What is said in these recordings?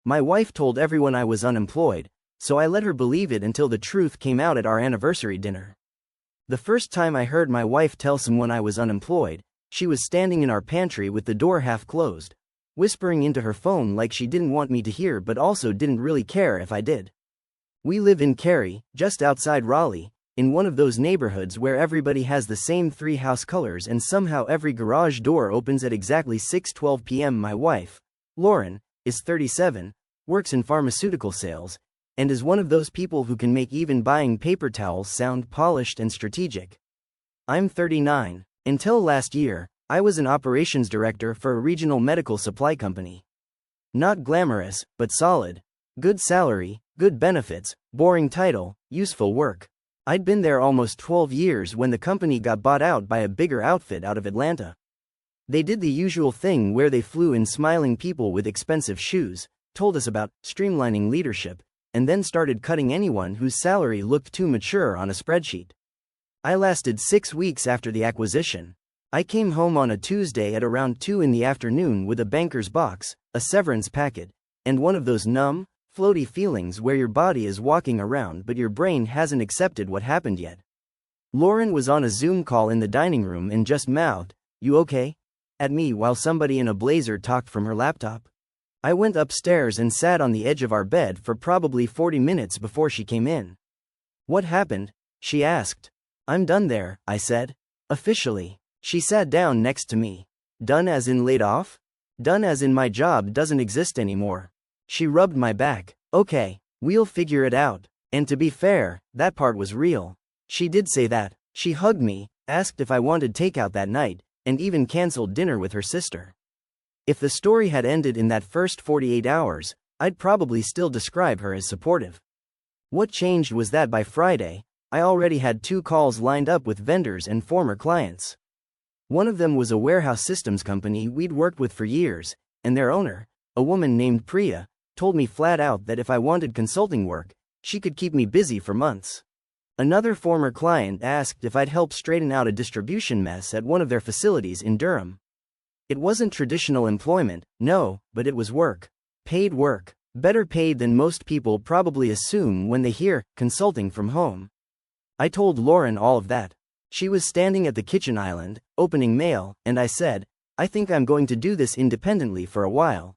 My wife told everyone I was unemployed, so I let her believe it until the truth came out at our anniversary dinner. The first time I heard my wife tell someone I was unemployed, she was standing in our pantry with the door half closed, whispering into her phone like she didn't want me to hear but also didn't really care if I did. We live in Cary, just outside Raleigh, in one of those neighborhoods where everybody has the same 3 house colors and somehow every garage door opens at exactly 6:12 p.m. My wife, Lauren, is 37, works in pharmaceutical sales, and is one of those people who can make even buying paper towels sound polished and strategic. I'm 39. Until last year, I was an operations director for a regional medical supply company. Not glamorous, but solid. Good salary, good benefits, boring title, useful work. I'd been there almost 12 years when the company got bought out by a bigger outfit out of Atlanta. They did the usual thing where they flew in smiling people with expensive shoes, told us about streamlining leadership, and then started cutting anyone whose salary looked too mature on a spreadsheet. I lasted 6 weeks after the acquisition. I came home on a Tuesday at around 2 in the afternoon with a banker's box, a severance packet, and one of those numb, floaty feelings where your body is walking around but your brain hasn't accepted what happened yet. Lauren was on a Zoom call in the dining room and just mouthed, "You okay?" at me while somebody in a blazer talked from her laptop. I went upstairs and sat on the edge of our bed for probably 40 minutes before she came in. "What happened?" she asked. "I'm done there," I said. "Officially." She sat down next to me. "Done as in laid off?" "Done as in my job doesn't exist anymore." She rubbed my back. "Okay, we'll figure it out." And to be fair, that part was real. She did say that. She hugged me, asked if I wanted takeout that night, and even canceled dinner with her sister. If the story had ended in that first 48 hours, I'd probably still describe her as supportive. What changed was that by Friday, I already had 2 calls lined up with vendors and former clients. One of them was a warehouse systems company we'd worked with for years, and their owner, a woman named Priya, told me flat out that if I wanted consulting work, she could keep me busy for months. Another former client asked if I'd help straighten out a distribution mess at one of their facilities in Durham. It wasn't traditional employment, no, but it was work. Paid work. Better paid than most people probably assume when they hear consulting from home. I told Lauren all of that. She was standing at the kitchen island, opening mail, and I said, "I think I'm going to do this independently for a while.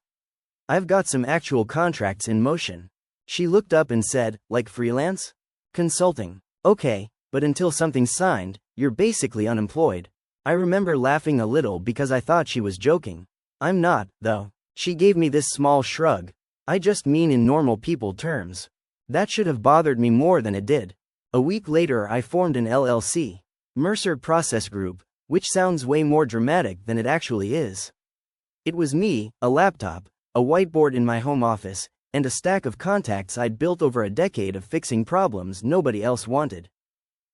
I've got some actual contracts in motion." She looked up and said, "Like freelance? Consulting. Okay, but until something's signed, you're basically unemployed." I remember laughing a little because I thought she was joking. "I'm not, though." She gave me this small shrug. "I just mean in normal people terms." That should have bothered me more than it did. A week later I formed an LLC, Mercer Process Group, which sounds way more dramatic than it actually is. It was me, a laptop, a whiteboard in my home office, and a stack of contacts I'd built over a decade of fixing problems nobody else wanted.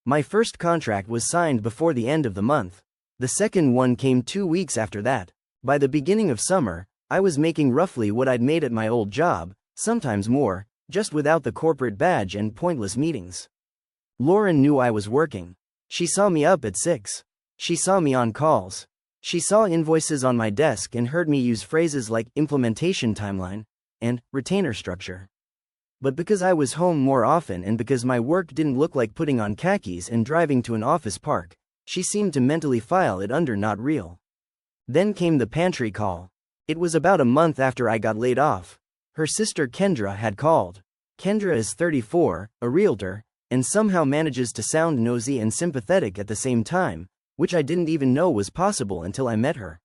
My first contract was signed before the end of the month. The second one came 2 weeks after that. By the beginning of summer, I was making roughly what I'd made at my old job, sometimes more, just without the corporate badge and pointless meetings. Lauren knew I was working. She saw me up at 6. She saw me on calls. She saw invoices on my desk and heard me use phrases like implementation timeline and retainer structure. But because I was home more often and because my work didn't look like putting on khakis and driving to an office park, she seemed to mentally file it under not real. Then came the pantry call. It was about a month after I got laid off. Her sister Kendra had called. Kendra is 34, a realtor, and somehow manages to sound nosy and sympathetic at the same time, which I didn't even know was possible until I met her.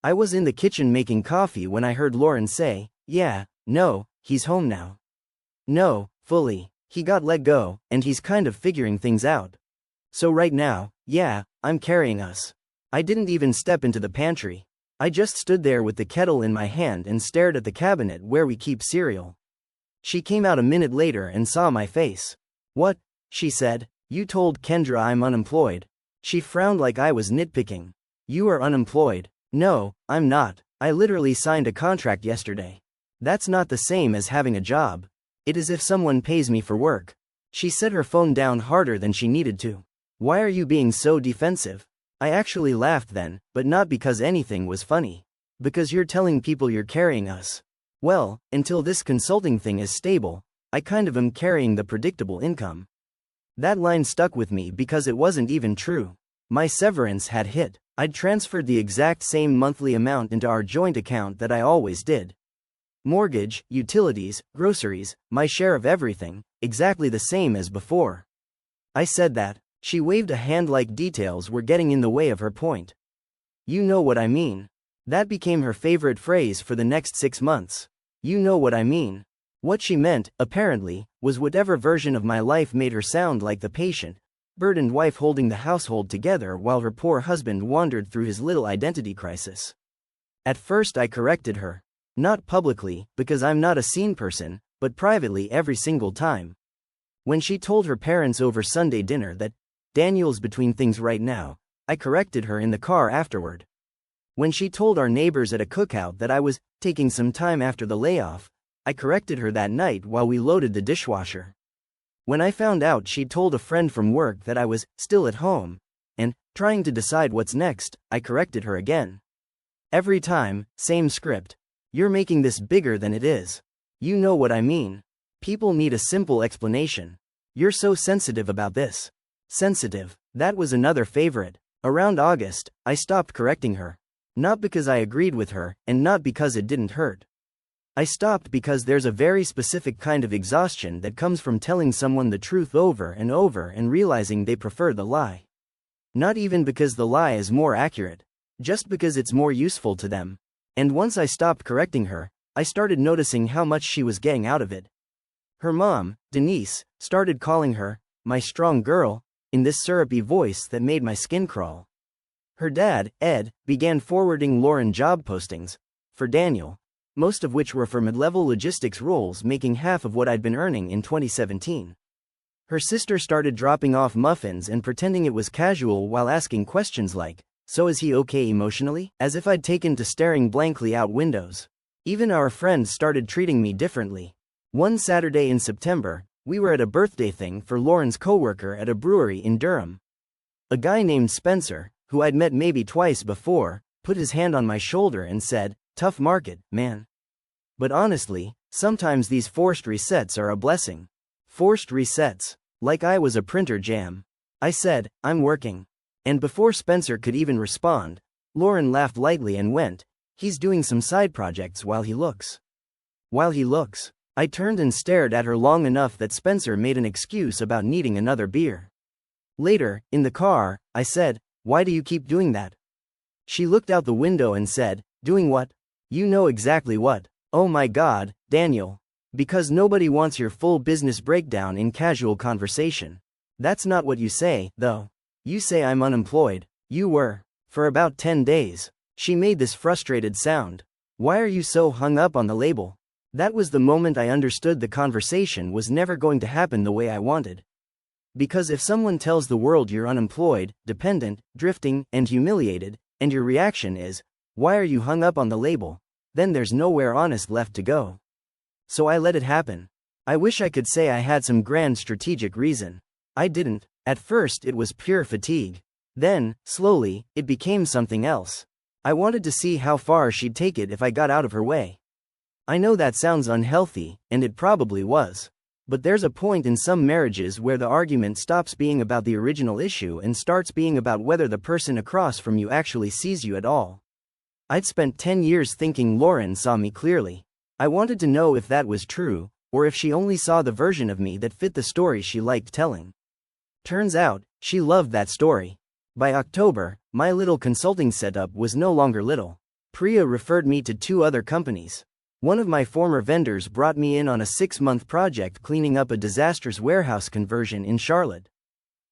I was in the kitchen making coffee when I heard Lauren say, "Yeah, no, he's home now. No, fully. He got let go, and he's kind of figuring things out. So right now, yeah, I'm carrying us." I didn't even step into the pantry. I just stood there with the kettle in my hand and stared at the cabinet where we keep cereal. She came out a minute later and saw my face. "What?" she said. "You told Kendra I'm unemployed." She frowned like I was nitpicking. "You are unemployed." "No, I'm not. I literally signed a contract yesterday." "That's not the same as having a job. It is if someone pays me for work." She set her phone down harder than she needed to. "Why are you being so defensive?" I actually laughed then, but not because anything was funny. "Because you're telling people you're carrying us." Well, until this consulting thing is stable, I kind of am carrying the predictable income. That line stuck with me because it wasn't even true. My severance had hit. I'd transferred the exact same monthly amount into our joint account that I always did. Mortgage, utilities, groceries, my share of everything, exactly the same as before. I said that. She waved a hand like details were getting in the way of her point. You know what I mean. That became her favorite phrase for the next 6 months. You know what I mean. What she meant, apparently, was whatever version of my life made her sound like the patient, burdened wife holding the household together while her poor husband wandered through his little identity crisis. At first I corrected her. Not publicly, because I'm not a scene person, but privately every single time. When she told her parents over Sunday dinner that Daniel's between things right now, I corrected her in the car afterward. When she told our neighbors at a cookout that I was taking some time after the layoff, I corrected her that night while we loaded the dishwasher. When I found out she'd told a friend from work that I was still at home and trying to decide what's next, I corrected her again. Every time, same script. You're making this bigger than it is. You know what I mean. People need a simple explanation. You're so sensitive about this. Sensitive. That was another favorite. Around August, I stopped correcting her. Not because I agreed with her, and not because it didn't hurt. I stopped because there's a very specific kind of exhaustion that comes from telling someone the truth over and realizing they prefer the lie. Not even because the lie is more accurate. Just because it's more useful to them. And once I stopped correcting her, I started noticing how much she was getting out of it. Her mom, Denise, started calling her, my strong girl, in this syrupy voice that made my skin crawl. Her dad, Ed, began forwarding Lauren job postings for Daniel, most of which were for mid-level logistics roles making half of what I'd been earning in 2017. Her sister started dropping off muffins and pretending it was casual while asking questions like, "So is he okay emotionally?" As if I'd taken to staring blankly out windows. Even our friends started treating me differently. One Saturday in September, we were at a birthday thing for Lauren's coworker at a brewery in Durham. A guy named Spencer, who I'd met maybe twice before, put his hand on my shoulder and said, "Tough market, man. But honestly, sometimes these forced resets are a blessing." Forced resets. Like I was a printer jam. I said, "I'm working." And before Spencer could even respond, Lauren laughed lightly and went, "He's doing some side projects while he looks." While he looks. I turned and stared at her long enough that Spencer made an excuse about needing another beer. Later, in the car, I said, "Why do you keep doing that?" She looked out the window and said, "Doing what?" "You know exactly what." "Oh my God, Daniel. Because nobody wants your full business breakdown in casual conversation. That's not what you say, though. You say I'm unemployed. You were. For about 10 days. She made this frustrated sound. "Why are you so hung up on the label?" That was the moment I understood the conversation was never going to happen the way I wanted. Because if someone tells the world you're unemployed, dependent, drifting, and humiliated, and your reaction is, "Why are you hung up on the label?" then there's nowhere honest left to go. So I let it happen. I wish I could say I had some grand strategic reason. I didn't. At first it was pure fatigue. Then, slowly, it became something else. I wanted to see how far she'd take it if I got out of her way. I know that sounds unhealthy, and it probably was. But there's a point in some marriages where the argument stops being about the original issue and starts being about whether the person across from you actually sees you at all. I'd spent 10 years thinking Lauren saw me clearly. I wanted to know if that was true, or if she only saw the version of me that fit the story she liked telling. Turns out, she loved that story. By October, my little consulting setup was no longer little. Priya referred me to 2 other companies. One of my former vendors brought me in on a 6-month project cleaning up a disastrous warehouse conversion in Charlotte.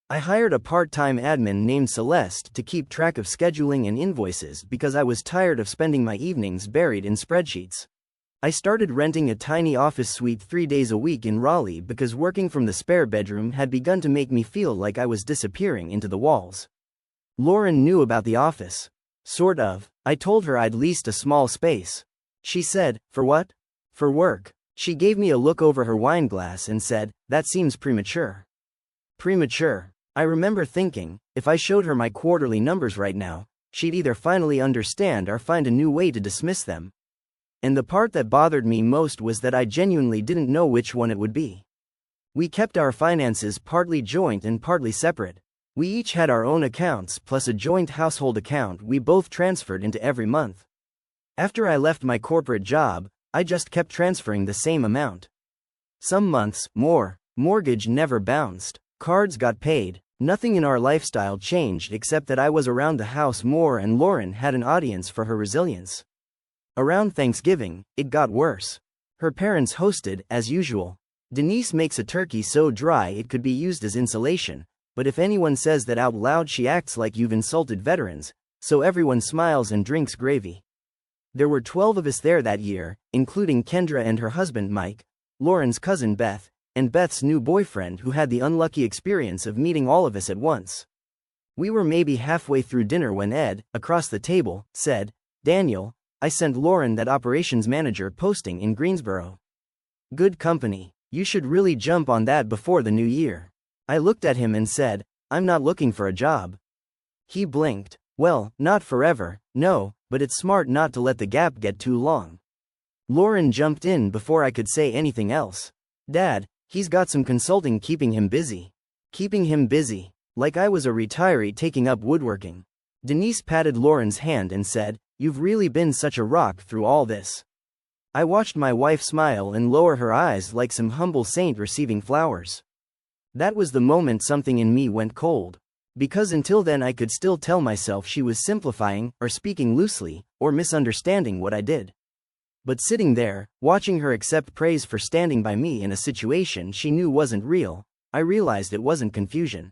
I hired a part-time admin named Celeste to keep track of scheduling and invoices because I was tired of spending my evenings buried in spreadsheets. I started renting a tiny office suite 3 days a week in Raleigh because working from the spare bedroom had begun to make me feel like I was disappearing into the walls. Lauren knew about the office. Sort of. I told her I'd leased a small space. She said, "For what?" "For work." She gave me a look over her wine glass and said, "That seems premature." Premature. I remember thinking, if I showed her my quarterly numbers right now, she'd either finally understand or find a new way to dismiss them. And the part that bothered me most was that I genuinely didn't know which one it would be. We kept our finances partly joint and partly separate. We each had our own accounts plus a joint household account we both transferred into every month. After I left my corporate job, I just kept transferring the same amount. Some months, more. Mortgage never bounced. Cards got paid. Nothing in our lifestyle changed except that I was around the house more and Lauren had an audience for her resilience. Around Thanksgiving, it got worse. Her parents hosted, as usual. Denise makes a turkey so dry it could be used as insulation, but if anyone says that out loud she acts like you've insulted veterans, so everyone smiles and drinks gravy. There were 12 of us there that year, including Kendra and her husband Mike, Lauren's cousin Beth, and Beth's new boyfriend who had the unlucky experience of meeting all of us at once. We were maybe halfway through dinner when Ed, across the table, said, "Daniel, I sent Lauren that operations manager posting in Greensboro. Good company. You should really jump on that before the new year." I looked at him and said, "I'm not looking for a job." He blinked. "Well, not forever, no, but it's smart not to let the gap get too long." Lauren jumped in before I could say anything else. "Dad, he's got some consulting keeping him busy." Keeping him busy. Like I was a retiree taking up woodworking. Denise patted Lauren's hand and said, "You've really been such a rock through all this." I watched my wife smile and lower her eyes like some humble saint receiving flowers. That was the moment something in me went cold. Because until then I could still tell myself she was simplifying, or speaking loosely, or misunderstanding what I did. But sitting there, watching her accept praise for standing by me in a situation she knew wasn't real, I realized it wasn't confusion.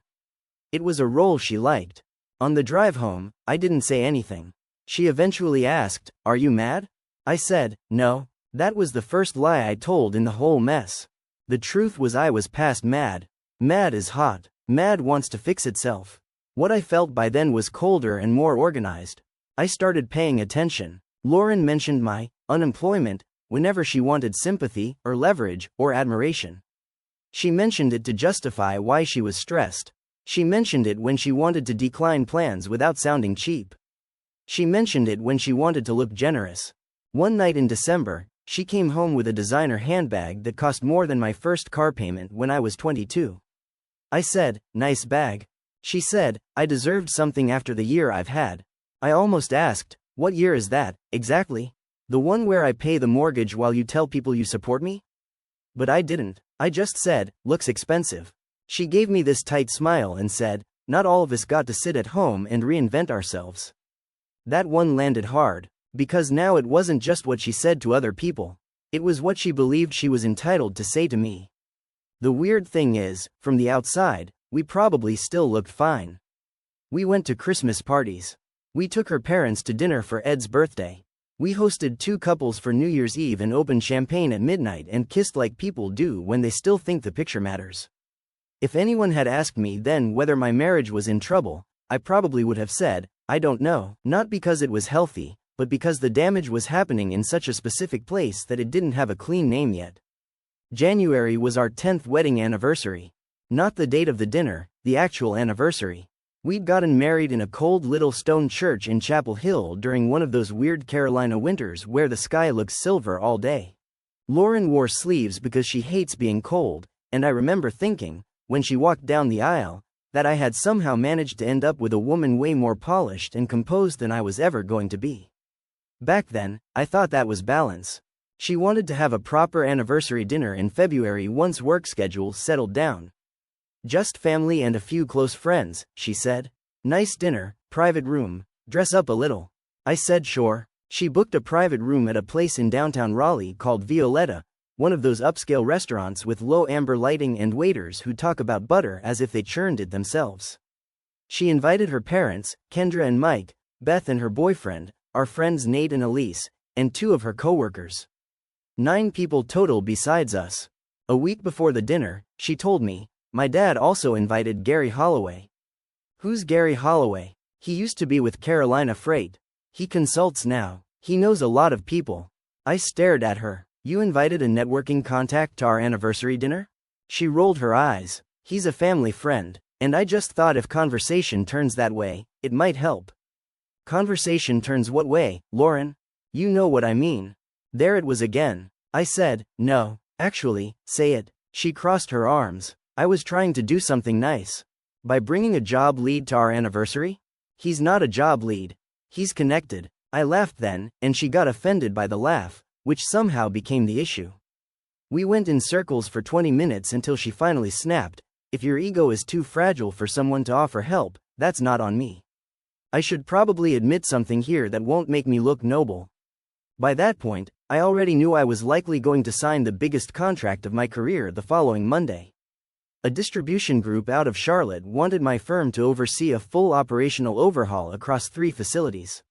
It was a role she liked. On the drive home, I didn't say anything. She eventually asked, "Are you mad?" I said, "No." That was the first lie I told in the whole mess. The truth was I was past mad. Mad is hot. Mad wants to fix itself. What I felt by then was colder and more organized. I started paying attention. Lauren mentioned my unemployment whenever she wanted sympathy, or leverage, or admiration. She mentioned it to justify why she was stressed. She mentioned it when she wanted to decline plans without sounding cheap. She mentioned it when she wanted to look generous. One night in December, she came home with a designer handbag that cost more than my first car payment when I was 22. I said, "Nice bag." She said, "I deserved something after the year I've had." I almost asked, "What year is that, exactly? The one where I pay the mortgage while you tell people you support me?" But I didn't. I just said, "Looks expensive." She gave me this tight smile and said, "Not all of us got to sit at home and reinvent ourselves." That one landed hard. Because now it wasn't just what she said to other people. It was what she believed she was entitled to say to me. The weird thing is, from the outside, we probably still looked fine. We went to Christmas parties. We took her parents to dinner for Ed's birthday. We hosted 2 couples for New Year's Eve and opened champagne at midnight and kissed like people do when they still think the picture matters. If anyone had asked me then whether my marriage was in trouble, I probably would have said, "I don't know," not because it was healthy, but because the damage was happening in such a specific place that it didn't have a clean name yet. January was our 10th wedding anniversary. Not the date of the dinner, the actual anniversary. We'd gotten married in a cold little stone church in Chapel Hill during one of those weird Carolina winters where the sky looks silver all day. Lauren wore sleeves because she hates being cold, and I remember thinking, when she walked down the aisle, that I had somehow managed to end up with a woman way more polished and composed than I was ever going to be. Back then, I thought that was balance. She wanted to have a proper anniversary dinner in February once work schedules settled down. "Just family and a few close friends," she said. "Nice dinner, private room, dress up a little." I said sure. She booked a private room at a place in downtown Raleigh called Violetta, one of those upscale restaurants with low amber lighting and waiters who talk about butter as if they churned it themselves. She invited her parents, Kendra and Mike, Beth and her boyfriend, our friends Nate and Elise, and 2 of her coworkers. 9 people total besides us. A week before the dinner, she told me, "My dad also invited Gary Holloway." "Who's Gary Holloway?" "He used to be with Carolina Freight. He consults now. He knows a lot of people." I stared at her. "You invited a networking contact to our anniversary dinner?" She rolled her eyes. "He's a family friend, and I just thought if conversation turns that way, it might help." "Conversation turns what way, Lauren?" "You know what I mean." There it was again. I said, "No, actually, say it." She crossed her arms. "I was trying to do something nice. By bringing a job lead to our anniversary?" "He's not a job lead. He's connected." I laughed then, and she got offended by the laugh, which somehow became the issue. We went in circles for 20 minutes until she finally snapped, "If your ego is too fragile for someone to offer help, that's not on me. I should probably admit something here that won't make me look noble." By that point, I already knew I was likely going to sign the biggest contract of my career the following Monday. A distribution group out of Charlotte wanted my firm to oversee a full operational overhaul across 3 facilities.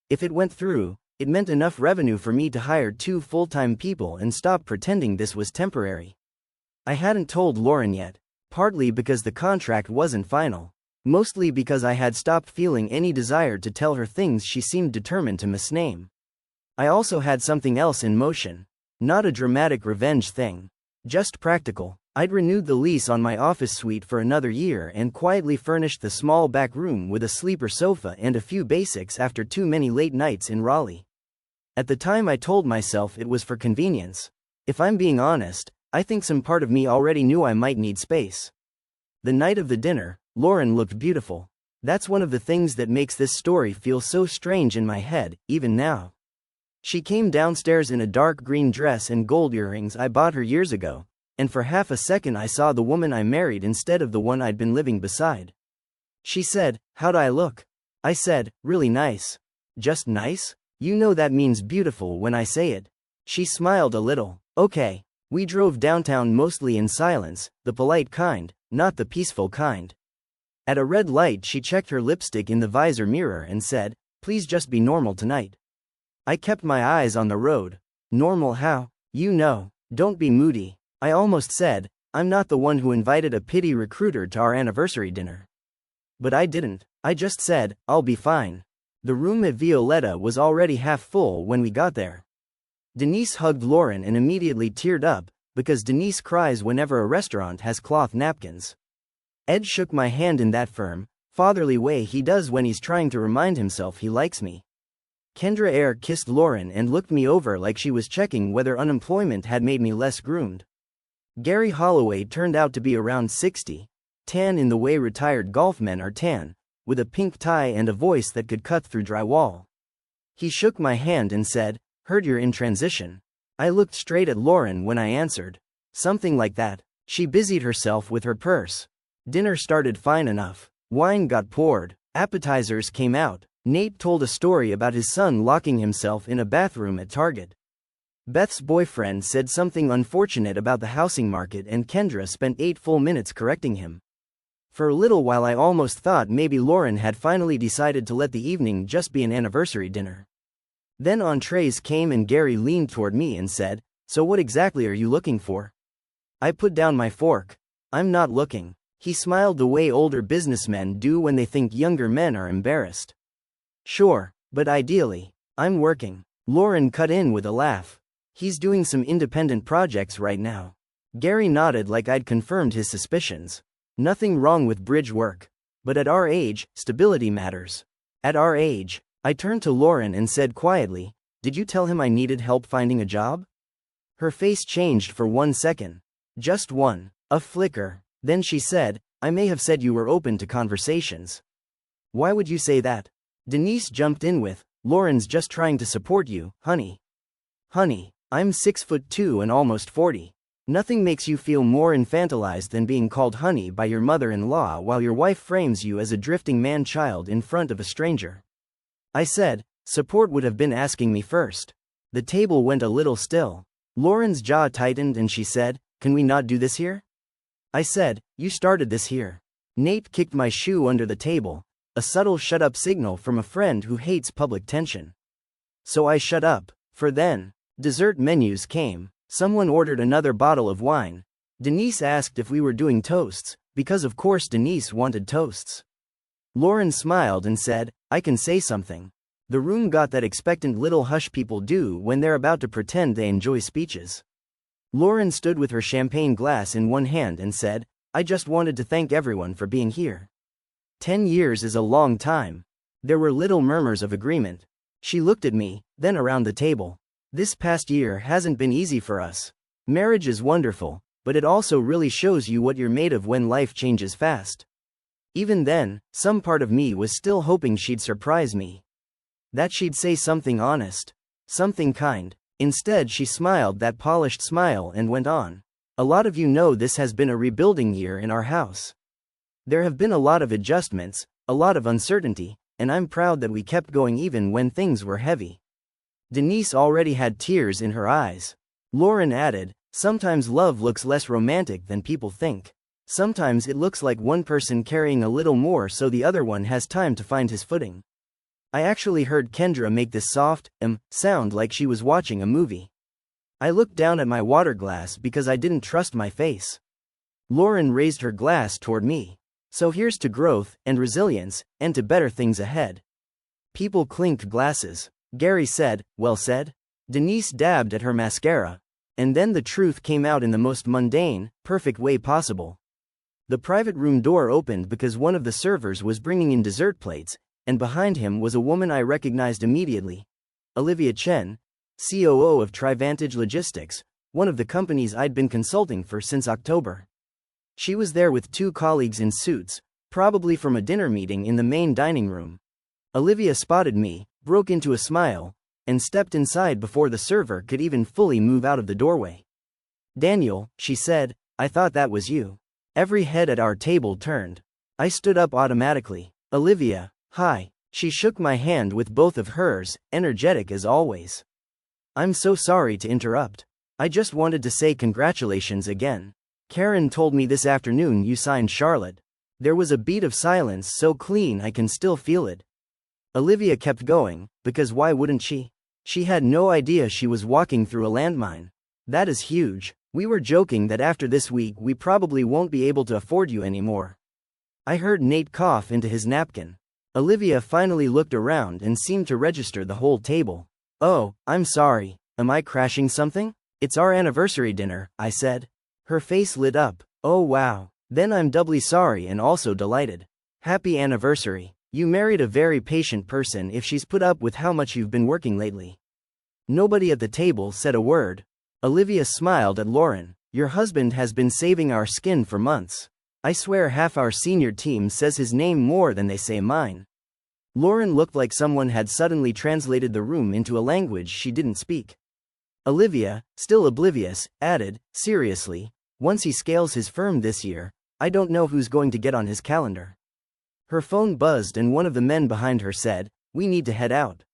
If it went through, it meant enough revenue for me to hire 2 full-time people and stop pretending this was temporary. I hadn't told Lauren yet, partly because the contract wasn't final, mostly because I had stopped feeling any desire to tell her things she seemed determined to misname. I also had something else in motion. Not a dramatic revenge thing. Just practical. I'd renewed the lease on my office suite for another year and quietly furnished the small back room with a sleeper sofa and a few basics after too many late nights in Raleigh. At the time I told myself it was for convenience. If I'm being honest, I think some part of me already knew I might need space. The night of the dinner, Lauren looked beautiful. That's one of the things that makes this story feel so strange in my head, even now. She came downstairs in a dark green dress and gold earrings I bought her years ago, and for half a second I saw the woman I married instead of the one I'd been living beside. She said, "How'd I look?" I said, "Really nice." "Just nice? You know that means beautiful when I say it." She smiled a little. "Okay." We drove downtown mostly in silence, the polite kind, not the peaceful kind. At a red light she checked her lipstick in the visor mirror and said, "Please just be normal tonight." I kept my eyes on the road. "Normal how? You know, don't be moody." I almost said, "I'm not the one who invited a pity recruiter to our anniversary dinner." But I didn't. I just said, "I'll be fine." The room at Violetta was already half full when we got there. Denise hugged Lauren and immediately teared up, because Denise cries whenever a restaurant has cloth napkins. Ed shook my hand in that firm, fatherly way he does when he's trying to remind himself he likes me. Kendra Eyre kissed Lauren and looked me over like she was checking whether unemployment had made me less groomed. Gary Holloway turned out to be around 60, tan in the way retired golfmen are tan, with a pink tie and a voice that could cut through drywall. He shook my hand and said, "Heard you're in transition." I looked straight at Lauren when I answered. "Something like that." She busied herself with her purse. Dinner started fine enough. Wine got poured. Appetizers came out. Nate told a story about his son locking himself in a bathroom at Target. Beth's boyfriend said something unfortunate about the housing market and Kendra spent 8 full minutes correcting him. For a little while I almost thought maybe Lauren had finally decided to let the evening just be an anniversary dinner. Then entrees came and Gary leaned toward me and said, "So what exactly are you looking for?" I put down my fork. "I'm not looking." He smiled the way older businessmen do when they think younger men are embarrassed. "Sure, but ideally, I'm working." Lauren cut in with a laugh. "He's doing some independent projects right now." Gary nodded like I'd confirmed his suspicions. "Nothing wrong with bridge work. But at our age, stability matters." "At our age." I turned to Lauren and said quietly, "Did you tell him I needed help finding a job?" Her face changed for 1 second. Just one. A flicker. Then she said, "I may have said you were open to conversations." "Why would you say that?" Denise jumped in with, "Lauren's just trying to support you, honey." "Honey, I'm 6'2" and almost 40. Nothing makes you feel more infantilized than being called honey by your mother-in-law while your wife frames you as a drifting man-child in front of a stranger." I said, "Support would have been asking me first." The table went a little still. Lauren's jaw tightened and she said, "Can we not do this here?" I said, "You started this here." Nate kicked my shoe under the table, a subtle shut-up signal from a friend who hates public tension. So I shut up. For then, dessert menus came. Someone ordered another bottle of wine. Denise asked if we were doing toasts, because of course Denise wanted toasts. Lauren smiled and said, "I can say something." The room got that expectant little hush people do when they're about to pretend they enjoy speeches. Lauren stood with her champagne glass in one hand and said, "I just wanted to thank everyone for being here. 10 years is a long time." There were little murmurs of agreement. She looked at me, then around the table. This past year hasn't been easy for us. Marriage is wonderful, but it also really shows you what you're made of when life changes fast. Even then, some part of me was still hoping she'd surprise me. That she'd say something honest. Something kind. Instead, she smiled that polished smile and went on. A lot of you know this has been a rebuilding year in our house. There have been a lot of adjustments, a lot of uncertainty, and I'm proud that we kept going even when things were heavy. Denise already had tears in her eyes. Lauren added, sometimes love looks less romantic than people think. Sometimes it looks like one person carrying a little more so the other one has time to find his footing. I actually heard Kendra make this soft, sound like she was watching a movie. I looked down at my water glass because I didn't trust my face. Lauren raised her glass toward me. So here's to growth and resilience, and to better things ahead. People clinked glasses. Gary said, well said. Denise dabbed at her mascara. And then the truth came out in the most mundane, perfect way possible. The private room door opened because one of the servers was bringing in dessert plates, and behind him was a woman I recognized immediately. Olivia Chen, COO of Trivantage Logistics, one of the companies I'd been consulting for since October. She was there with two colleagues in suits, probably from a dinner meeting in the main dining room. Olivia spotted me, broke into a smile, and stepped inside before the server could even fully move out of the doorway. Daniel, she said, I thought that was you. Every head at our table turned. I stood up automatically. Olivia, hi. She shook my hand with both of hers, energetic as always. I'm so sorry to interrupt. I just wanted to say congratulations again. Karen told me this afternoon you signed Charlotte. There was a beat of silence so clean I can still feel it. Olivia kept going, because why wouldn't she? She had no idea she was walking through a landmine. That is huge. We were joking that after this week we probably won't be able to afford you anymore. I heard Nate cough into his napkin. Olivia finally looked around and seemed to register the whole table. Oh, I'm sorry. Am I crashing something? It's our anniversary dinner, I said. Her face lit up. Oh wow. Then I'm doubly sorry and also delighted. Happy anniversary. You married a very patient person if she's put up with how much you've been working lately. Nobody at the table said a word. Olivia smiled at Lauren. Your husband has been saving our skin for months. I swear half our senior team says his name more than they say mine. Lauren looked like someone had suddenly translated the room into a language she didn't speak. Olivia, still oblivious, added, seriously, once he scales his firm this year, I don't know who's going to get on his calendar. Her phone buzzed and one of the men behind her said, we need to head out.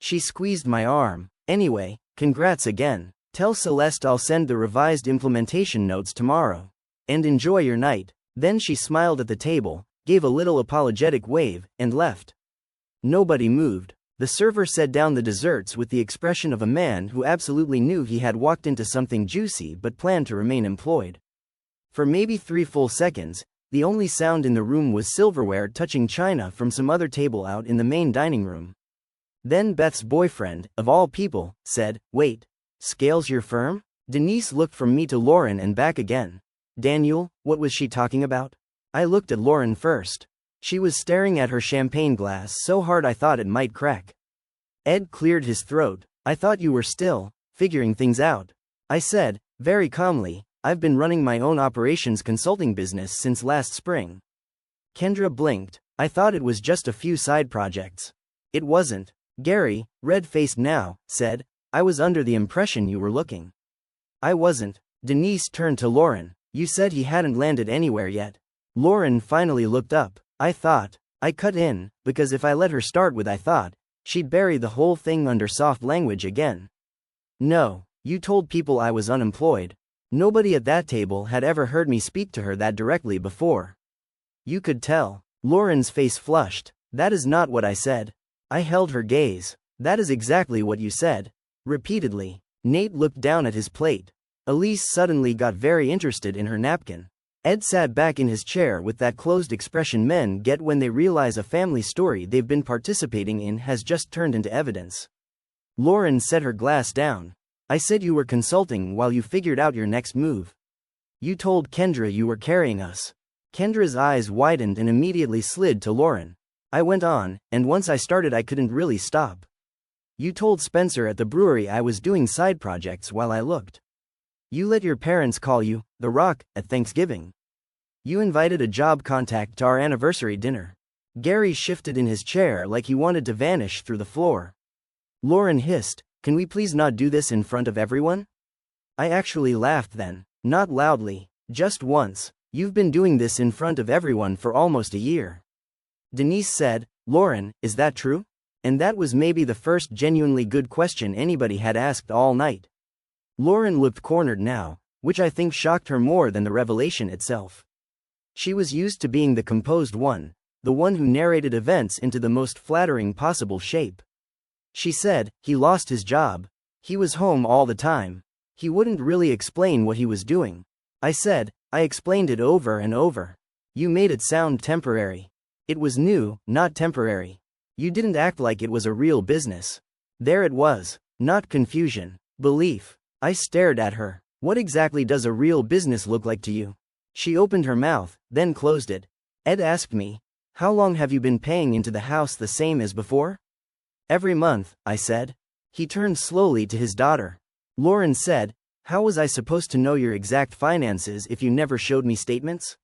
She squeezed my arm. Anyway, congrats again. Tell Celeste I'll send the revised implementation notes tomorrow. And enjoy your night. Then she smiled at the table, gave a little apologetic wave, and left. Nobody moved. The server set down the desserts with the expression of a man who absolutely knew he had walked into something juicy but planned to remain employed. For maybe 3 full seconds, the only sound in the room was silverware touching china from some other table out in the main dining room. Then Beth's boyfriend, of all people, said, wait, scales your firm? Denise looked from me to Lauren and back again. Daniel, what was she talking about? I looked at Lauren first. She was staring at her champagne glass so hard I thought it might crack. Ed cleared his throat. I thought you were still figuring things out. I said, very calmly, I've been running my own operations consulting business since last spring. Kendra blinked. I thought it was just a few side projects. It wasn't. Gary, red-faced now, said, I was under the impression you were looking. I wasn't. Denise turned to Lauren. You said he hadn't landed anywhere yet. Lauren finally looked up. I thought. I cut in, because if I let her start with I thought, she'd bury the whole thing under soft language again. No, you told people I was unemployed. Nobody at that table had ever heard me speak to her that directly before. You could tell. Lauren's face flushed. That is not what I said. I held her gaze. That is exactly what you said. Repeatedly. Nate looked down at his plate. Elise suddenly got very interested in her napkin. Ed sat back in his chair with that closed expression men get when they realize a family story they've been participating in has just turned into evidence. Lauren set her glass down. I said you were consulting while you figured out your next move. You told Kendra you were carrying us. Kendra's eyes widened and immediately slid to Lauren. I went on, and once I started I couldn't really stop. You told Spencer at the brewery I was doing side projects while I looked. You let your parents call you, The Rock, at Thanksgiving. You invited a job contact to our anniversary dinner. Gary shifted in his chair like he wanted to vanish through the floor. Lauren hissed, "Can we please not do this in front of everyone?" I actually laughed then. Not loudly, just once. You've been doing this in front of everyone for almost a year. Denise said, "Lauren, is that true?" And that was maybe the first genuinely good question anybody had asked all night. Lauren looked cornered now, which I think shocked her more than the revelation itself. She was used to being the composed one, the one who narrated events into the most flattering possible shape. She said, "He lost his job. He was home all the time. He wouldn't really explain what he was doing." I said, "I explained it over and over. You made it sound temporary. It was new, not temporary. You didn't act like it was a real business." There it was. Not confusion. Belief. I stared at her. "What exactly does a real business look like to you?" She opened her mouth, then closed it. Ed asked me, "How long have you been paying into the house the same as before?" "Every month," I said. He turned slowly to his daughter. Lauren said, "How was I supposed to know your exact finances if you never showed me statements?"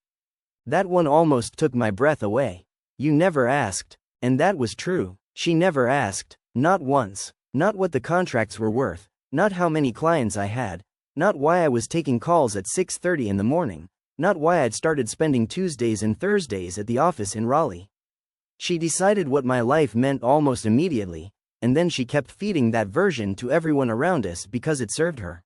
That one almost took my breath away. You never asked. And that was true. She never asked. Not once. Not what the contracts were worth. Not how many clients I had. Not why I was taking calls at 6:30 in the morning. Not why I'd started spending Tuesdays and Thursdays at the office in Raleigh. She decided what my life meant almost immediately, and then she kept feeding that version to everyone around us because it served her.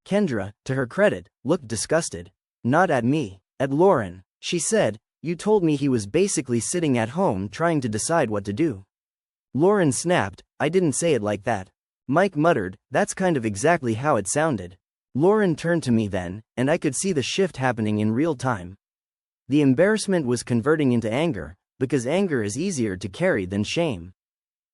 Kendra, to her credit, looked disgusted. Not at me, at Lauren. She said, "You told me he was basically sitting at home trying to decide what to do." Lauren snapped, "I didn't say it like that." Mike muttered, "That's kind of exactly how it sounded." Lauren turned to me then, and I could see the shift happening in real time. The embarrassment was converting into anger, because anger is easier to carry than shame.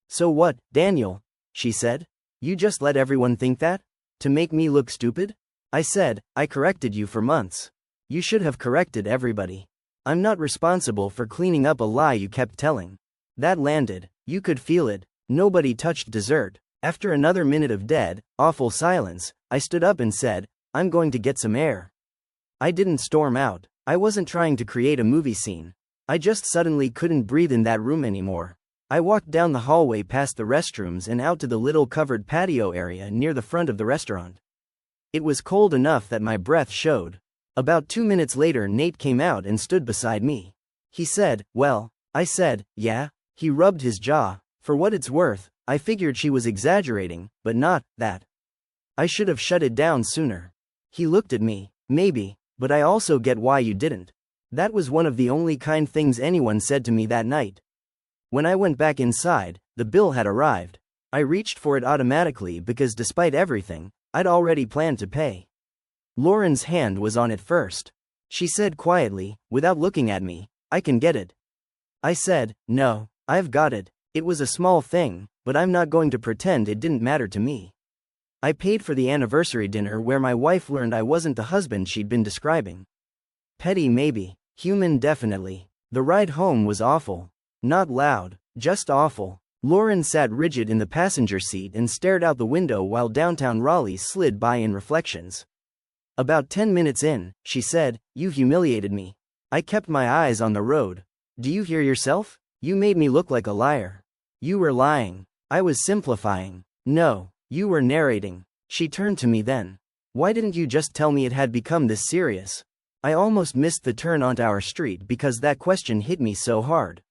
"So what, Daniel?" she said. "You just let everyone think that? To make me look stupid?" I said, "I corrected you for months. You should have corrected everybody. I'm not responsible for cleaning up a lie you kept telling." That landed. You could feel it. Nobody touched dessert. After another minute of dead, awful silence, I stood up and said, "I'm going to get some air." I didn't storm out. I wasn't trying to create a movie scene. I just suddenly couldn't breathe in that room anymore. I walked down the hallway past the restrooms and out to the little covered patio area near the front of the restaurant. It was cold enough that my breath showed. About 2 minutes later, Nate came out and stood beside me. He said, "Well," I said, "Yeah." He rubbed his jaw. For what it's worth, I figured she was exaggerating, but not that. I should have shut it down sooner. He looked at me. "Maybe, but I also get why you didn't." That was one of the only kind things anyone said to me that night. When I went back inside, the bill had arrived. I reached for it automatically because despite everything, I'd already planned to pay. Lauren's hand was on it first. She said quietly, without looking at me, "I can get it." I said, "No, I've got it. It was a small thing, but I'm not going to pretend it didn't matter to me." I paid for the anniversary dinner where my wife learned I wasn't the husband she'd been describing. Petty maybe, human definitely. The ride home was awful. Not loud, just awful. Lauren sat rigid in the passenger seat and stared out the window while downtown Raleigh slid by in reflections. About 10 minutes in, she said, "You humiliated me." I kept my eyes on the road. "Do you hear yourself? You made me look like a liar. You were lying." I was simplifying. "No, you were narrating." She turned to me then. "Why didn't you just tell me it had become this serious?" I almost missed the turn onto our street because that question hit me so hard.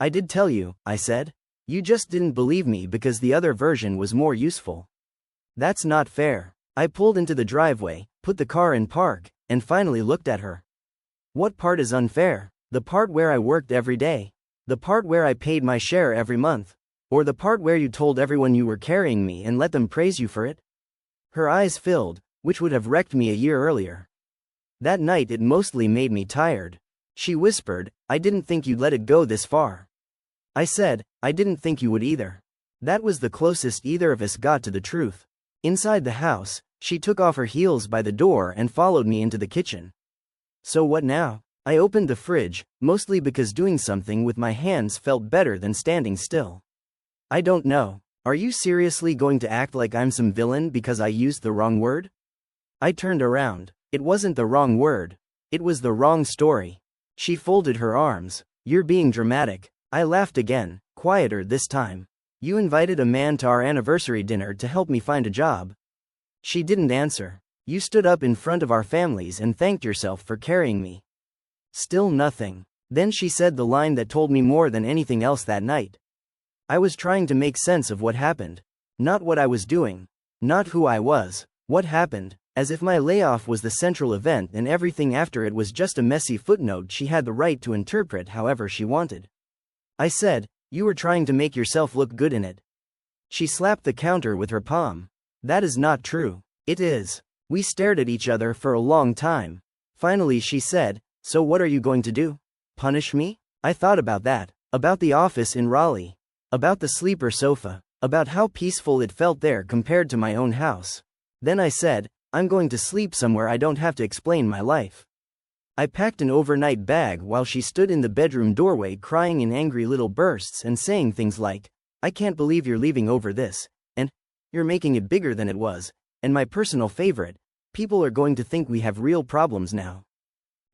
"I did tell you," I said. "You just didn't believe me because the other version was more useful." "That's not fair." I pulled into the driveway, put the car in park, and finally looked at her. "What part is unfair? The part where I worked every day? The part where I paid my share every month? Or the part where you told everyone you were carrying me and let them praise you for it?" Her eyes filled, which would have wrecked me a year earlier. That night it mostly made me tired. She whispered, "I didn't think you'd let it go this far." I said, "I didn't think you would either." That was the closest either of us got to the truth. Inside the house, she took off her heels by the door and followed me into the kitchen. "So what now?" I opened the fridge, mostly because doing something with my hands felt better than standing still. "I don't know." Are you seriously going to act like I'm some villain because I used the wrong word? I turned around. It wasn't the wrong word. It was the wrong story. She folded her arms. You're being dramatic. I laughed again, quieter this time. You invited a man to our anniversary dinner to help me find a job. She didn't answer. You stood up in front of our families and thanked yourself for carrying me. Still nothing. Then she said the line that told me more than anything else that night. I was trying to make sense of what happened. Not what I was doing. Not who I was. What happened. As if my layoff was the central event and everything after it was just a messy footnote she had the right to interpret however she wanted. I said, you were trying to make yourself look good in it. She slapped the counter with her palm. That is not true. It is. We stared at each other for a long time. Finally she said, so what are you going to do? Punish me? I thought about that. About the office in Raleigh. About the sleeper sofa. About how peaceful it felt there compared to my own house. Then I said, I'm going to sleep somewhere I don't have to explain my life. I packed an overnight bag while she stood in the bedroom doorway crying in angry little bursts and saying things like, I can't believe you're leaving over this, and, you're making it bigger than it was, and my personal favorite, people are going to think we have real problems now.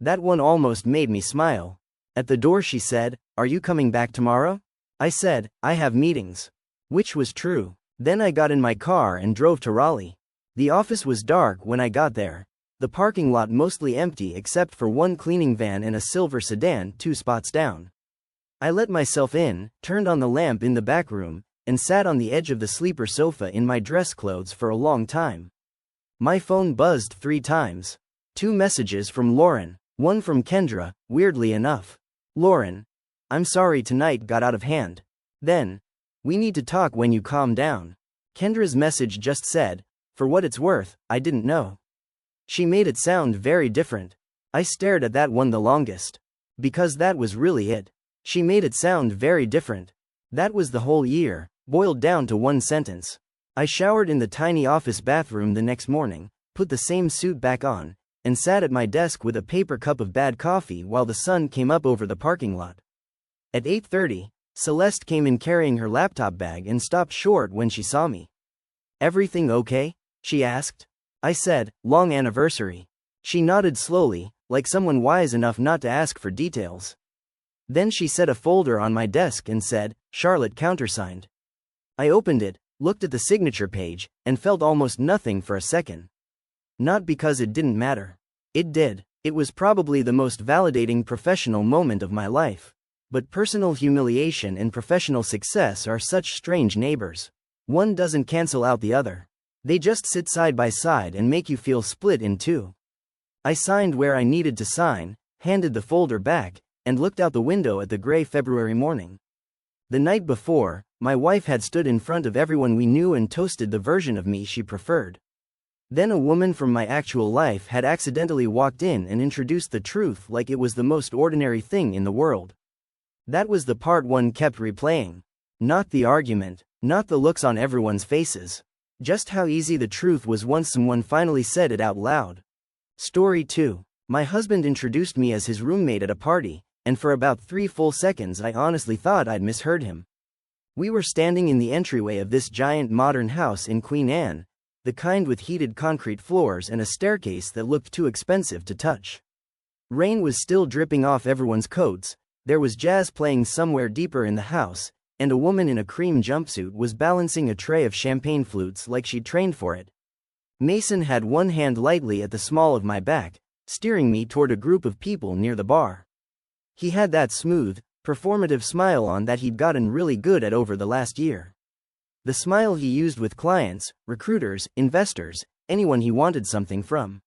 That one almost made me smile. At the door she said, are you coming back tomorrow? I said, I have meetings. Which was true. Then I got in my car and drove to Raleigh. The office was dark when I got there. The parking lot mostly empty except for one cleaning van and a silver sedan 2 spots down. I let myself in, turned on the lamp in the back room, and sat on the edge of the sleeper sofa in my dress clothes for a long time. My phone buzzed 3 times. 2 messages from Lauren, one from Kendra, weirdly enough. Lauren, I'm sorry tonight got out of hand. Then, we need to talk when you calm down. Kendra's message just said, for what it's worth, I didn't know. She made it sound very different. I stared at that one the longest. Because that was really it. She made it sound very different. That was the whole year, boiled down to one sentence. I showered in the tiny office bathroom the next morning, put the same suit back on, and sat at my desk with a paper cup of bad coffee while the sun came up over the parking lot. At 8:30, Celeste came in carrying her laptop bag and stopped short when she saw me. Everything okay? She asked. I said, long anniversary. She nodded slowly, like someone wise enough not to ask for details. Then she set a folder on my desk and said, Charlotte countersigned. I opened it, looked at the signature page, and felt almost nothing for a second. Not because it didn't matter. It did. It was probably the most validating professional moment of my life. But personal humiliation and professional success are such strange neighbors. One doesn't cancel out the other. They just sit side by side and make you feel split in two. I signed where I needed to sign, handed the folder back, and looked out the window at the gray February morning. The night before, my wife had stood in front of everyone we knew and toasted the version of me she preferred. Then a woman from my actual life had accidentally walked in and introduced the truth like it was the most ordinary thing in the world. That was the part one kept replaying. Not the argument, not the looks on everyone's faces. Just how easy the truth was once someone finally said it out loud. Story 2. My husband introduced me as his roommate at a party, and for about 3 full seconds I honestly thought I'd misheard him. We were standing in the entryway of this giant modern house in Queen Anne, the kind with heated concrete floors and a staircase that looked too expensive to touch. Rain was still dripping off everyone's coats, there was jazz playing somewhere deeper in the house, and a woman in a cream jumpsuit was balancing a tray of champagne flutes like she'd trained for it. Mason had one hand lightly at the small of my back, steering me toward a group of people near the bar. He had that smooth, performative smile on that he'd gotten really good at over the last year. The smile he used with clients, recruiters, investors, anyone he wanted something from.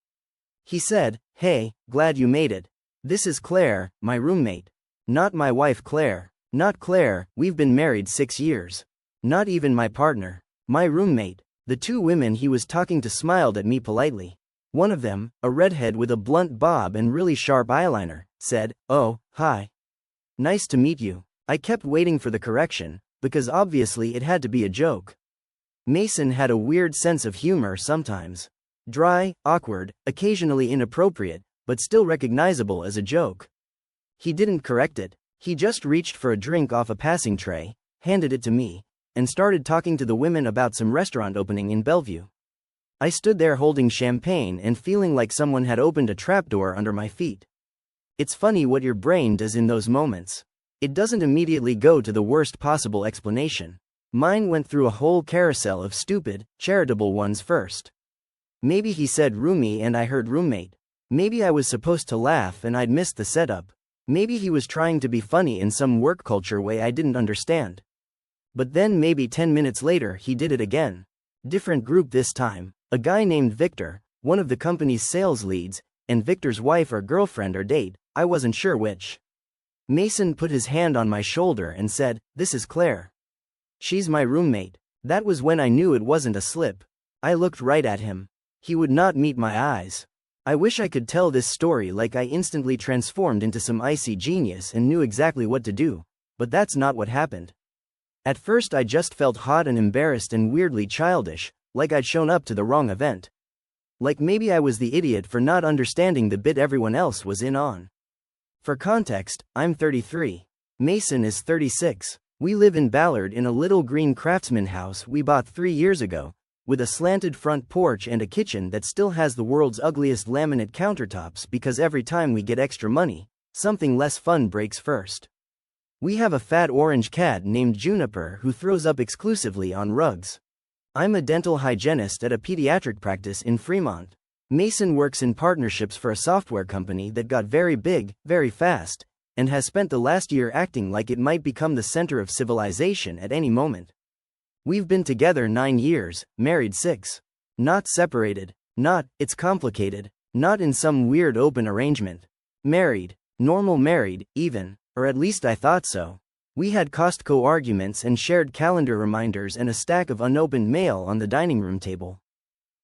He said, "Hey, glad you made it. This is Claire, my roommate. Not my wife Claire. Not Claire, we've been married 6 years. Not even my partner. My roommate." The 2 women he was talking to smiled at me politely. One of them, a redhead with a blunt bob and really sharp eyeliner, said, "Oh, hi. Nice to meet you." I kept waiting for the correction, because obviously it had to be a joke. Mason had a weird sense of humor sometimes. Dry, awkward, occasionally inappropriate, but still recognizable as a joke. He didn't correct it. He just reached for a drink off a passing tray, handed it to me, and started talking to the women about some restaurant opening in Bellevue. I stood there holding champagne and feeling like someone had opened a trapdoor under my feet. It's funny what your brain does in those moments. It doesn't immediately go to the worst possible explanation. Mine went through a whole carousel of stupid, charitable ones first. Maybe he said roomie and I heard roommate. Maybe I was supposed to laugh and I'd missed the setup. Maybe he was trying to be funny in some work culture way I didn't understand. But then maybe 10 minutes later he did it again. Different group this time. A guy named Victor, one of the company's sales leads, and Victor's wife or girlfriend or date, I wasn't sure which. Mason put his hand on my shoulder and said, "This is Claire. She's my roommate." That was when I knew it wasn't a slip. I looked right at him. He would not meet my eyes. I wish I could tell this story like I instantly transformed into some icy genius and knew exactly what to do, but that's not what happened. At first I just felt hot and embarrassed and weirdly childish, like I'd shown up to the wrong event. Like maybe I was the idiot for not understanding the bit everyone else was in on. For context, I'm 33. Mason is 36. We live in Ballard in a little green craftsman house we bought 3 years ago, with a slanted front porch and a kitchen that still has the world's ugliest laminate countertops because every time we get extra money, something less fun breaks first. We have a fat orange cat named Juniper who throws up exclusively on rugs. I'm a dental hygienist at a pediatric practice in Fremont. Mason works in partnerships for a software company that got very big, very fast, and has spent the last year acting like it might become the center of civilization at any moment. We've been together 9 years, married 6. Not separated. Not, it's complicated. Not in some weird open arrangement. Married. Normal married, even, or at least I thought so. We had Costco arguments and shared calendar reminders and a stack of unopened mail on the dining room table.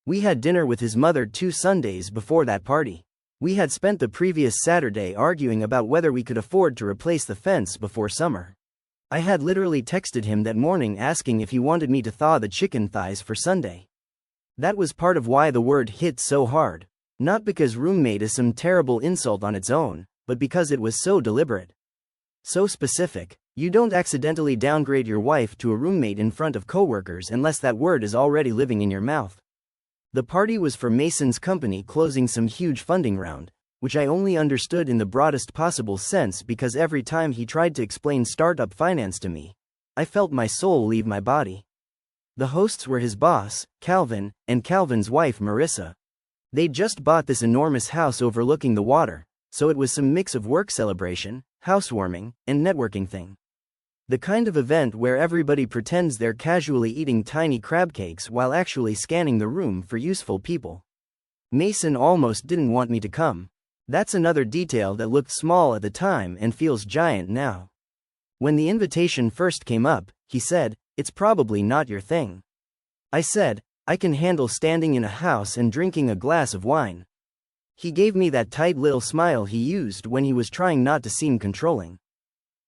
We had dinner with his mother 2 Sundays before that party. We had spent the previous Saturday arguing about whether we could afford to replace the fence before summer. I had literally texted him that morning asking if he wanted me to thaw the chicken thighs for Sunday. That was part of why the word hit so hard. Not because roommate is some terrible insult on its own, but because it was so deliberate. So specific. You don't accidentally downgrade your wife to a roommate in front of coworkers unless that word is already living in your mouth. The party was for Mason's company closing some huge funding round, which I only understood in the broadest possible sense because every time he tried to explain startup finance to me, I felt my soul leave my body. The hosts were his boss, Calvin, and Calvin's wife, Marissa. They'd just bought this enormous house overlooking the water, so it was some mix of work celebration, housewarming, and networking thing. The kind of event where everybody pretends they're casually eating tiny crab cakes while actually scanning the room for useful people. Mason almost didn't want me to come. That's another detail that looked small at the time and feels giant now. When the invitation first came up, he said, "It's probably not your thing." I said, "I can handle standing in a house and drinking a glass of wine." He gave me that tight little smile he used when he was trying not to seem controlling.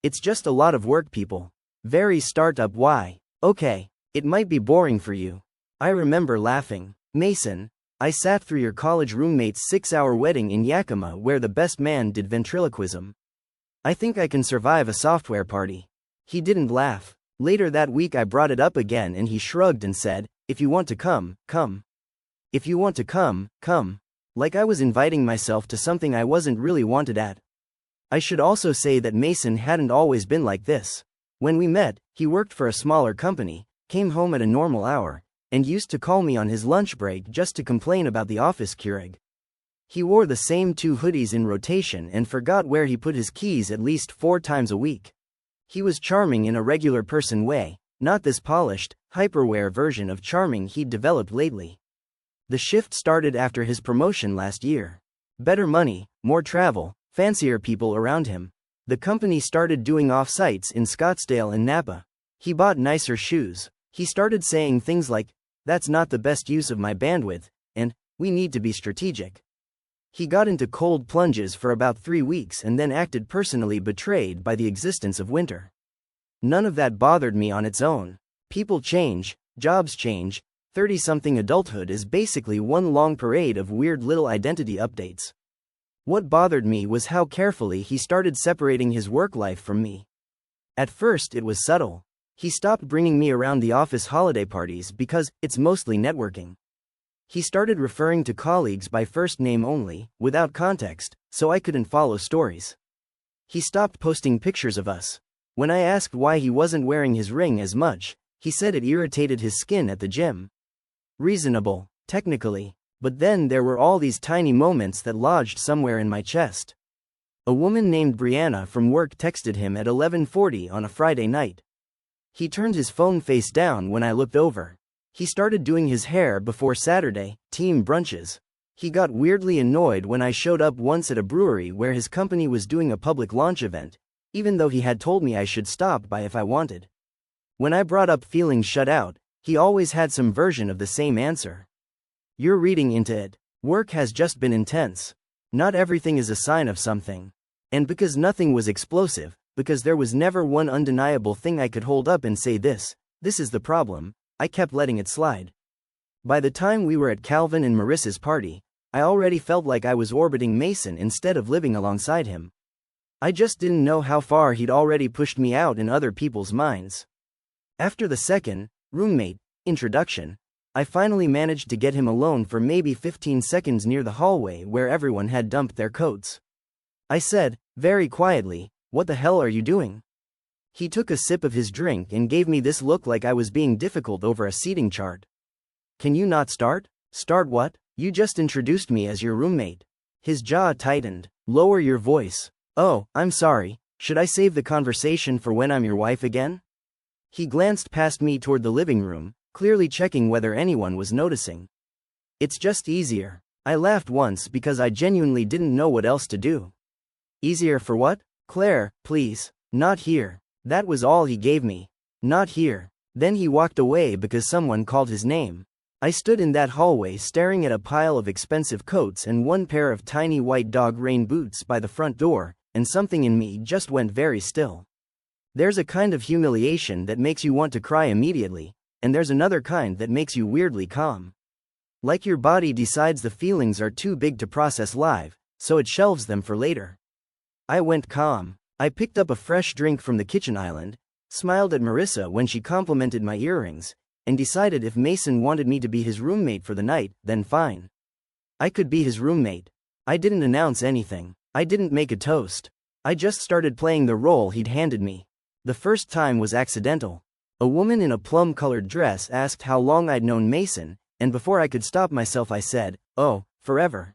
"It's just a lot of work, people. Very startup. Why? Okay, it might be boring for you." I remember laughing. "Mason, I sat through your college roommate's 6-hour wedding in Yakima where the best man did ventriloquism. I think I can survive a software party." He didn't laugh. Later that week I brought it up again and he shrugged and said, "If you want to come, come. If you want to come, come." Like I was inviting myself to something I wasn't really wanted at. I should also say that Mason hadn't always been like this. When we met, he worked for a smaller company, came home at a normal hour, and used to call me on his lunch break just to complain about the office Keurig. He wore the same 2 hoodies in rotation and forgot where he put his keys at least 4 times a week. He was charming in a regular person way, not this polished, hyperware version of charming he'd developed lately. The shift started after his promotion last year. Better money, more travel, fancier people around him. The company started doing off-sites in Scottsdale and Napa. He bought nicer shoes. He started saying things like, "That's not the best use of my bandwidth," and, "We need to be strategic." He got into cold plunges for about 3 weeks and then acted personally betrayed by the existence of winter. None of that bothered me on its own. People change, jobs change, 30-something adulthood is basically one long parade of weird little identity updates. What bothered me was how carefully he started separating his work life from me. At first it was subtle. He stopped bringing me around the office holiday parties because it's mostly networking. He started referring to colleagues by first name only, without context, so I couldn't follow stories. He stopped posting pictures of us. When I asked why he wasn't wearing his ring as much, he said it irritated his skin at the gym. Reasonable, technically. But then there were all these tiny moments that lodged somewhere in my chest. A woman named Brianna from work texted him at 11:40 on a Friday night. He turned his phone face down when I looked over. He started doing his hair before Saturday, team brunches. He got weirdly annoyed when I showed up once at a brewery where his company was doing a public launch event, even though he had told me I should stop by if I wanted. When I brought up feeling shut out, he always had some version of the same answer. You're reading into it. Work has just been intense. Not everything is a sign of something. And because nothing was explosive, because there was never one undeniable thing I could hold up and say this is the problem, I kept letting it slide. By the time we were at Calvin and Marissa's party, I already felt like I was orbiting Mason instead of living alongside him. I just didn't know how far he'd already pushed me out in other people's minds. After the second, roommate, introduction, I finally managed to get him alone for maybe 15 seconds near the hallway where everyone had dumped their coats. I said, very quietly, "What the hell are you doing?" He took a sip of his drink and gave me this look like I was being difficult over a seating chart. Can you not start? Start what? You just introduced me as your roommate. His jaw tightened. Lower your voice. Oh, I'm sorry. Should I save the conversation for when I'm your wife again? He glanced past me toward the living room, clearly checking whether anyone was noticing. It's just easier. I laughed once because I genuinely didn't know what else to do. Easier for what? Claire, please. Not here. That was all he gave me. Not here. Then he walked away because someone called his name. I stood in that hallway staring at a pile of expensive coats and one pair of tiny white dog rain boots by the front door, and something in me just went very still. There's a kind of humiliation that makes you want to cry immediately, and there's another kind that makes you weirdly calm. Like your body decides the feelings are too big to process live, so it shelves them for later. I went calm. I picked up a fresh drink from the kitchen island, smiled at Marissa when she complimented my earrings, and decided if Mason wanted me to be his roommate for the night, then fine. I could be his roommate. I didn't announce anything. I didn't make a toast. I just started playing the role he'd handed me. The first time was accidental. A woman in a plum-colored dress asked how long I'd known Mason, and before I could stop myself I said, "Oh, forever.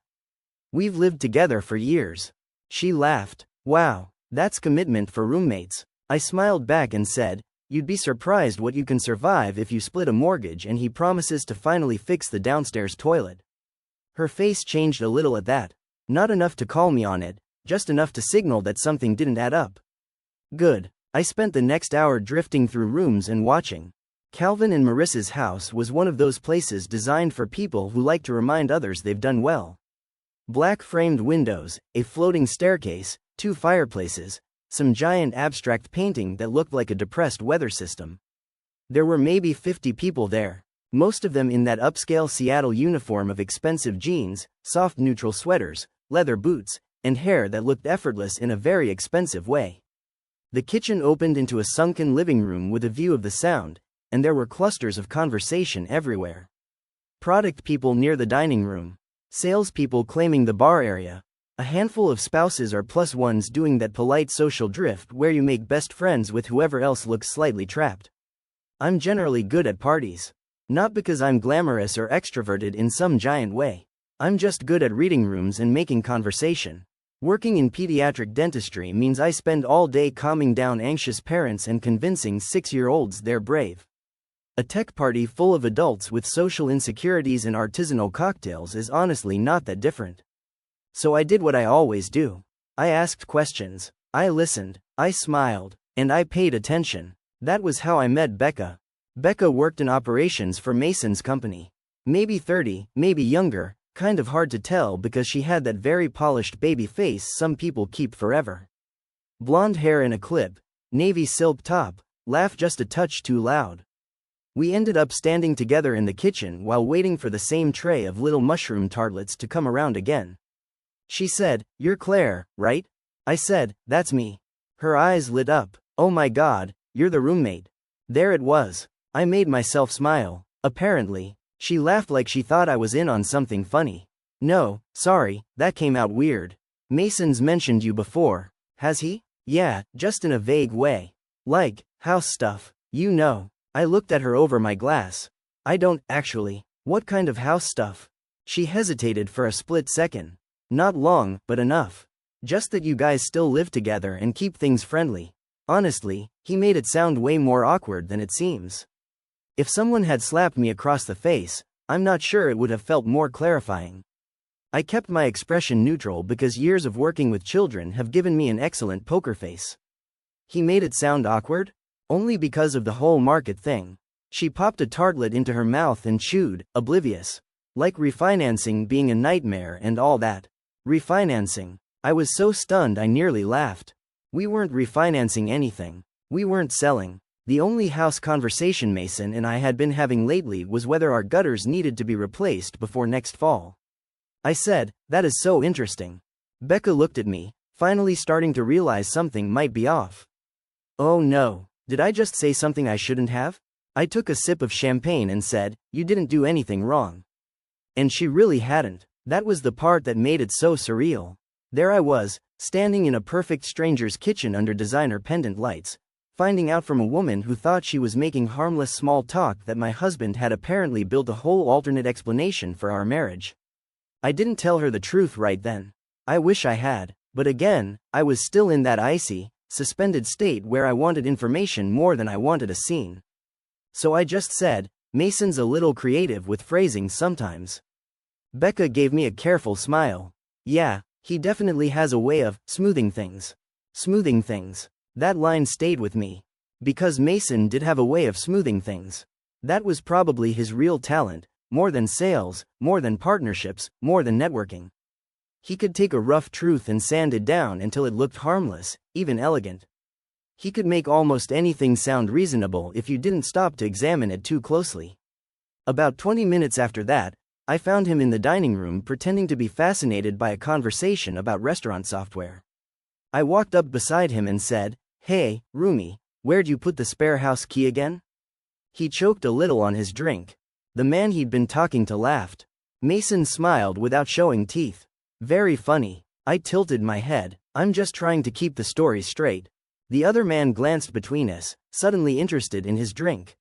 We've lived together for years." She laughed. "Wow, that's commitment for roommates." I smiled back and said, "You'd be surprised what you can survive if you split a mortgage and he promises to finally fix the downstairs toilet." Her face changed a little at that. Not enough to call me on it, just enough to signal that something didn't add up. Good. I spent the next hour drifting through rooms and watching. Calvin and Marissa's house was one of those places designed for people who like to remind others they've done well. Black framed windows, a floating staircase, 2 fireplaces, some giant abstract painting that looked like a depressed weather system. There were maybe 50 people there, most of them in that upscale Seattle uniform of expensive jeans, soft neutral sweaters, leather boots, and hair that looked effortless in a very expensive way. The kitchen opened into a sunken living room with a view of the Sound, and there were clusters of conversation everywhere. Product people near the dining room, salespeople claiming the bar area, a handful of spouses or plus ones doing that polite social drift where you make best friends with whoever else looks slightly trapped. I'm generally good at parties. Not because I'm glamorous or extroverted in some giant way. I'm just good at reading rooms and making conversation. Working in pediatric dentistry means I spend all day calming down anxious parents and convincing 6-year-olds they're brave. A tech party full of adults with social insecurities and artisanal cocktails is honestly not that different. So I did what I always do. I asked questions. I listened. I smiled. And I paid attention. That was how I met Becca. Becca worked in operations for Mason's company. Maybe 30, maybe younger. Kind of hard to tell because she had that very polished baby face some people keep forever. Blonde hair in a clip, navy silk top, laugh just a touch too loud. We ended up standing together in the kitchen while waiting for the same tray of little mushroom tartlets to come around again. She said, "You're Claire, right?" I said, "That's me." Her eyes lit up. "Oh my God, you're the roommate." There it was. I made myself smile. Apparently, she laughed like she thought I was in on something funny. No, sorry, that came out weird. Mason's mentioned you before, has he? Yeah, just in a vague way. Like, house stuff. You know. I looked at her over my glass. I don't, actually. What kind of house stuff? She hesitated for a split second. Not long, but enough. Just that you guys still live together and keep things friendly. Honestly, he made it sound way more awkward than it seems. If someone had slapped me across the face, I'm not sure it would have felt more clarifying. I kept my expression neutral because years of working with children have given me an excellent poker face. He made it sound awkward? Only because of the whole market thing. She popped a tartlet into her mouth and chewed, oblivious. Like refinancing being a nightmare and all that. Refinancing. I was so stunned I nearly laughed. We weren't refinancing anything. We weren't selling. The only house conversation Mason and I had been having lately was whether our gutters needed to be replaced before next fall. I said, that is so interesting. Becca looked at me, finally starting to realize something might be off. Oh no, did I just say something I shouldn't have? I took a sip of champagne and said, you didn't do anything wrong. And she really hadn't. That was the part that made it so surreal. There I was, standing in a perfect stranger's kitchen under designer pendant lights, finding out from a woman who thought she was making harmless small talk that my husband had apparently built a whole alternate explanation for our marriage. I didn't tell her the truth right then. I wish I had, but again, I was still in that icy, suspended state where I wanted information more than I wanted a scene. So I just said, Mason's a little creative with phrasing sometimes. Becca gave me a careful smile. Yeah, he definitely has a way of smoothing things. Smoothing things. That line stayed with me. Because Mason did have a way of smoothing things. That was probably his real talent, more than sales, more than partnerships, more than networking. He could take a rough truth and sand it down until it looked harmless, even elegant. He could make almost anything sound reasonable if you didn't stop to examine it too closely. About 20 minutes after that, I found him in the dining room pretending to be fascinated by a conversation about restaurant software. I walked up beside him and said, Hey, roomie, where'd you put the spare house key again? He choked a little on his drink. The man he'd been talking to laughed. Mason smiled without showing teeth. Very funny. I tilted my head. I'm just trying to keep the story straight. The other man glanced between us, suddenly interested in his drink.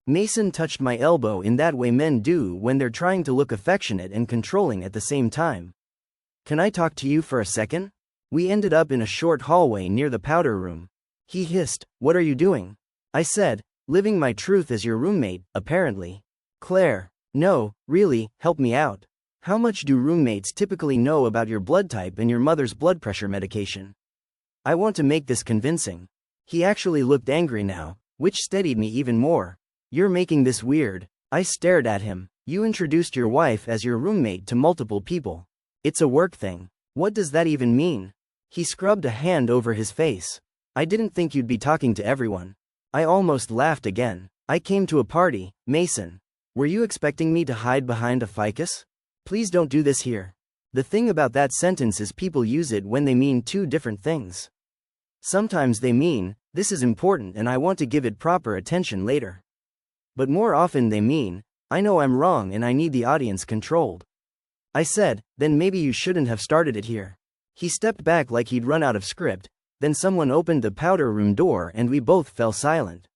Mason touched my elbow in that way men do when they're trying to look affectionate and controlling at the same time. Can I talk to you for a second? We ended up in a short hallway near the powder room. He hissed, What are you doing? I said, Living my truth as your roommate, apparently. Claire. No, really, help me out. How much do roommates typically know about your blood type and your mother's blood pressure medication? I want to make this convincing. He actually looked angry now, which steadied me even more. You're making this weird. I stared at him. You introduced your wife as your roommate to multiple people. It's a work thing. What does that even mean? He scrubbed a hand over his face. I didn't think you'd be talking to everyone. I almost laughed again. I came to a party, Mason. Were you expecting me to hide behind a ficus? Please don't do this here. The thing about that sentence is people use it when they mean two different things. Sometimes they mean, this is important and I want to give it proper attention later. But more often they mean, I know I'm wrong and I need the audience controlled. I said, then maybe you shouldn't have started it here. He stepped back like he'd run out of script, then someone opened the powder room door and we both fell silent.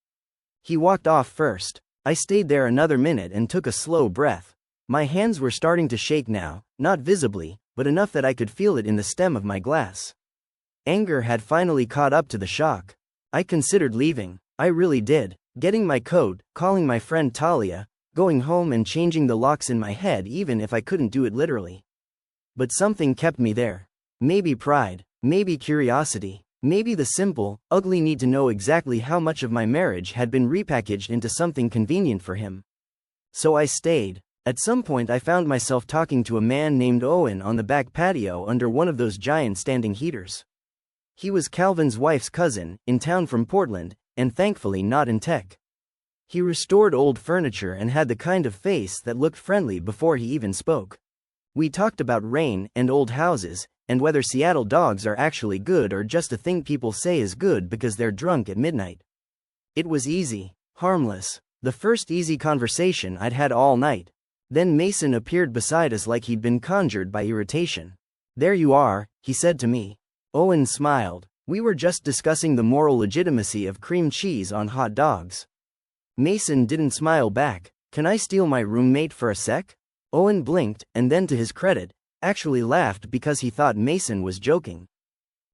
He walked off first. I stayed there another minute and took a slow breath. My hands were starting to shake now, not visibly, but enough that I could feel it in the stem of my glass. Anger had finally caught up to the shock. I considered leaving. I really did. Getting my coat, calling my friend Talia, going home and changing the locks in my head even if I couldn't do it literally. But something kept me there. Maybe pride, maybe curiosity, maybe the simple, ugly need to know exactly how much of my marriage had been repackaged into something convenient for him. So I stayed. At some point I found myself talking to a man named Owen on the back patio under one of those giant standing heaters. He was Calvin's wife's cousin, in town from Portland, and thankfully not in tech. He restored old furniture and had the kind of face that looked friendly before he even spoke. We talked about rain and old houses, and whether Seattle dogs are actually good or just a thing people say is good because they're drunk at midnight. It was easy. Harmless. The first easy conversation I'd had all night. Then Mason appeared beside us like he'd been conjured by irritation. "There you are," he said to me. Owen smiled. "We were just discussing the moral legitimacy of cream cheese on hot dogs." Mason didn't smile back. "Can I steal my roommate for a sec?" Owen blinked, and then to his credit, actually laughed because he thought Mason was joking.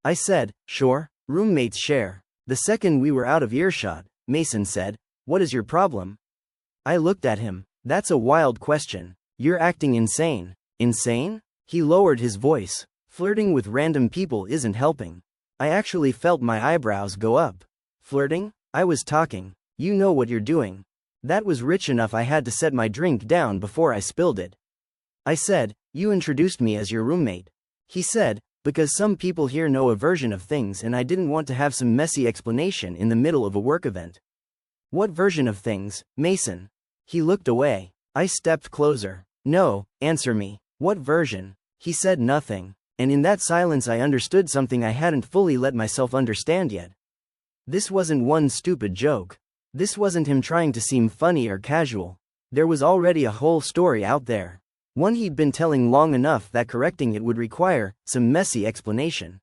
I said, "Sure, roommates share." The second we were out of earshot, Mason said, "What is your problem?" I looked at him. "That's a wild question. You're acting insane." "Insane?" He lowered his voice. "Flirting with random people isn't helping." I actually felt my eyebrows go up. "Flirting?" I was talking. "You know what you're doing." That was rich enough I had to set my drink down before I spilled it. I said, "You introduced me as your roommate." He said, "Because some people here know a version of things and I didn't want to have some messy explanation in the middle of a work event." "What version of things, Mason?" He looked away. I stepped closer. "No, answer me. What version?" He said nothing. And in that silence I understood something I hadn't fully let myself understand yet. This wasn't one stupid joke. This wasn't him trying to seem funny or casual. There was already a whole story out there. One he'd been telling long enough that correcting it would require some messy explanation.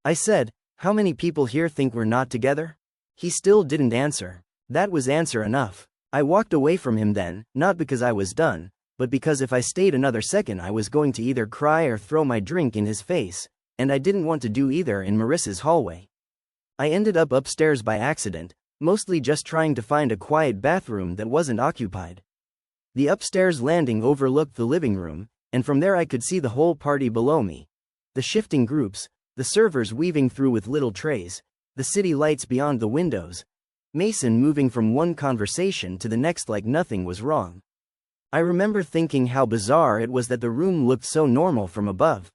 I said, "How many people here think we're not together?" He still didn't answer. That was answer enough. I walked away from him then, not because I was done, but because if I stayed another second I was going to either cry or throw my drink in his face, and I didn't want to do either in Marissa's hallway. I ended up upstairs by accident, mostly just trying to find a quiet bathroom that wasn't occupied. The upstairs landing overlooked the living room, and from there I could see the whole party below me. The shifting groups, the servers weaving through with little trays, the city lights beyond the windows, Mason moving from one conversation to the next like nothing was wrong. I remember thinking how bizarre it was that the room looked so normal from above.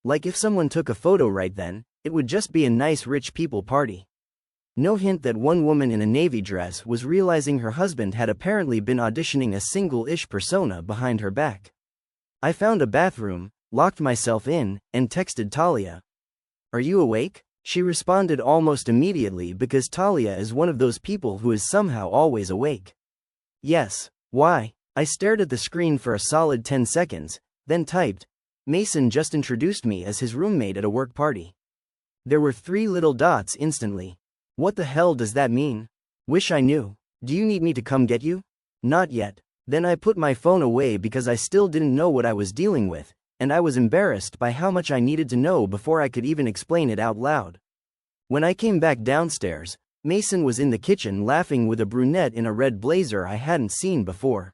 Like if someone took a photo right then, it would just be a nice rich people party. No hint that one woman in a navy dress was realizing her husband had apparently been auditioning a single-ish persona behind her back. I found a bathroom, locked myself in, and texted Talia. "Are you awake?" She responded almost immediately because Talia is one of those people who is somehow always awake. "Yes." "Why?" I stared at the screen for a solid 10 seconds, then typed, "Mason just introduced me as his roommate at a work party." There were 3 little dots instantly. "What the hell does that mean?" "Wish I knew." "Do you need me to come get you?" "Not yet." Then I put my phone away because I still didn't know what I was dealing with, and I was embarrassed by how much I needed to know before I could even explain it out loud. When I came back downstairs, Mason was in the kitchen laughing with a brunette in a red blazer I hadn't seen before.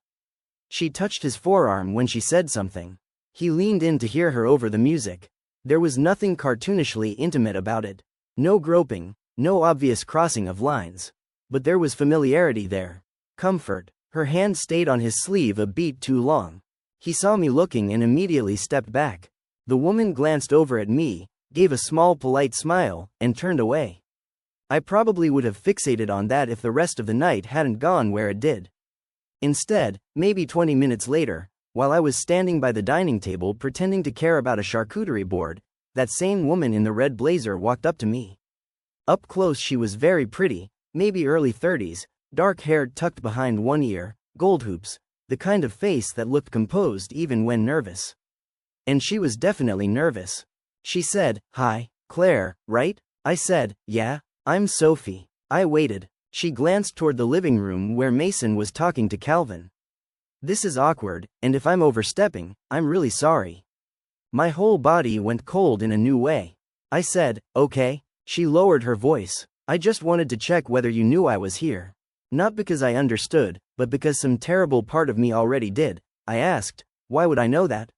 She touched his forearm when she said something. He leaned in to hear her over the music. There was nothing cartoonishly intimate about it. No groping, no obvious crossing of lines. But there was familiarity there. Comfort. Her hand stayed on his sleeve a beat too long. He saw me looking and immediately stepped back. The woman glanced over at me, gave a small polite smile, and turned away. I probably would have fixated on that if the rest of the night hadn't gone where it did. Instead, maybe 20 minutes later, while I was standing by the dining table pretending to care about a charcuterie board, that same woman in the red blazer walked up to me. Up close she was very pretty, maybe early 30s, dark-haired tucked behind one ear, gold hoops, the kind of face that looked composed even when nervous. And she was definitely nervous. She said, "Hi, Claire, right?" I said, "Yeah, I'm Sophie." I waited. She glanced toward the living room where Mason was talking to Calvin. "This is awkward, and if I'm overstepping, I'm really sorry." My whole body went cold in a new way. I said, "Okay." She lowered her voice. "I just wanted to check whether you knew I was here." Not because I understood, but because some terrible part of me already did. I asked, "Why would I know that?"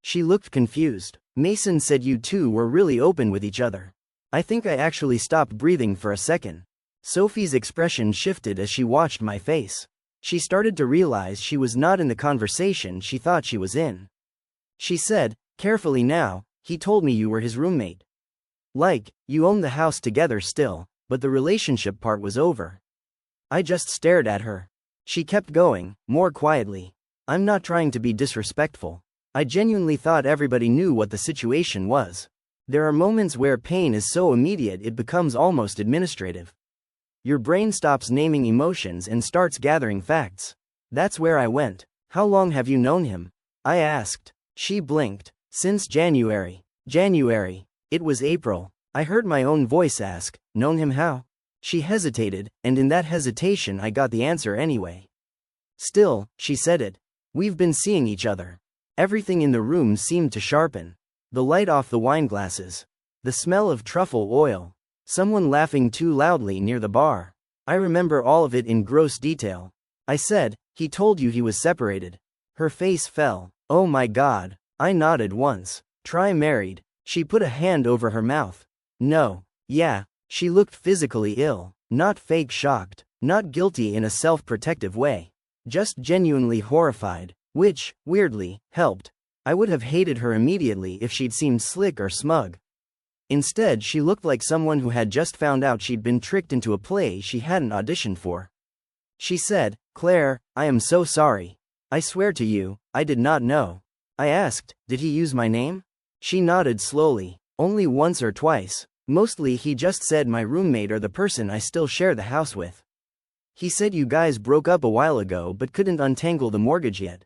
She looked confused. "Mason said you two were really open with each other." I think I actually stopped breathing for a second. Sophie's expression shifted as she watched my face. She started to realize she was not in the conversation she thought she was in. She said, carefully now, "He told me you were his roommate. Like, you own the house together still, but the relationship part was over." I just stared at her. She kept going, more quietly. "I'm not trying to be disrespectful. I genuinely thought everybody knew what the situation was. There are moments where pain is so immediate it becomes almost administrative. Your brain stops naming emotions and starts gathering facts. That's where I went. How long have you known him? I asked. She blinked. Since January. January. It was April. I heard my own voice ask, known him how? She hesitated, and in that hesitation I got the answer anyway. Still, she said it. We've been seeing each other. Everything in the room seemed to sharpen. The light off the wine glasses. The smell of truffle oil. Someone laughing too loudly near the bar. I remember all of it in gross detail. I said, he told you he was separated. Her face fell. Oh my God. I nodded once. Try married. She put a hand over her mouth. No. Yeah. She looked physically ill. Not fake shocked. Not guilty in a self-protective way. Just genuinely horrified. Which, weirdly, helped. I would have hated her immediately if she'd seemed slick or smug. Instead, she looked like someone who had just found out she'd been tricked into a play she hadn't auditioned for. She said, Claire, I am so sorry. I swear to you, I did not know. I asked, did he use my name? She nodded slowly. Only once or twice. Mostly he just said my roommate or the person I still share the house with. He said you guys broke up a while ago but couldn't untangle the mortgage yet.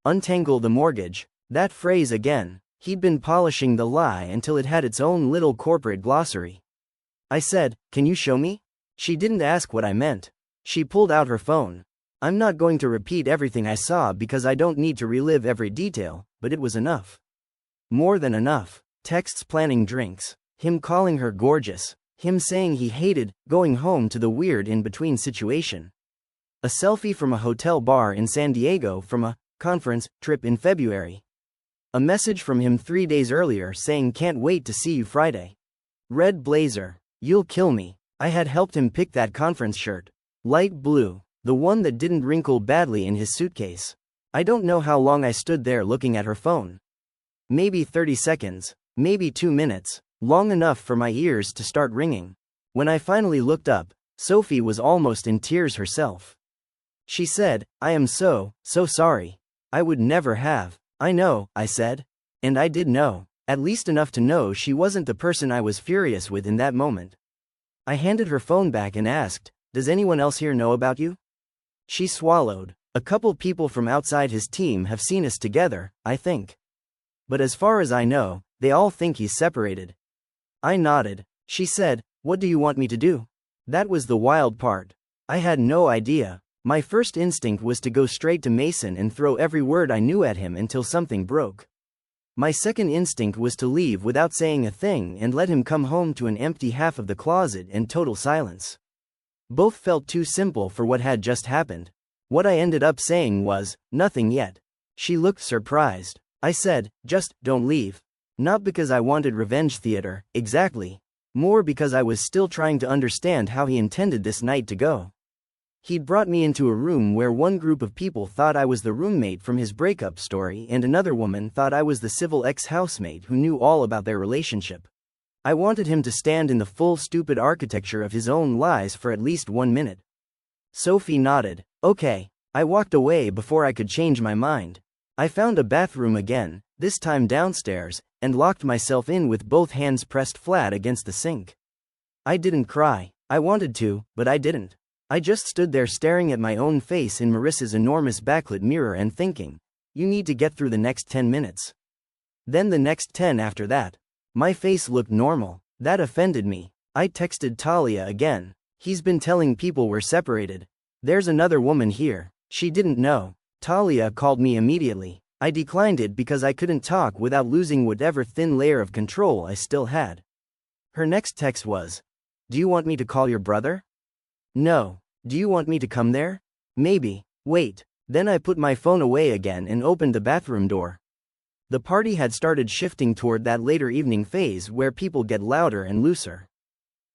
Untangle the mortgage. That phrase again. He'd been polishing the lie until it had its own little corporate glossary. I said, can you show me? She didn't ask what I meant. She pulled out her phone. I'm not going to repeat everything I saw because I don't need to relive every detail, but it was enough. More than enough. Texts planning drinks. Him calling her gorgeous. Him saying he hated going home to the weird in-between situation. A selfie from a hotel bar in San Diego from a conference trip in February. A message from him 3 days earlier saying can't wait to see you Friday. Red blazer. You'll kill me. I had helped him pick that conference shirt. Light blue. The one that didn't wrinkle badly in his suitcase. I don't know how long I stood there looking at her phone. Maybe 30 seconds. Maybe 2 minutes. Long enough for my ears to start ringing. When I finally looked up, Sophie was almost in tears herself. She said, I am so sorry. I would never have. I know, I said. And I did know. At least enough to know she wasn't the person I was furious with in that moment. I handed her phone back and asked, does anyone else here know about you? She swallowed. A couple people from outside his team have seen us together, I think. But as far as I know, they all think he's separated. I nodded. She said, what do you want me to do? That was the wild part. I had no idea. My first instinct was to go straight to Mason and throw every word I knew at him until something broke. My second instinct was to leave without saying a thing and let him come home to an empty half of the closet and total silence. Both felt too simple for what had just happened. What I ended up saying was, nothing yet. She looked surprised. I said, just don't leave. Not because I wanted revenge theater, exactly. More because I was still trying to understand how he intended this night to go. He'd brought me into a room where one group of people thought I was the roommate from his breakup story and another woman thought I was the civil ex-housemate who knew all about their relationship. I wanted him to stand in the full stupid architecture of his own lies for at least 1 minute. Sophie nodded. Okay. I walked away before I could change my mind. I found a bathroom again, this time downstairs, and locked myself in with both hands pressed flat against the sink. I didn't cry. I wanted to, but I didn't. I just stood there staring at my own face in Marissa's enormous backlit mirror and thinking, you need to get through the next 10 minutes. Then the next 10 after that. My face looked normal. That offended me. I texted Talia again. He's been telling people we're separated. There's another woman here. She didn't know. Talia called me immediately. I declined it because I couldn't talk without losing whatever thin layer of control I still had. Her next text was, do you want me to call your brother? No. Do you want me to come there? Maybe. Wait. Then I put my phone away again and opened the bathroom door. The party had started shifting toward that later evening phase where people get louder and looser.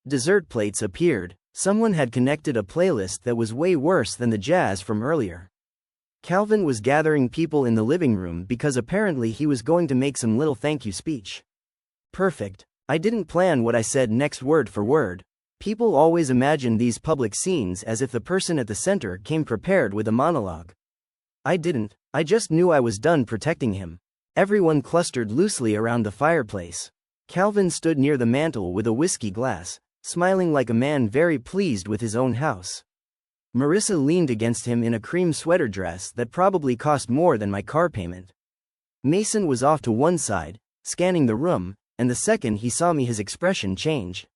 Dessert plates appeared. Someone had connected a playlist that was way worse than the jazz from earlier. Calvin was gathering people in the living room because apparently he was going to make some little thank you speech. Perfect. I didn't plan what I said next word for word. People always imagine these public scenes as if the person at the center came prepared with a monologue. I didn't. I just knew I was done protecting him. Everyone clustered loosely around the fireplace. Calvin stood near the mantel with a whiskey glass, smiling like a man very pleased with his own house. Marissa leaned against him in a cream sweater dress that probably cost more than my car payment. Mason was off to one side, scanning the room, and the second he saw me his expression changed.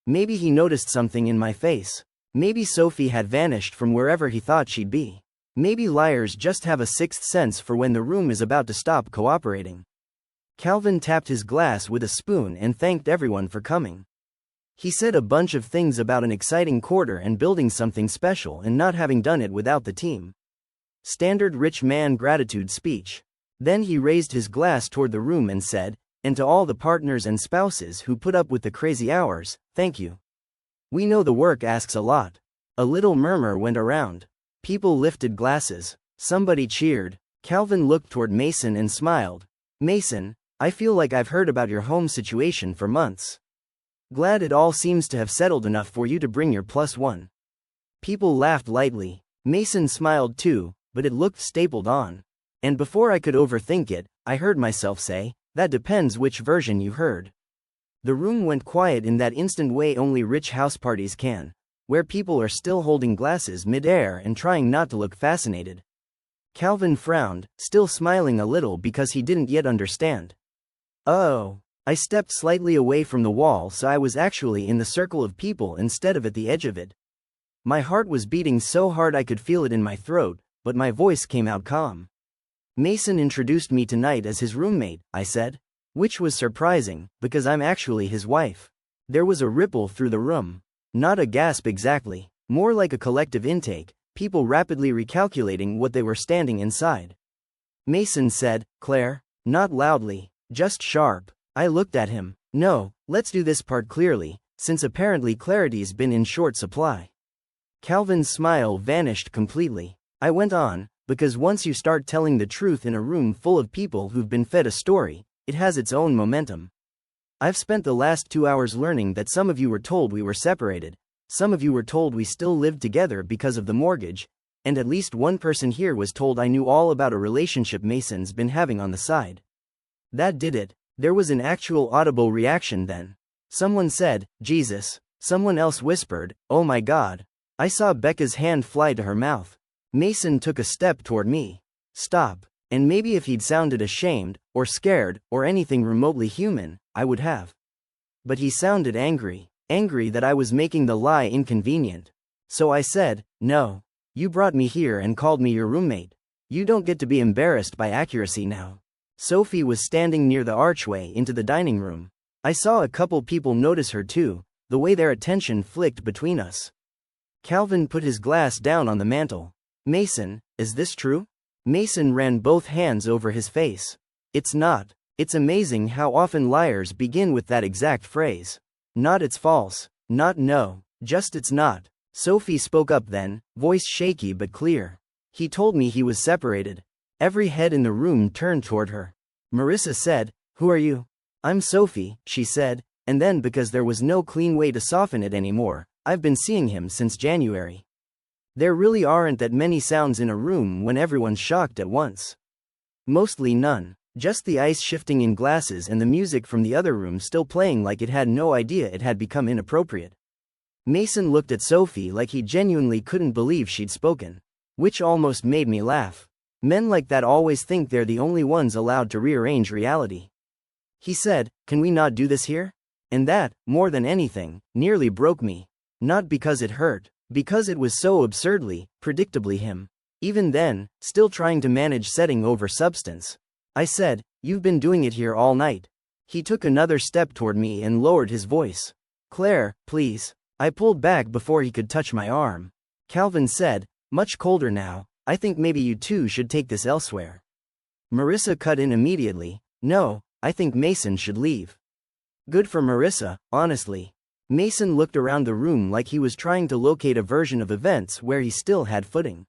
Maybe he noticed something in my face. Maybe Sophie had vanished from wherever he thought she'd be. Maybe liars just have a sixth sense for when the room is about to stop cooperating. Calvin tapped his glass with a spoon and thanked everyone for coming. He said a bunch of things about an exciting quarter and building something special and not having done it without the team. Standard rich man gratitude speech. Then he raised his glass toward the room and said, "And to all the partners and spouses who put up with the crazy hours, thank you. We know the work asks a lot." A little murmur went around. People lifted glasses. Somebody cheered. Calvin looked toward Mason and smiled. "Mason, I feel like I've heard about your home situation for months. Glad it all seems to have settled enough for you to bring your +1. People laughed lightly. Mason smiled too, but it looked stapled on. And before I could overthink it, I heard myself say, "That depends which version you heard." The room went quiet in that instant way only rich house parties can, where people are still holding glasses mid-air and trying not to look fascinated. Calvin frowned, still smiling a little because he didn't yet understand. "Oh." I stepped slightly away from the wall so I was actually in the circle of people instead of at the edge of it. My heart was beating so hard I could feel it in my throat, but my voice came out calm. "Mason introduced me tonight as his roommate," I said. Which was surprising, because I'm actually his wife. There was a ripple through the room. Not a gasp exactly, more like a collective intake, people rapidly recalculating what they were standing inside. Mason said, "Claire." Not loudly, just sharp. I looked at him. "No, let's do this part clearly, since apparently clarity's been in short supply." Calvin's smile vanished completely. I went on, because once you start telling the truth in a room full of people who've been fed a story, it has its own momentum. I've spent the last 2 hours learning that some of you were told we were separated, some of you were told we still lived together because of the mortgage, and at least one person here was told I knew all about a relationship Mason's been having on the side. That did it. There was an actual audible reaction then. Someone said, "Jesus." Someone else whispered, "Oh my God." I saw Becca's hand fly to her mouth. Mason took a step toward me. "Stop." And maybe if he'd sounded ashamed, or scared, or anything remotely human, I would have. But he sounded angry that I was making the lie inconvenient. So I said, "No. You brought me here and called me your roommate. You don't get to be embarrassed by accuracy now." Sophie was standing near the archway into the dining room. I saw a couple people notice her too, the way their attention flicked between us. Calvin put his glass down on the mantel. "Mason, is this true?" Mason ran both hands over his face. "It's not. It's amazing how often liars begin with that exact phrase. Not it's false, not no, just it's not." Sophie spoke up then, voice shaky but clear. "He told me he was separated." Every head in the room turned toward her. Marissa said, "Who are you?" "I'm Sophie," she said, and then because there was no clean way to soften it anymore, "I've been seeing him since January." There really aren't that many sounds in a room when everyone's shocked at once. Mostly none, just the ice shifting in glasses and the music from the other room still playing like it had no idea it had become inappropriate. Mason looked at Sophie like he genuinely couldn't believe she'd spoken. Which almost made me laugh. Men like that always think they're the only ones allowed to rearrange reality. He said, "Can we not do this here?" And that, more than anything, nearly broke me. Not because it hurt, because it was so absurdly, predictably him. Even then, still trying to manage setting over substance. I said, "You've been doing it here all night." He took another step toward me and lowered his voice. "Claire, please." I pulled back before he could touch my arm. Calvin said, much colder now, "I think maybe you two should take this elsewhere." Marissa cut in immediately, "No, I think Mason should leave." Good for Marissa, honestly. Mason looked around the room like he was trying to locate a version of events where he still had footing.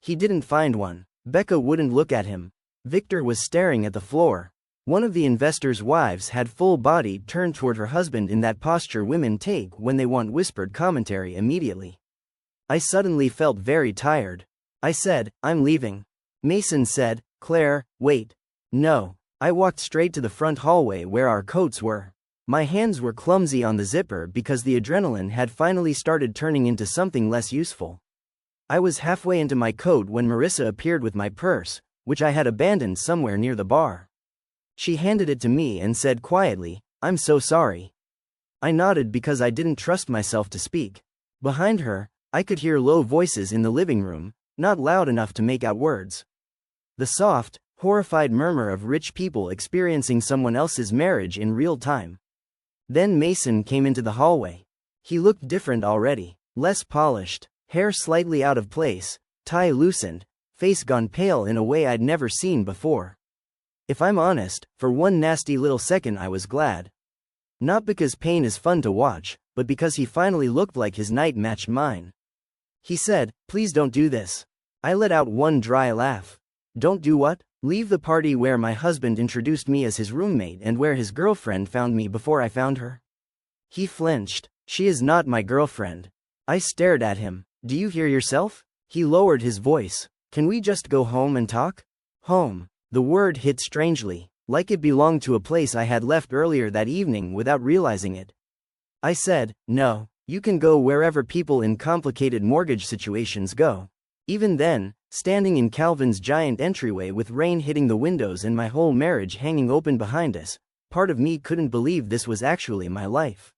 He didn't find one. Becca wouldn't look at him. Victor was staring at the floor. One of the investors' wives had full body turned toward her husband in that posture women take when they want whispered commentary immediately. I suddenly felt very tired. I said, "I'm leaving." Mason said, "Claire, wait." No. I walked straight to the front hallway where our coats were. My hands were clumsy on the zipper because the adrenaline had finally started turning into something less useful. I was halfway into my coat when Marissa appeared with my purse, which I had abandoned somewhere near the bar. She handed it to me and said quietly, "I'm so sorry." I nodded because I didn't trust myself to speak. Behind her, I could hear low voices in the living room, not loud enough to make out words. The soft, horrified murmur of rich people experiencing someone else's marriage in real time. Then Mason came into the hallway. He looked different already, less polished, hair slightly out of place, tie loosened, face gone pale in a way I'd never seen before. If I'm honest, for one nasty little second I was glad. Not because pain is fun to watch, but because he finally looked like his night matched mine. He said, "Please don't do this." I let out one dry laugh. "Don't do what?" "Leave the party where my husband introduced me as his roommate and where his girlfriend found me before I found her." He flinched. "She is not my girlfriend." I stared at him. "Do you hear yourself?" He lowered his voice. "Can we just go home and talk?" Home. The word hit strangely, like it belonged to a place I had left earlier that evening without realizing it. I said, "No, you can go wherever people in complicated mortgage situations go." Even then, standing in Calvin's giant entryway with rain hitting the windows and my whole marriage hanging open behind us, part of me couldn't believe this was actually my life.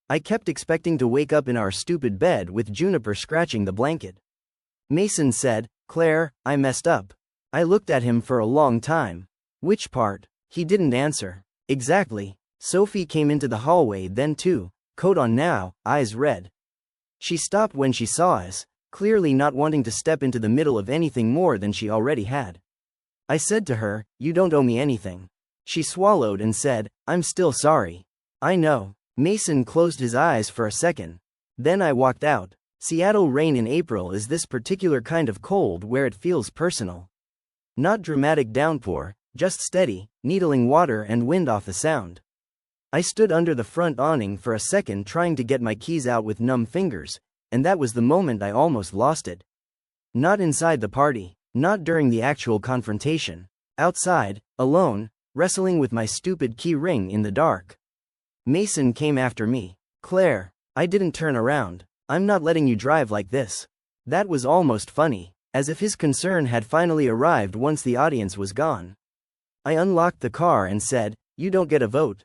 I kept expecting to wake up in our stupid bed with Juniper scratching the blanket. Mason said, "Claire, I messed up." I looked at him for a long time. "Which part?" He didn't answer. "Exactly." Sophie came into the hallway then too, coat on now, eyes red. She stopped when she saw us, clearly not wanting to step into the middle of anything more than she already had. I said to her, "You don't owe me anything." She swallowed and said, "I'm still sorry." "I know." Mason closed his eyes for a second. Then I walked out. Seattle rain in April is this particular kind of cold where it feels personal. Not dramatic downpour, just steady, needling water and wind off the sound. I stood under the front awning for a second trying to get my keys out with numb fingers, and that was the moment I almost lost it. Not inside the party, not during the actual confrontation. Outside, alone, wrestling with my stupid key ring in the dark. Mason came after me. "Claire." I didn't turn around. "I'm not letting you drive like this." That was almost funny, as if his concern had finally arrived once the audience was gone. I unlocked the car and said, "You don't get a vote."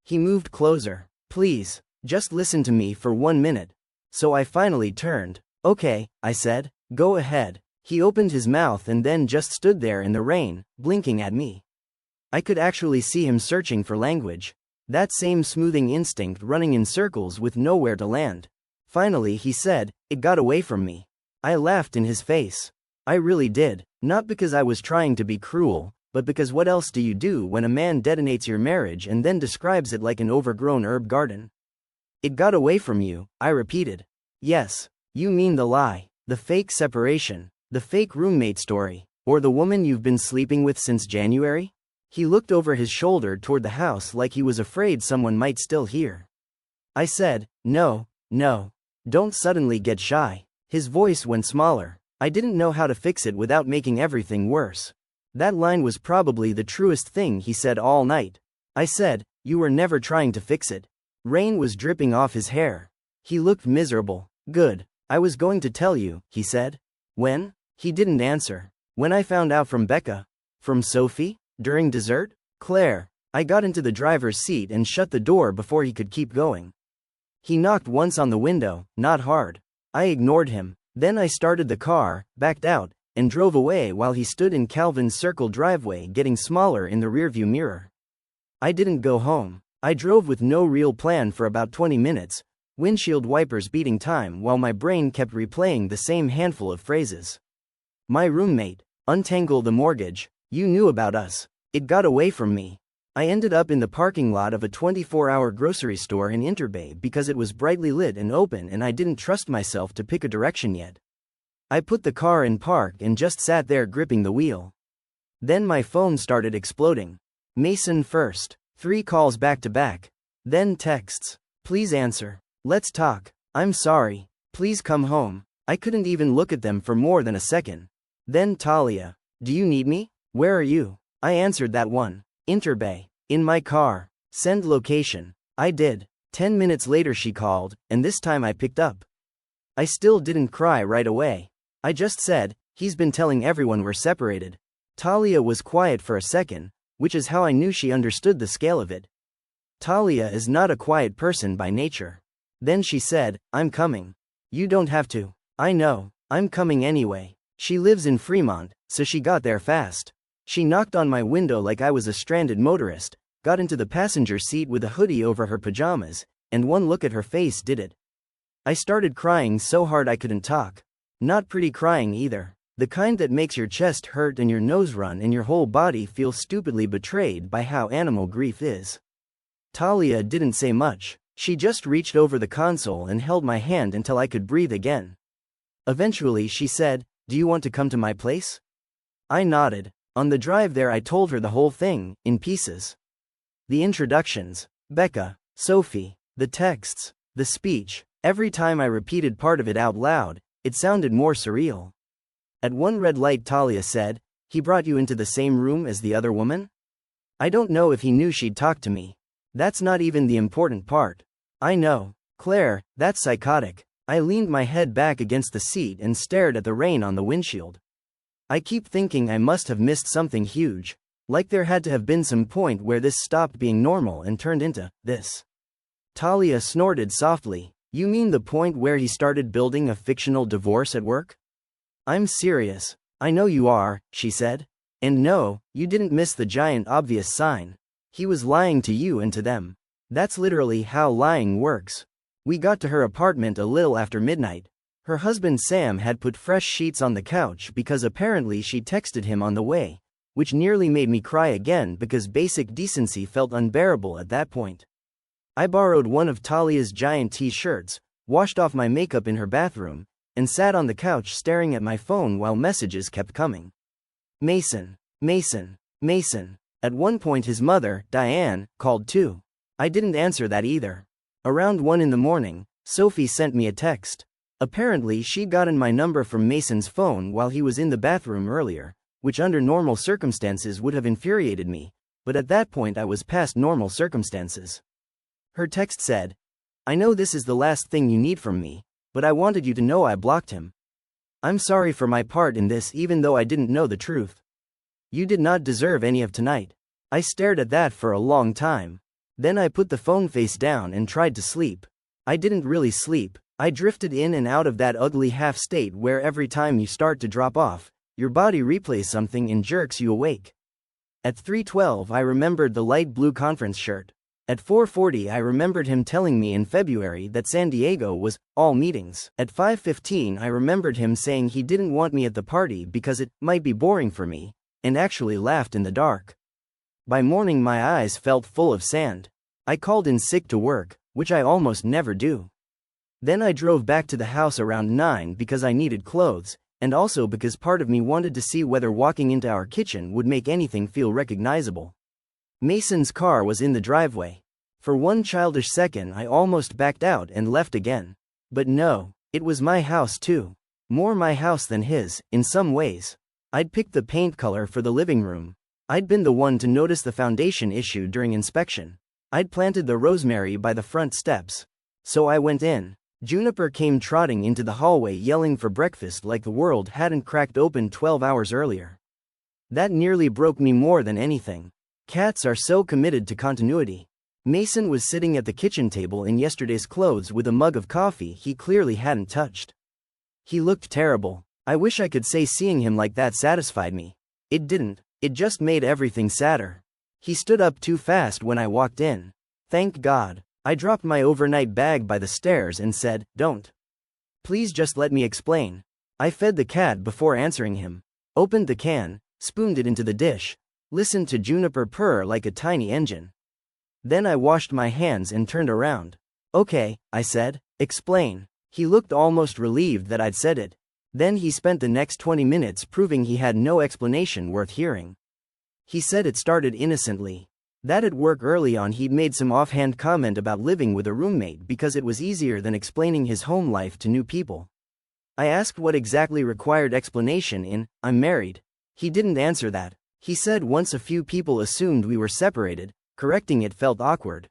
He moved closer. "Please, just listen to me for 1 minute." So I finally turned. "Okay," I said, "go ahead." He opened his mouth and then just stood there in the rain, blinking at me. I could actually see him searching for language. That same smoothing instinct running in circles with nowhere to land. Finally he said, "It got away from me." I laughed in his face. I really did, not because I was trying to be cruel, but because what else do you do when a man detonates your marriage and then describes it like an overgrown herb garden? "It got away from you," I repeated. "Yes, you mean the lie, the fake separation, the fake roommate story, or the woman you've been sleeping with since January?" He looked over his shoulder toward the house like he was afraid someone might still hear. I said, No, don't suddenly get shy." His voice went smaller. I didn't know how to fix it without making everything worse. That line was probably the truest thing he said all night. I said, "You were never trying to fix it." Rain was dripping off his hair. He looked miserable. "Good. I was going to tell you," he said. "When?" He didn't answer. "When I found out from Becca." "From Sophie? During dessert?" "Claire." I got into the driver's seat and shut the door before he could keep going. He knocked once on the window, not hard. I ignored him. Then I started the car, backed out, and drove away while he stood in Calvin's circle driveway getting smaller in the rearview mirror. I didn't go home. I drove with no real plan for about 20 minutes, windshield wipers beating time while my brain kept replaying the same handful of phrases. My roommate. Untangle the mortgage. You knew about us. It got away from me. I ended up in the parking lot of a 24-hour grocery store in Interbay because it was brightly lit and open and I didn't trust myself to pick a direction yet. I put the car in park and just sat there gripping the wheel. Then my phone started exploding. Mason first. 3 calls back to back. Then texts. "Please answer. Let's talk. I'm sorry. Please come home." I couldn't even look at them for more than a second. Then Talia. "Do you need me? Where are you?" I answered that one. "Interbay. In my car." Send location. I did. 10 minutes later she called, and this time I picked up. I still didn't cry right away. I just said, he's been telling everyone we're separated. Talia was quiet for a second, which is how I knew she understood the scale of it. Talia is not a quiet person by nature. Then she said, I'm coming. You don't have to. I know. I'm coming anyway. She lives in Fremont, so she got there fast. She knocked on my window like I was a stranded motorist, got into the passenger seat with a hoodie over her pajamas, and one look at her face did it. I started crying so hard I couldn't talk. Not pretty crying either. The kind that makes your chest hurt and your nose run and your whole body feel stupidly betrayed by how animal grief is. Talia didn't say much. She just reached over the console and held my hand until I could breathe again. Eventually she said, do you want to come to my place? I nodded. On the drive there I told her the whole thing, in pieces. The introductions, Becca, Sophie, the texts, the speech. Every time I repeated part of it out loud, it sounded more surreal. At one red light Talia said, he brought you into the same room as the other woman? I don't know if he knew she'd talk to me. That's not even the important part. I know. Claire, that's psychotic. I leaned my head back against the seat and stared at the rain on the windshield. I keep thinking I must have missed something huge, like there had to have been some point where this stopped being normal and turned into this. Talia snorted softly. You mean the point where he started building a fictional divorce at work? I'm serious. I know you are, she said. And no, you didn't miss the giant obvious sign. He was lying to you and to them. That's literally how lying works. We got to her apartment a little after midnight. Her husband Sam had put fresh sheets on the couch because apparently she texted him on the way, which nearly made me cry again because basic decency felt unbearable at that point. I borrowed one of Talia's giant t-shirts, washed off my makeup in her bathroom, and sat on the couch staring at my phone while messages kept coming. Mason, Mason, Mason. At one point his mother, Diane, called too. I didn't answer that either. Around 1 in the morning, Sophie sent me a text. Apparently she'd gotten my number from Mason's phone while he was in the bathroom earlier, which under normal circumstances would have infuriated me, but at that point I was past normal circumstances. Her text said, I know this is the last thing you need from me, but I wanted you to know I blocked him. I'm sorry for my part in this even though I didn't know the truth. You did not deserve any of tonight. I stared at that for a long time. Then I put the phone face down and tried to sleep. I didn't really sleep. I drifted in and out of that ugly half state where every time you start to drop off, your body replays something and jerks you awake. At 3:12 I remembered the light blue conference shirt. At 4:40 I remembered him telling me in February that San Diego was all meetings. At 5:15 I remembered him saying he didn't want me at the party because it might be boring for me, and actually laughed in the dark. By morning my eyes felt full of sand. I called in sick to work, which I almost never do. Then I drove back to the house around 9 because I needed clothes, and also because part of me wanted to see whether walking into our kitchen would make anything feel recognizable. Mason's car was in the driveway. For one childish second I almost backed out and left again. But no, it was my house too. More my house than his, in some ways. I'd picked the paint color for the living room. I'd been the one to notice the foundation issue during inspection. I'd planted the rosemary by the front steps. So I went in. Juniper came trotting into the hallway yelling for breakfast like the world hadn't cracked open 12 hours earlier. That nearly broke me more than anything. Cats are so committed to continuity. Mason was sitting at the kitchen table in yesterday's clothes with a mug of coffee he clearly hadn't touched. He looked terrible. I wish I could say seeing him like that satisfied me. It didn't. It just made everything sadder. He stood up too fast when I walked in. Thank God. I dropped my overnight bag by the stairs and said, don't. Please just let me explain. I fed the cat before answering him. Opened the can, spooned it into the dish. Listened to Juniper purr like a tiny engine. Then I washed my hands and turned around. Okay, I said, explain. He looked almost relieved that I'd said it. Then he spent the next 20 minutes proving he had no explanation worth hearing. He said it started innocently. That at work early on he'd made some offhand comment about living with a roommate because it was easier than explaining his home life to new people. I asked what exactly required explanation in, I'm married. He didn't answer that. He said once a few people assumed we were separated, Correcting it felt awkward.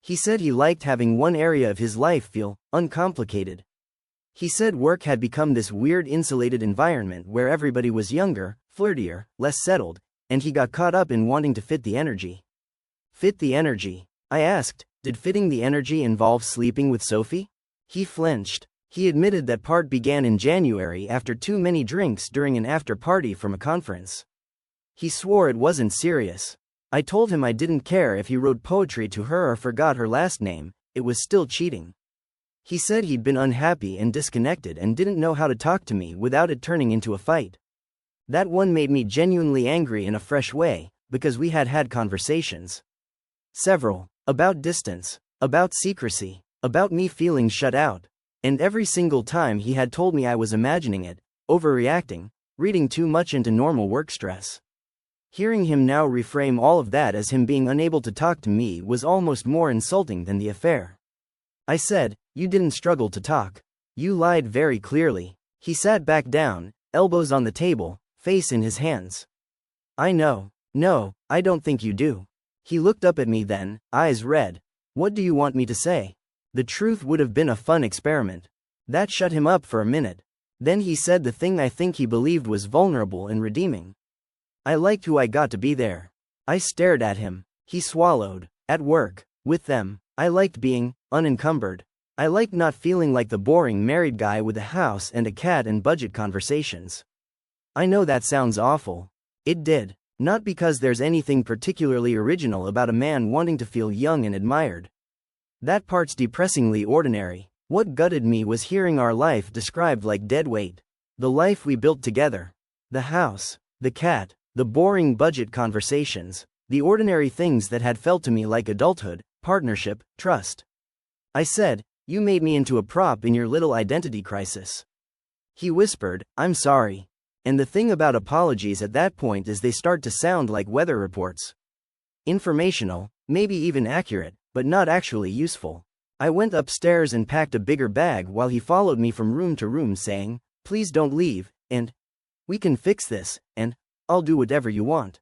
He said he liked having one area of his life feel uncomplicated. He said work had become this weird insulated environment where everybody was younger, flirtier, less settled, and he got caught up in wanting to fit the energy. Fit the energy? I asked, did fitting the energy involve sleeping with Sophie? He flinched. He admitted that part began in January after too many drinks during an after-party from a conference. He swore it wasn't serious. I told him I didn't care if he wrote poetry to her or forgot her last name, it was still cheating. He said he'd been unhappy and disconnected and didn't know how to talk to me without it turning into a fight. That one made me genuinely angry in a fresh way, because we had had conversations. Several. About distance. About secrecy. About me feeling shut out. And every single time he had told me I was imagining it, overreacting, reading too much into normal work stress. Hearing him now reframe all of that as him being unable to talk to me was almost more insulting than the affair. I said, you didn't struggle to talk. You lied very clearly. He sat back down, elbows on the table, face in his hands. I know. No, I don't think you do. He looked up at me then, eyes red. What do you want me to say? The truth would have been a fun experiment. That shut him up for a minute. Then he said the thing I think he believed was vulnerable and redeeming. I liked who I got to be there. I stared at him. He swallowed. At work. With them. I liked being unencumbered. I liked not feeling like the boring married guy with a house and a cat and budget conversations. I know that sounds awful. It did. Not because there's anything particularly original about a man wanting to feel young and admired. That part's depressingly ordinary. What gutted me was hearing our life described like dead weight. The life we built together. The house. The cat. The boring budget conversations. The ordinary things that had felt to me like adulthood, partnership, trust. I said, you made me into a prop in your little identity crisis. He whispered, I'm sorry. And the thing about apologies at that point is they start to sound like weather reports. Informational, maybe even accurate, but not actually useful. I went upstairs and packed a bigger bag while he followed me from room to room saying, please don't leave, and we can fix this, and I'll do whatever you want.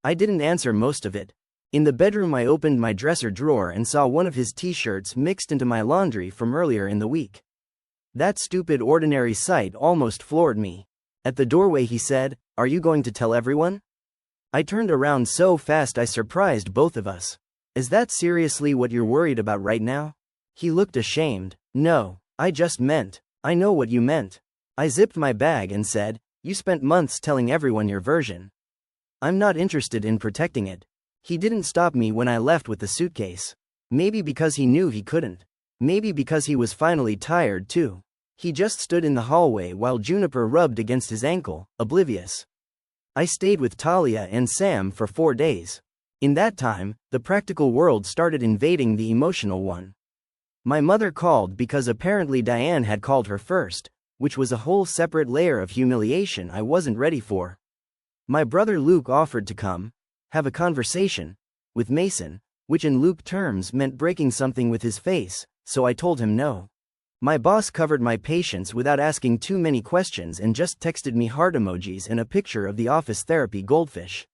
I didn't answer most of it. In the bedroom I opened my dresser drawer and saw one of his t-shirts mixed into my laundry from earlier in the week. That stupid ordinary sight almost floored me. At the doorway he said, are you going to tell everyone? I turned around so fast I surprised both of us. Is that seriously what you're worried about right now? He looked ashamed. No, I just meant. I know what you meant. I zipped my bag and said, you spent months telling everyone your version. I'm not interested in protecting it. He didn't stop me when I left with the suitcase. Maybe because he knew he couldn't. Maybe because he was finally tired too. He just stood in the hallway while Juniper rubbed against his ankle, oblivious. I stayed with Talia and Sam for 4 days. In that time, the practical world started invading the emotional one. My mother called because apparently Diane had called her first, which was a whole separate layer of humiliation I wasn't ready for. My brother Luke offered to come, have a conversation, with Mason, which in Luke terms meant breaking something with his face, so I told him no. My boss covered my patience without asking too many questions and just texted me heart emojis and a picture of the office therapy goldfish.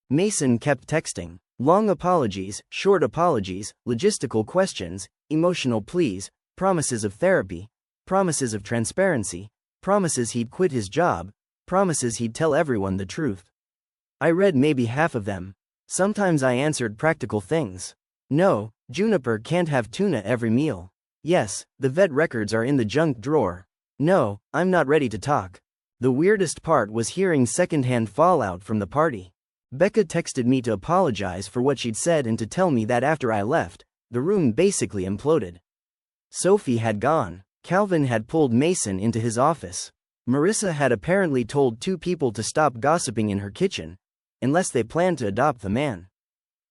Mason kept texting. Long apologies, short apologies, logistical questions, emotional pleas, promises of therapy, promises of transparency, promises he'd quit his job, promises he'd tell everyone the truth. I read maybe half of them. Sometimes I answered practical things. No, Juniper can't have tuna every meal. Yes, the vet records are in the junk drawer. No, I'm not ready to talk. The weirdest part was hearing secondhand fallout from the party. Becca texted me to apologize for what she'd said and to tell me that after I left, the room basically imploded. Sophie had gone. Calvin had pulled Mason into his office. Marissa had apparently told 2 people to stop gossiping in her kitchen, unless they planned to adopt the man.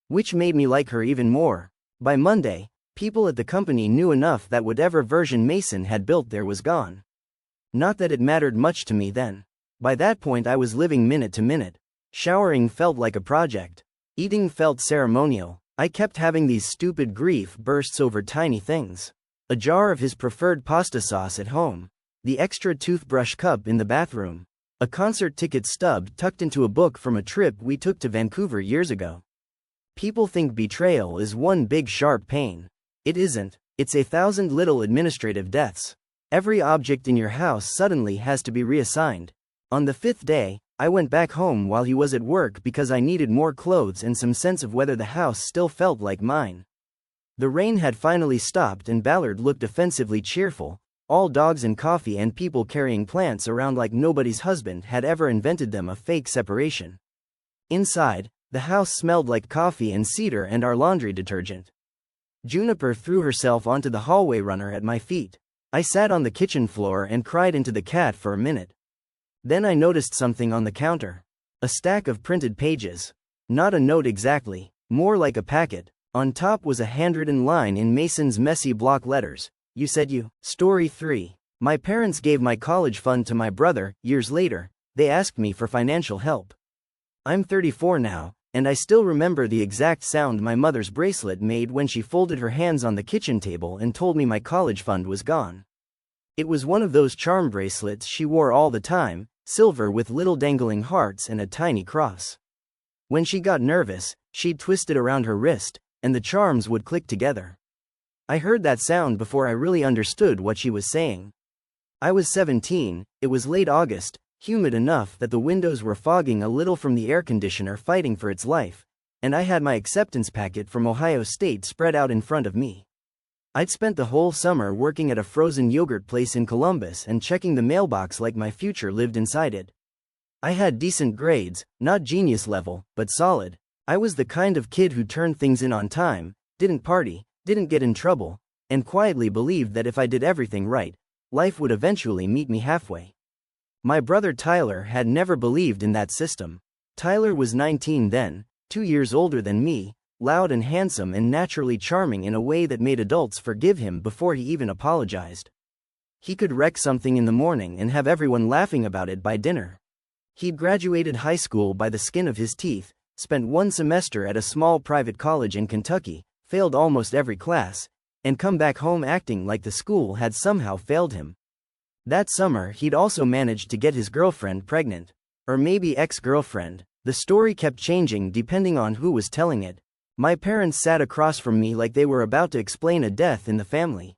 Which made me like her even more. By Monday, people at the company knew enough that whatever version Mason had built there was gone. Not that it mattered much to me then. By that point I was living minute to minute. Showering felt like a project. Eating felt ceremonial. I kept having these stupid grief bursts over tiny things. A jar of his preferred pasta sauce at home. The extra toothbrush cup in the bathroom. A concert ticket stub tucked into a book from a trip we took to Vancouver years ago. People think betrayal is one big sharp pain. It isn't. It's 1,000 little administrative deaths. Every object in your house suddenly has to be reassigned. On the 5th day, I went back home while he was at work because I needed more clothes and some sense of whether the house still felt like mine. The rain had finally stopped and Ballard looked offensively cheerful, all dogs and coffee and people carrying plants around like nobody's husband had ever invented them a fake separation. Inside, the house smelled like coffee and cedar and our laundry detergent. Juniper threw herself onto the hallway runner at my feet. I sat on the kitchen floor and cried into the cat for a minute. Then I noticed something on the counter. A stack of printed pages. Not a note exactly, more like a packet. On top was a handwritten line in Mason's messy block letters. You said you. Story 3. My parents gave my college fund to my brother. Years later, they asked me for financial help. I'm 34 now, and I still remember the exact sound my mother's bracelet made when she folded her hands on the kitchen table and told me my college fund was gone. It was one of those charm bracelets she wore all the time, silver with little dangling hearts and a tiny cross. When she got nervous, she'd twist it around her wrist, and the charms would click together. I heard that sound before I really understood what she was saying. I was 17, it was late August, humid enough that the windows were fogging a little from the air conditioner fighting for its life, and I had my acceptance packet from Ohio State spread out in front of me. I'd spent the whole summer working at a frozen yogurt place in Columbus and checking the mailbox like my future lived inside it. I had decent grades, not genius level, but solid. I was the kind of kid who turned things in on time, didn't party, didn't get in trouble, and quietly believed that if I did everything right, life would eventually meet me halfway. My brother Tyler had never believed in that system. Tyler was 19 then, 2 years older than me, loud and handsome and naturally charming in a way that made adults forgive him before he even apologized. He could wreck something in the morning and have everyone laughing about it by dinner. He'd graduated high school by the skin of his teeth, spent 1 semester at a small private college in Kentucky, failed almost every class, and come back home acting like the school had somehow failed him. That summer he'd also managed to get his girlfriend pregnant. Or maybe ex-girlfriend. The story kept changing depending on who was telling it. My parents sat across from me like they were about to explain a death in the family.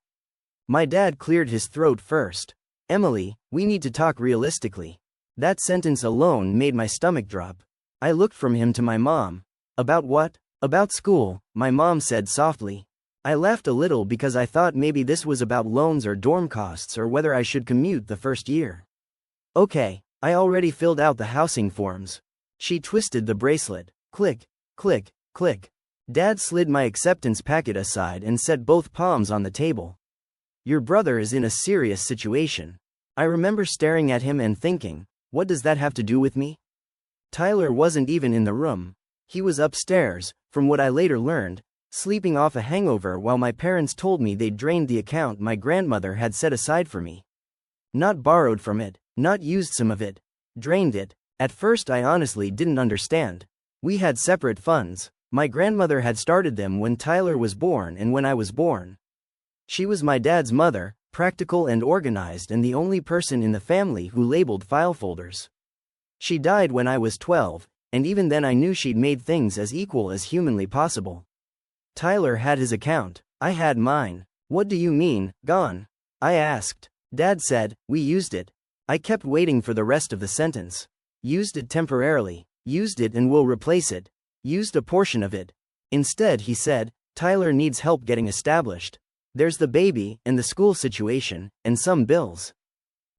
My dad cleared his throat first. Emily, we need to talk realistically. That sentence alone made my stomach drop. I looked from him to my mom. About what? About school, my mom said softly. I laughed a little because I thought maybe this was about loans or dorm costs or whether I should commute the first year. Okay, I already filled out the housing forms. She twisted the bracelet. Click, click, click. Dad slid my acceptance packet aside and set both palms on the table. Your brother is in a serious situation. I remember staring at him and thinking, what does that have to do with me? Tyler wasn't even in the room. He was upstairs, from what I later learned, sleeping off a hangover while my parents told me they'd drained the account my grandmother had set aside for me. Not borrowed from it, not used some of it. Drained it. At first I honestly didn't understand. We had separate funds. My grandmother had started them when Tyler was born and when I was born. She was my dad's mother, practical and organized and the only person in the family who labeled file folders. She died when I was 12, and even then I knew she'd made things as equal as humanly possible. Tyler had his account. I had mine. What do you mean, gone? I asked. Dad said, we used it. I kept waiting for the rest of the sentence. Used it temporarily. Used it and will replace it. Used a portion of it. Instead he said, Tyler needs help getting established. There's the baby, and the school situation, and some bills.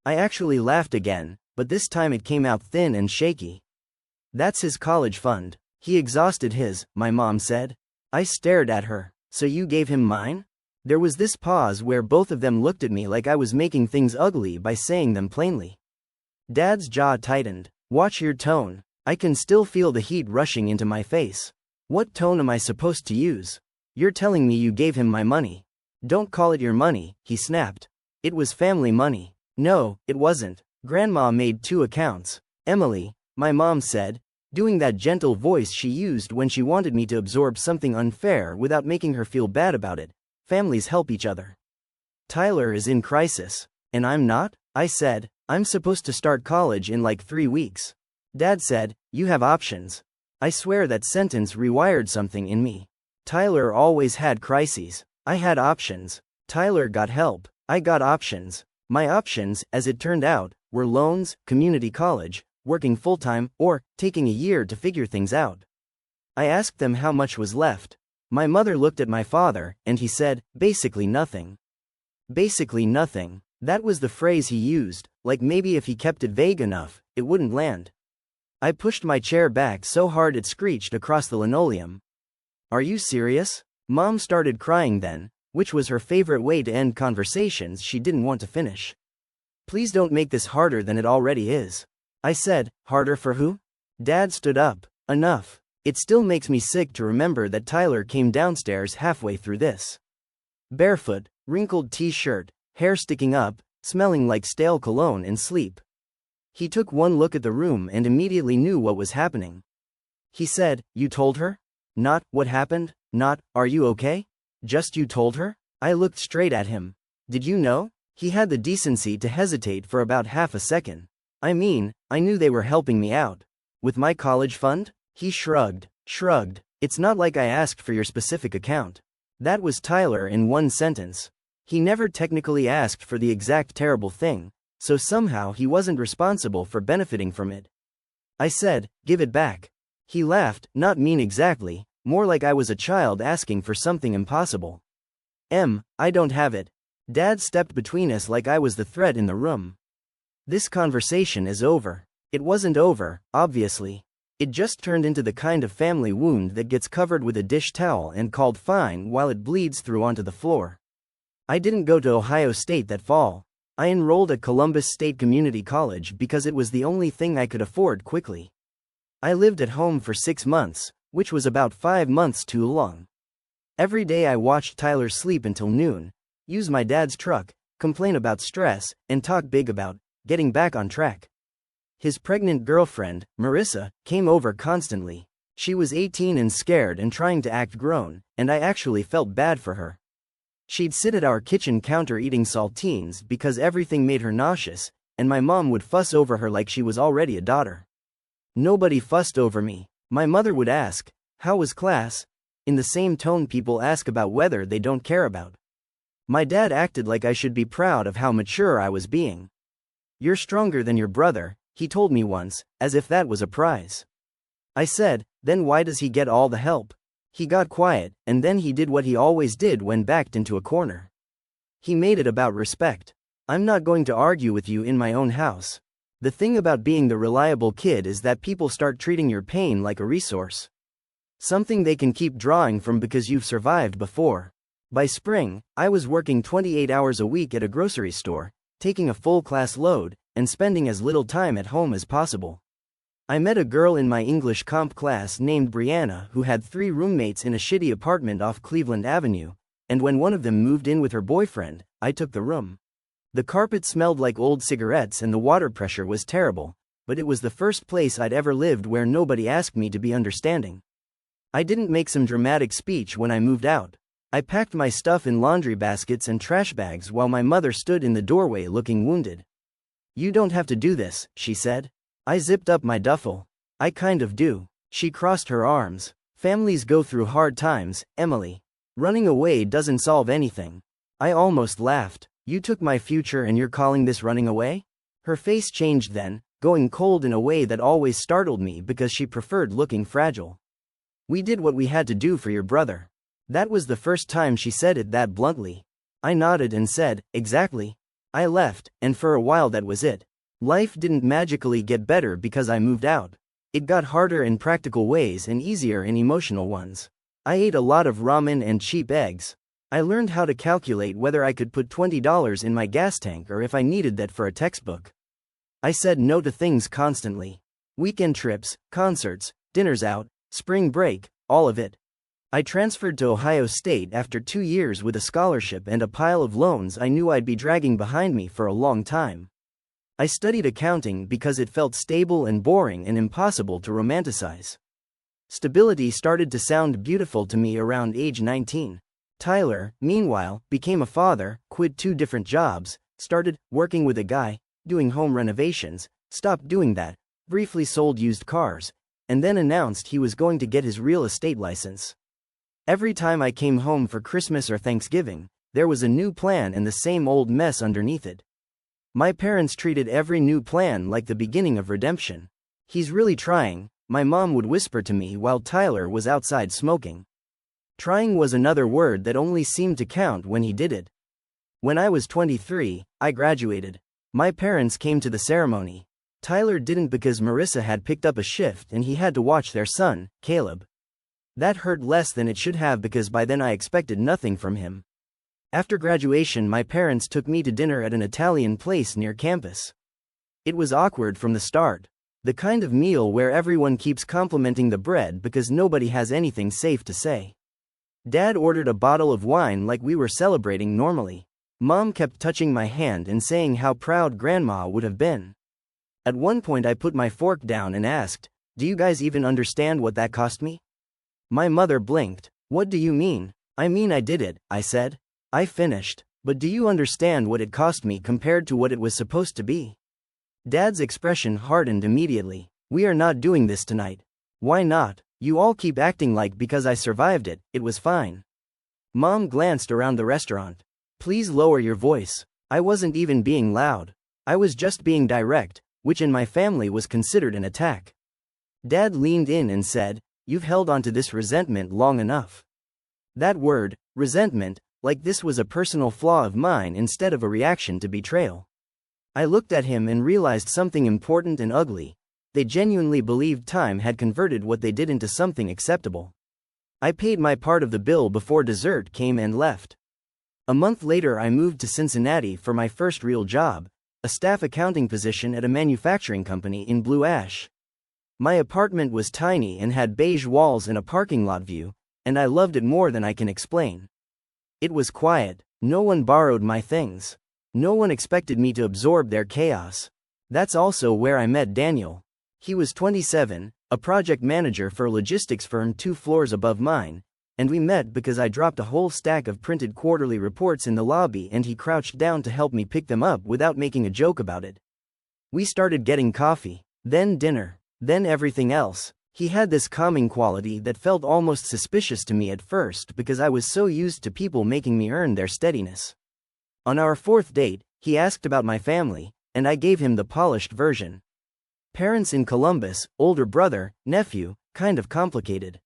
I actually laughed again, but this time it came out thin and shaky. That's his college fund. He exhausted his, my mom said. I stared at her. So you gave him mine? There was this pause where both of them looked at me like I was making things ugly by saying them plainly. Dad's jaw tightened. Watch your tone. I can still feel the heat rushing into my face. What tone am I supposed to use? You're telling me you gave him my money. Don't call it your money, he snapped. It was family money. No, it wasn't. Grandma made 2 accounts. Emily, my mom said, doing that gentle voice she used when she wanted me to absorb something unfair without making her feel bad about it. Families help each other. Tyler is in crisis. And I'm not? I said, I'm supposed to start college in like 3 weeks. Dad said, you have options. I swear that sentence rewired something in me. Tyler always had crises. I had options. Tyler got help. I got options. My options, as it turned out, were loans, community college, working full-time, or taking a year to figure things out. I asked them how much was left. My mother looked at my father, and he said, basically nothing. Basically nothing. That was the phrase he used, like maybe if he kept it vague enough, it wouldn't land. I pushed my chair back so hard it screeched across the linoleum. Are you serious? Mom started crying then, which was her favorite way to end conversations she didn't want to finish. Please don't make this harder than it already is. I said, harder for who? Dad stood up. Enough. It still makes me sick to remember that Tyler came downstairs halfway through this. Barefoot, wrinkled t-shirt, hair sticking up, smelling like stale cologne and sleep. He took one look at the room and immediately knew what was happening. He said, you told her? Not, what happened? Not, are you okay? Just you told her? I looked straight at him. Did you know? He had the decency to hesitate for about half a second. I mean, I knew they were helping me out. With my college fund? He shrugged. It's not like I asked for your specific account. That was Tyler in one sentence. He never technically asked for the exact terrible thing, so somehow he wasn't responsible for benefiting from it. I said, give it back. He laughed, not mean exactly, more like I was a child asking for something impossible. I don't have it. Dad stepped between us like I was the threat in the room. This conversation is over. It wasn't over, obviously. It just turned into the kind of family wound that gets covered with a dish towel and called fine while it bleeds through onto the floor. I didn't go to Ohio State that fall. I enrolled at Columbus State Community College because it was the only thing I could afford quickly. I lived at home for 6 months, which was about 5 months too long. Every day I watched Tyler sleep until noon, use my dad's truck, complain about stress, and talk big about getting back on track. His pregnant girlfriend, Marissa, came over constantly. She was 18 and scared and trying to act grown, and I actually felt bad for her. She'd sit at our kitchen counter eating saltines because everything made her nauseous, and my mom would fuss over her like she was already a daughter. Nobody fussed over me. My mother would ask, how was class? In the same tone people ask about weather they don't care about. My dad acted like I should be proud of how mature I was being. You're stronger than your brother, he told me once, as if that was a prize. I said, then why does he get all the help? He got quiet, and then he did what he always did when backed into a corner. He made it about respect. I'm not going to argue with you in my own house. The thing about being the reliable kid is that people start treating your pain like a resource. Something they can keep drawing from because you've survived before. By spring, I was working 28 hours a week at a grocery store, taking a full class load, and spending as little time at home as possible. I met a girl in my English comp class named Brianna who had 3 roommates in a shitty apartment off Cleveland Avenue, and when one of them moved in with her boyfriend, I took the room. The carpet smelled like old cigarettes and the water pressure was terrible, but it was the first place I'd ever lived where nobody asked me to be understanding. I didn't make some dramatic speech when I moved out. I packed my stuff in laundry baskets and trash bags while my mother stood in the doorway looking wounded. You don't have to do this, she said. I zipped up my duffel. I kind of do. She crossed her arms. Families go through hard times, Emily. Running away doesn't solve anything. I almost laughed. You took my future and you're calling this running away? Her face changed then, going cold in a way that always startled me because she preferred looking fragile. We did what we had to do for your brother. That was the first time she said it that bluntly. I nodded and said, exactly. I left, and for a while that was it. Life didn't magically get better because I moved out. It got harder in practical ways and easier in emotional ones. I ate a lot of ramen and cheap eggs. I learned how to calculate whether I could put $20 in my gas tank or if I needed that for a textbook. I said no to things constantly. Weekend trips, concerts, dinners out, spring break, all of it. I transferred to Ohio State after 2 years with a scholarship and a pile of loans I knew I'd be dragging behind me for a long time. I studied accounting because it felt stable and boring and impossible to romanticize. Stability started to sound beautiful to me around age 19. Tyler, meanwhile, became a father, quit 2 different jobs, started working with a guy, doing home renovations, stopped doing that, briefly sold used cars, and then announced he was going to get his real estate license. Every time I came home for Christmas or Thanksgiving, there was a new plan and the same old mess underneath it. My parents treated every new plan like the beginning of redemption. "He's really trying," my mom would whisper to me while Tyler was outside smoking. Trying was another word that only seemed to count when he did it. When I was 23, I graduated. My parents came to the ceremony. Tyler didn't because Marissa had picked up a shift and he had to watch their son, Caleb. That hurt less than it should have because by then I expected nothing from him. After graduation, my parents took me to dinner at an Italian place near campus. It was awkward from the start. The kind of meal where everyone keeps complimenting the bread because nobody has anything safe to say. Dad ordered a bottle of wine like we were celebrating normally. Mom kept touching my hand and saying how proud Grandma would have been. At one point I put my fork down and asked, "Do you guys even understand what that cost me?" My mother blinked. "What do you mean?" "I mean I did it," I said. "I finished. But do you understand what it cost me compared to what it was supposed to be?" Dad's expression hardened immediately. "We are not doing this tonight." "Why not? You all keep acting like because I survived it, it was fine." Mom glanced around the restaurant. "Please lower your voice." I wasn't even being loud. I was just being direct, which in my family was considered an attack. Dad leaned in and said, "You've held on to this resentment long enough." That word, resentment, like this was a personal flaw of mine instead of a reaction to betrayal. I looked at him and realized something important and ugly. They genuinely believed time had converted what they did into something acceptable. I paid my part of the bill before dessert came and left. A month later I moved to Cincinnati for my first real job, a staff accounting position at a manufacturing company in Blue Ash. My apartment was tiny and had beige walls and a parking lot view, and I loved it more than I can explain. It was quiet. No one borrowed my things. No one expected me to absorb their chaos. That's also where I met Daniel. He was 27, a project manager for a logistics firm 2 floors above mine, and we met because I dropped a whole stack of printed quarterly reports in the lobby and he crouched down to help me pick them up without making a joke about it. We started getting coffee, then dinner, then everything else. He had this calming quality that felt almost suspicious to me at first because I was so used to people making me earn their steadiness. On our 4th date, he asked about my family, and I gave him the polished version. Parents in Columbus, older brother, nephew, kind of complicated.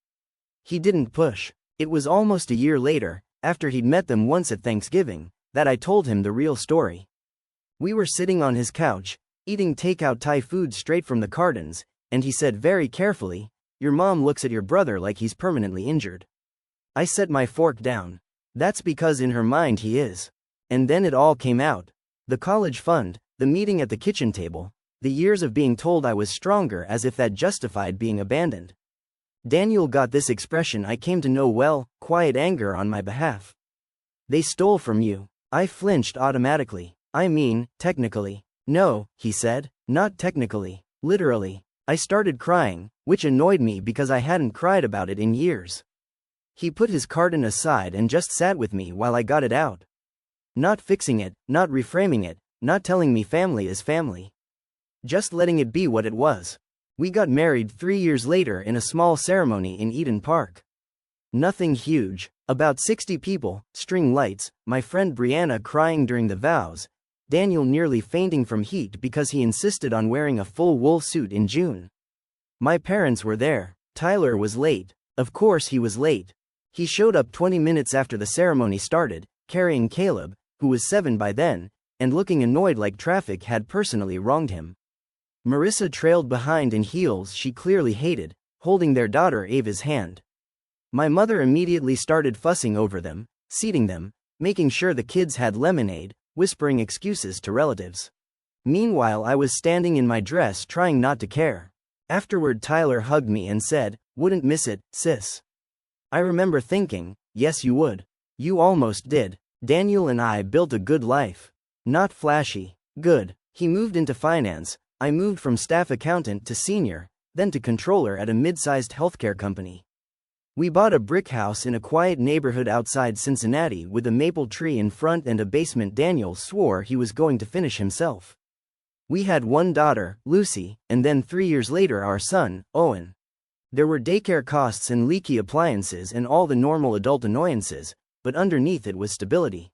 He didn't push. It was almost a year later, after he'd met them once at Thanksgiving, that I told him the real story. We were sitting on his couch, eating takeout Thai food straight from the cartons, and he said very carefully, "Your mom looks at your brother like he's permanently injured." I set my fork down. "That's because in her mind he is." And then it all came out. The college fund, the meeting at the kitchen table, the years of being told I was stronger as if that justified being abandoned. Daniel got this expression I came to know well, quiet anger on my behalf. "They stole from you." I flinched automatically. "I mean, technically." "No," he said, "not technically. Literally." I started crying, which annoyed me because I hadn't cried about it in years. He put his carton aside and just sat with me while I got it out. Not fixing it, not reframing it, not telling me family is family. Just letting it be what it was. We got married 3 years later in a small ceremony in Eden Park. Nothing huge, about 60 people, string lights, my friend Brianna crying during the vows, Daniel nearly fainting from heat because he insisted on wearing a full wool suit in June. My parents were there. Tyler was late. Of course he was late. He showed up 20 minutes after the ceremony started, carrying Caleb, who was 7 by then, and looking annoyed like traffic had personally wronged him. Marissa trailed behind in heels she clearly hated, holding their daughter Ava's hand. My mother immediately started fussing over them, seating them, making sure the kids had lemonade, whispering excuses to relatives. Meanwhile I was standing in my dress trying not to care. Afterward Tyler hugged me and said, "Wouldn't miss it, sis." I remember thinking, yes you would. You almost did. Daniel and I built a good life. Not flashy. Good. He moved into finance, I moved from staff accountant to senior, then to controller at a mid-sized healthcare company. We bought a brick house in a quiet neighborhood outside Cincinnati with a maple tree in front and a basement Daniel swore he was going to finish himself. We had one daughter, Lucy, and then 3 years later our son, Owen. There were daycare costs and leaky appliances and all the normal adult annoyances, but underneath it was stability.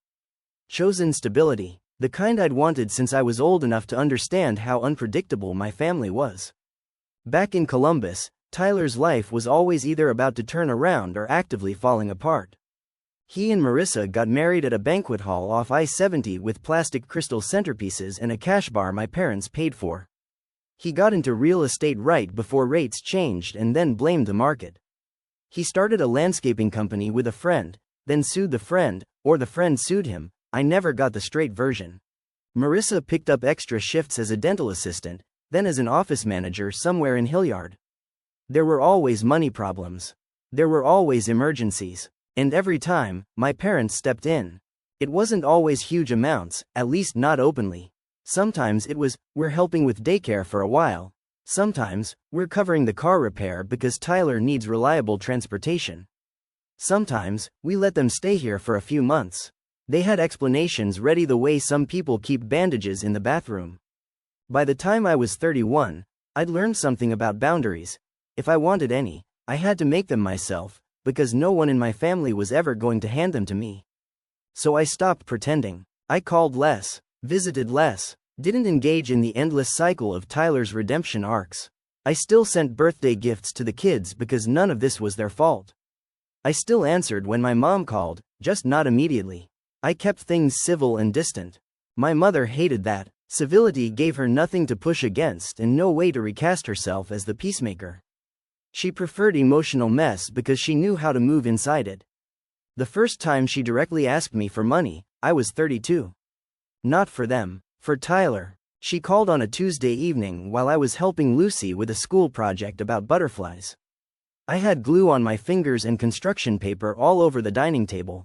Chosen stability, the kind I'd wanted since I was old enough to understand how unpredictable my family was. Back in Columbus, Tyler's life was always either about to turn around or actively falling apart. He and Marissa got married at a banquet hall off I-70 with plastic crystal centerpieces and a cash bar my parents paid for. He got into real estate right before rates changed and then blamed the market. He started a landscaping company with a friend, then sued the friend, or the friend sued him. I never got the straight version. Marissa picked up extra shifts as a dental assistant, then as an office manager somewhere in Hilliard. There were always money problems. There were always emergencies. And every time, my parents stepped in. It wasn't always huge amounts, at least not openly. Sometimes it was, we're helping with daycare for a while. Sometimes, we're covering the car repair because Tyler needs reliable transportation. Sometimes, we let them stay here for a few months. They had explanations ready the way some people keep bandages in the bathroom. By the time I was 31, I'd learned something about boundaries. If I wanted any, I had to make them myself, because no one in my family was ever going to hand them to me. So I stopped pretending. I called less, visited less, didn't engage in the endless cycle of Tyler's redemption arcs. I still sent birthday gifts to the kids because none of this was their fault. I still answered when my mom called, just not immediately. I kept things civil and distant. My mother hated that. Civility gave her nothing to push against and no way to recast herself as the peacemaker. She preferred emotional mess because she knew how to move inside it. The first time she directly asked me for money, I was 32. Not for them, for Tyler. She called on a Tuesday evening while I was helping Lucy with a school project about butterflies. I had glue on my fingers and construction paper all over the dining table.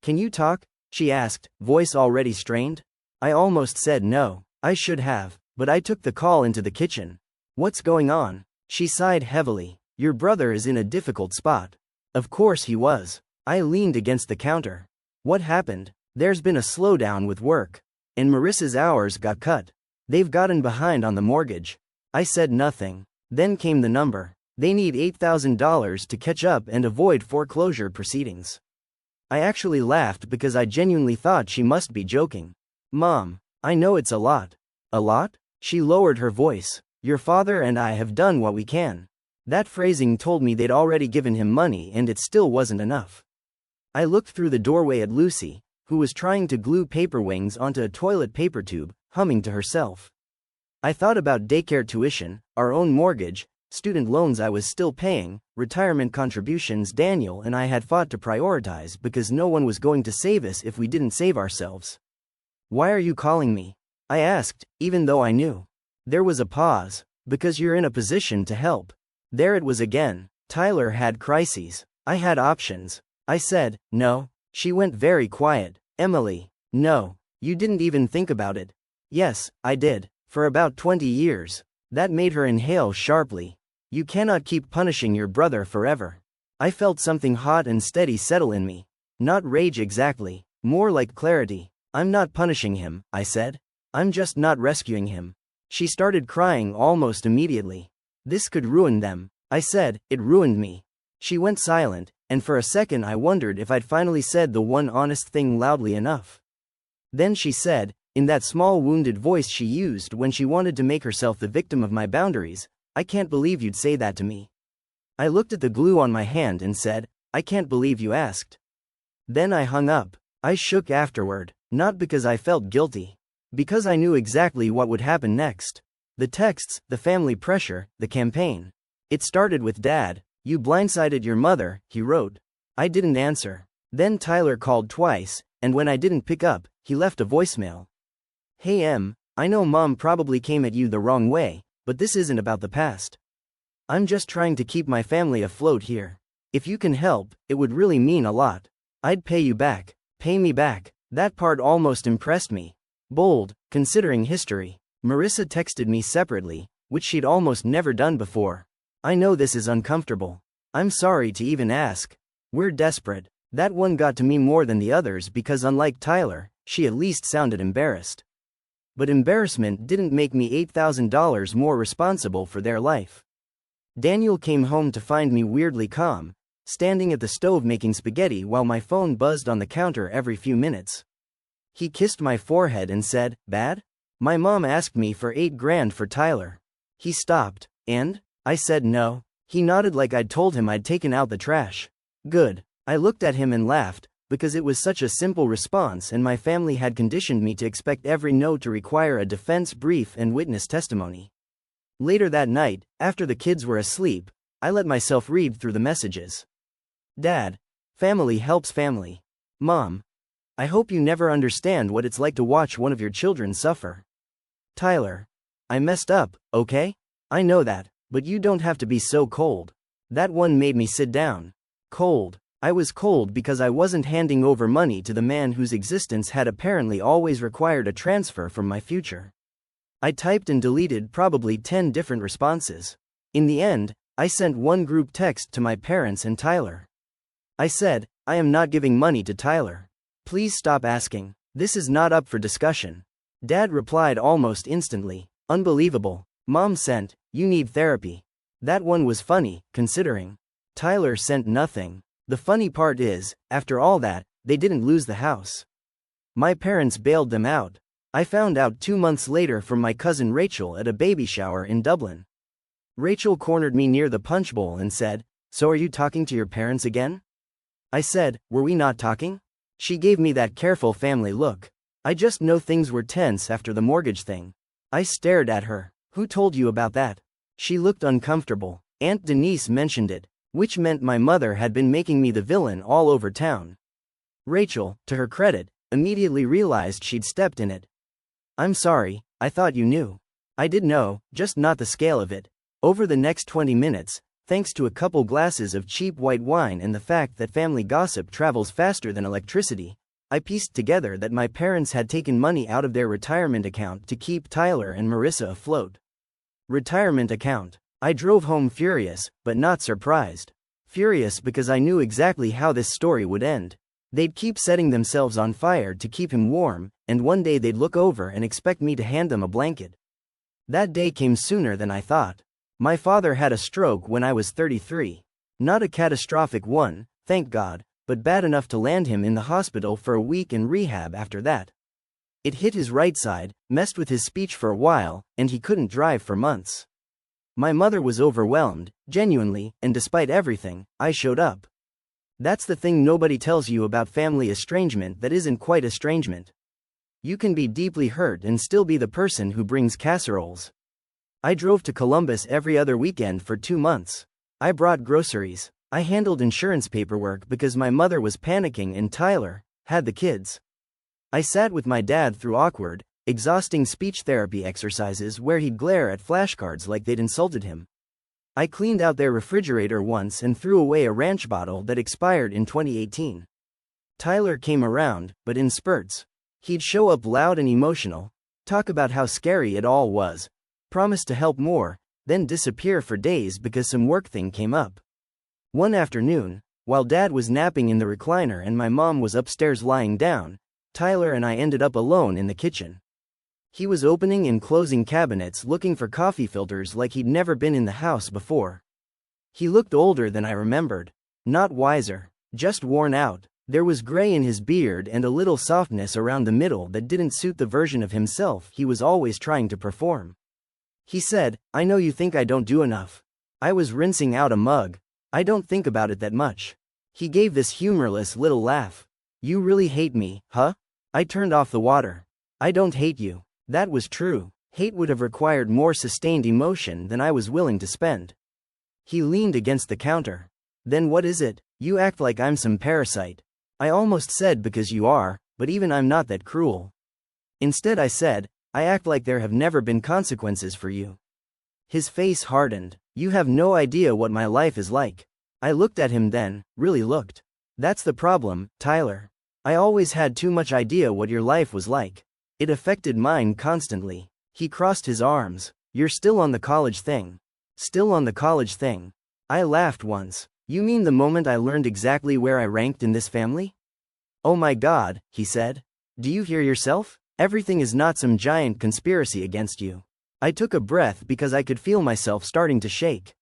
"Can you talk?" she asked, voice already strained. I almost said no. I should have, but I took the call into the kitchen. "What's going on?" She sighed heavily. "Your brother is in a difficult spot." Of course he was. I leaned against the counter. "What happened?" "There's been a slowdown with work. And Marissa's hours got cut. They've gotten behind on the mortgage." I said nothing. Then came the number. They need $8,000 to catch up and avoid foreclosure proceedings. I actually laughed because I genuinely thought she must be joking. "Mom, I know it's a lot." "A lot?" She lowered her voice. "Your father and I have done what we can." That phrasing told me they'd already given him money and it still wasn't enough. I looked through the doorway at Lucy, who was trying to glue paper wings onto a toilet paper tube, humming to herself. I thought about daycare tuition, our own mortgage, student loans I was still paying, retirement contributions Daniel and I had fought to prioritize because no one was going to save us if we didn't save ourselves. "Why are you calling me?" I asked, even though I knew. There was a pause. "Because you're in a position to help." There it was again. Tyler had crises. I had options. I said, "No." She went very quiet. "Emily, no. You didn't even think about it." "Yes, I did. For about 20 years. That made her inhale sharply. "You cannot keep punishing your brother forever." I felt something hot and steady settle in me. Not rage exactly. More like clarity. "I'm not punishing him," I said. "I'm just not rescuing him." She started crying almost immediately. "This could ruin them." I said, "It ruined me." She went silent, and for a second I wondered if I'd finally said the one honest thing loudly enough. Then she said, in that small wounded voice she used when she wanted to make herself the victim of my boundaries, "I can't believe you'd say that to me." I looked at the glue on my hand and said, "I can't believe you asked." Then I hung up. I shook afterward, not because I felt guilty. Because I knew exactly what would happen next. The texts, the family pressure, the campaign. It started with Dad. "You blindsided your mother," he wrote. I didn't answer. Then Tyler called twice, and when I didn't pick up, he left a voicemail. "Hey Em, I know Mom probably came at you the wrong way, but this isn't about the past. I'm just trying to keep my family afloat here. If you can help, it would really mean a lot. I'd pay you back. Pay me back." That part almost impressed me. Bold, considering history. Marissa texted me separately, which she'd almost never done before. "I know this is uncomfortable. I'm sorry to even ask. We're desperate." That one got to me more than the others because unlike Tyler, she at least sounded embarrassed. But embarrassment didn't make me $8,000 more responsible for their life. Daniel came home to find me weirdly calm, standing at the stove making spaghetti while my phone buzzed on the counter every few minutes. He kissed my forehead and said, "Bad? My mom asked me for $8 grand for Tyler." He stopped, and? I said no. He nodded like I'd told him I'd taken out the trash. Good. I looked at him and laughed, because it was such a simple response and my family had conditioned me to expect every no to require a defense brief and witness testimony. Later that night, after the kids were asleep, I let myself read through the messages. Dad. Family helps family. Mom. I hope you never understand what it's like to watch one of your children suffer. Tyler. I messed up, okay? I know that, but you don't have to be so cold. That one made me sit down. Cold. I was cold because I wasn't handing over money to the man whose existence had apparently always required a transfer from my future. I typed and deleted probably 10 different responses. In the end, I sent one group text to my parents and Tyler. I said, I am not giving money to Tyler. Please stop asking. This is not up for discussion. Dad replied almost instantly, unbelievable. Mom sent, you need therapy. That one was funny, considering. Tyler sent nothing. The funny part is, after all that, they didn't lose the house. My parents bailed them out. I found out 2 months later from my cousin Rachel at a baby shower in Dublin. Rachel cornered me near the punch bowl and said, "So are you talking to your parents again?" I said, "Were we not talking?" She gave me that careful family look. I just know things were tense after the mortgage thing. I stared at her. Who told you about that? She looked uncomfortable. Aunt Denise mentioned it, which meant my mother had been making me the villain all over town. Rachel, to her credit, immediately realized she'd stepped in it. I'm sorry, I thought you knew. I did know, just not the scale of it. Over the next 20 minutes, thanks to a couple glasses of cheap white wine and the fact that family gossip travels faster than electricity, I pieced together that my parents had taken money out of their retirement account to keep Tyler and Marissa afloat. Retirement account. I drove home furious, but not surprised. Furious because I knew exactly how this story would end. They'd keep setting themselves on fire to keep him warm, and one day they'd look over and expect me to hand them a blanket. That day came sooner than I thought. My father had a stroke when I was 33. Not a catastrophic one, thank God, but bad enough to land him in the hospital for a week and rehab after that. It hit his right side, messed with his speech for a while, and he couldn't drive for months. My mother was overwhelmed, genuinely, and despite everything, I showed up. That's the thing nobody tells you about family estrangement that isn't quite estrangement. You can be deeply hurt and still be the person who brings casseroles. I drove to Columbus every other weekend for 2 months. I brought groceries. I handled insurance paperwork because my mother was panicking and Tyler had the kids. I sat with my dad through awkward, exhausting speech therapy exercises where he'd glare at flashcards like they'd insulted him. I cleaned out their refrigerator once and threw away a ranch bottle that expired in 2018. Tyler came around, but in spurts. He'd show up loud and emotional, talk about how scary it all was, promise to help more, then disappear for days because some work thing came up. One afternoon, while Dad was napping in the recliner and my mom was upstairs lying down, Tyler and I ended up alone in the kitchen. He was opening and closing cabinets looking for coffee filters like he'd never been in the house before. He looked older than I remembered. Not wiser, just worn out. There was gray in his beard and a little softness around the middle that didn't suit the version of himself he was always trying to perform. He said, "I know you think I don't do enough." I was rinsing out a mug. "I don't think about it that much." He gave this humorless little laugh. "You really hate me, huh?" I turned off the water. "I don't hate you." That was true. Hate would have required more sustained emotion than I was willing to spend. He leaned against the counter. "Then what is it? You act like I'm some parasite." I almost said because you are, but even I'm not that cruel. Instead I said, I act like there have never been consequences for you. His face hardened. "You have no idea what my life is like." I looked at him then, really looked. "That's the problem, Tyler. I always had too much idea what your life was like. It affected mine constantly." He crossed his arms. "You're still on the college thing." Still on the college thing. I laughed once. "You mean the moment I learned exactly where I ranked in this family?" "Oh my God," he said. "Do you hear yourself? Everything is not some giant conspiracy against you." I took a breath because I could feel myself starting to shake.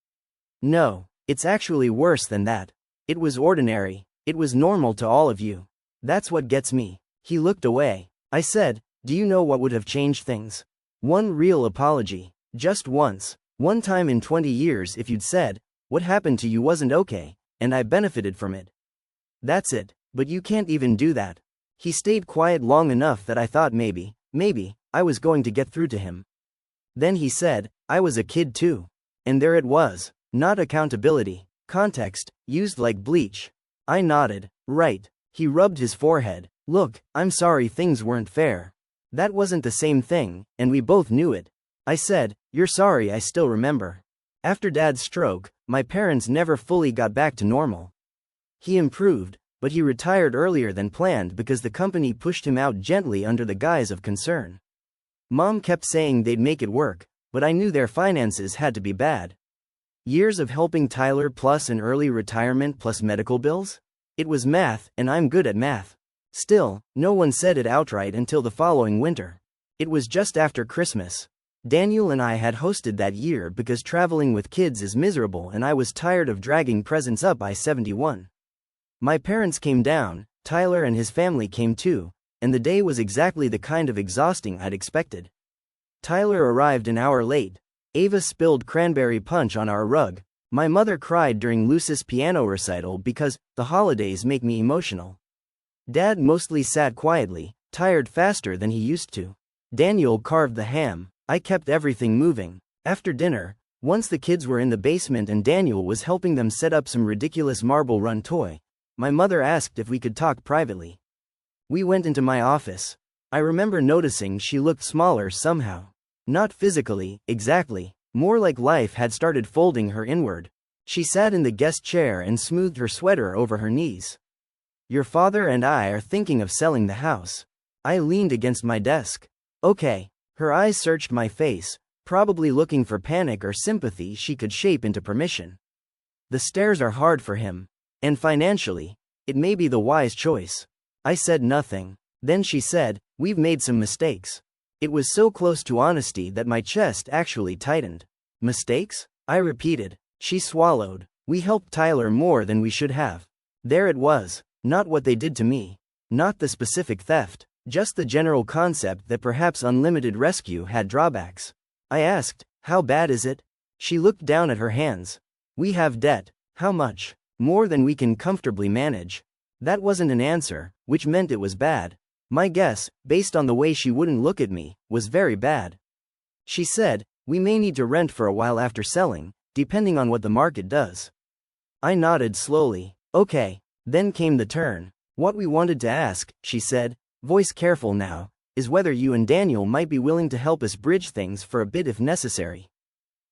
No, it's actually worse than that. It was ordinary. It was normal to all of you. That's what gets me. He looked away. I said, do you know what would have changed things? One real apology. Just once. One time in 20 years if you'd said, what happened to you wasn't okay, and I benefited from it. That's it, but you can't even do that. He stayed quiet long enough that I thought maybe, I was going to get through to him. Then he said, I was a kid too. And there it was. Not accountability. Context, used like bleach. I nodded. Right. He rubbed his forehead. Look, I'm sorry things weren't fair. That wasn't the same thing, and we both knew it. I said, you're sorry. I still remember. After Dad's stroke, my parents never fully got back to normal. He improved, but he retired earlier than planned because the company pushed him out gently under the guise of concern. Mom kept saying they'd make it work, but I knew their finances had to be bad. Years of helping Tyler plus an early retirement plus medical bills? It was math, and I'm good at math. Still, no one said it outright until the following winter. It was just after Christmas. Daniel and I had hosted that year because traveling with kids is miserable and I was tired of dragging presents up I-71. My parents came down, Tyler and his family came too, and the day was exactly the kind of exhausting I'd expected. Tyler arrived an hour late. Ava spilled cranberry punch on our rug. My mother cried during Lucis' piano recital because the holidays make me emotional. Dad mostly sat quietly, tired faster than he used to. Daniel carved the ham. I kept everything moving. After dinner, once the kids were in the basement and Daniel was helping them set up some ridiculous marble run toy, my mother asked if we could talk privately. We went into my office. I remember noticing she looked smaller somehow. Not physically, exactly, more like life had started folding her inward. She sat in the guest chair and smoothed her sweater over her knees. Your father and I are thinking of selling the house. I leaned against my desk. Okay. Her eyes searched my face, probably looking for panic or sympathy she could shape into permission. The stairs are hard for him. And financially, it may be the wise choice. I said nothing. Then she said, we've made some mistakes. It was so close to honesty that my chest actually tightened. Mistakes? I repeated. She swallowed. We helped Tyler more than we should have. There it was. Not what they did to me. Not the specific theft. Just the general concept that perhaps unlimited rescue had drawbacks. I asked, how bad is it? She looked down at her hands. We have debt. How much? More than we can comfortably manage. That wasn't an answer, which meant it was bad. My guess, based on the way she wouldn't look at me, was very bad. She said, we may need to rent for a while after selling, depending on what the market does. I nodded slowly. Okay. Then came the turn. What we wanted to ask, she said, voice careful now, is whether you and Daniel might be willing to help us bridge things for a bit if necessary.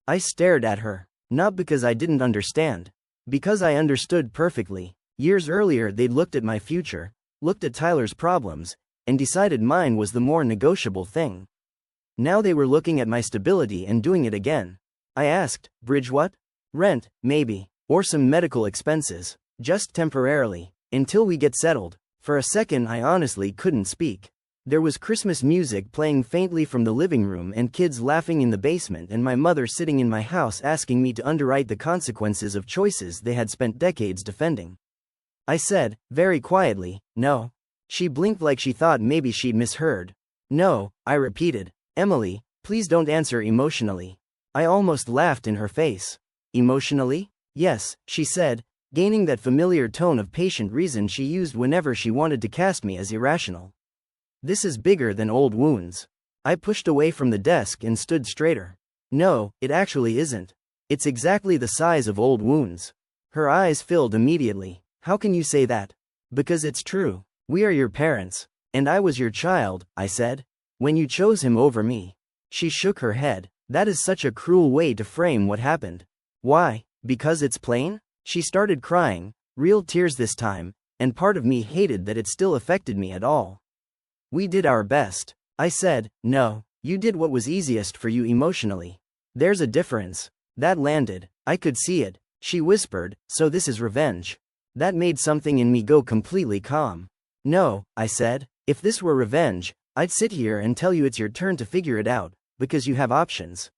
I stared at her. Not because I didn't understand. Because I understood perfectly. Years earlier they'd looked at my future, looked at Tyler's problems, and decided mine was the more negotiable thing. Now they were looking at my stability and doing it again. I asked, bridge what? Rent, maybe. Or some medical expenses. Just temporarily. Until we get settled. For a second I honestly couldn't speak. There was Christmas music playing faintly from the living room and kids laughing in the basement and my mother sitting in my house asking me to underwrite the consequences of choices they had spent decades defending. I said, very quietly, no. She blinked like she thought maybe she'd misheard. No, I repeated. Emily, please don't answer emotionally. I almost laughed in her face. Emotionally? Yes, she said, gaining that familiar tone of patient reason she used whenever she wanted to cast me as irrational. This is bigger than old wounds. I pushed away from the desk and stood straighter. No, it actually isn't. It's exactly the size of old wounds. Her eyes filled immediately. How can you say that? Because it's true. We are your parents. And I was your child, I said. When you chose him over me. She shook her head. That is such a cruel way to frame what happened. Why? Because it's plain? She started crying, real tears this time, and part of me hated that it still affected me at all. We did our best. I said, no, you did what was easiest for you emotionally. There's a difference. That landed. I could see it. She whispered, so this is revenge. That made something in me go completely calm. No, I said, if this were revenge, I'd sit here and tell you it's your turn to figure it out, because you have options.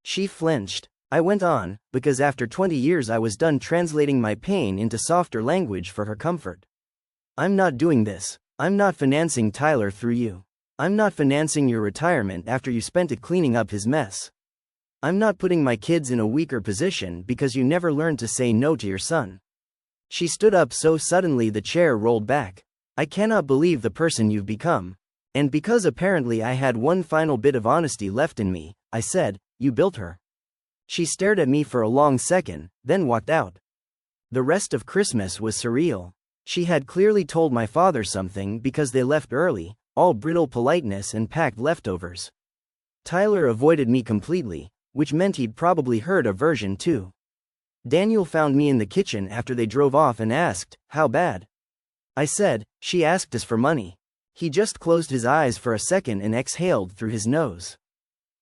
She flinched. I went on, because after 20 years I was done translating my pain into softer language for her comfort. I'm not doing this. I'm not financing Tyler through you. I'm not financing your retirement after you spent it cleaning up his mess. I'm not putting my kids in a weaker position because you never learned to say no to your son. She stood up so suddenly the chair rolled back. I cannot believe the person you've become. And because apparently I had one final bit of honesty left in me, I said, you built her. She stared at me for a long second, then walked out. The rest of Christmas was surreal. She had clearly told my father something because they left early, all brittle politeness and packed leftovers. Tyler avoided me completely, which meant he'd probably heard a version too. Daniel found me in the kitchen after they drove off and asked, how bad? I said, she asked us for money. He just closed his eyes for a second and exhaled through his nose.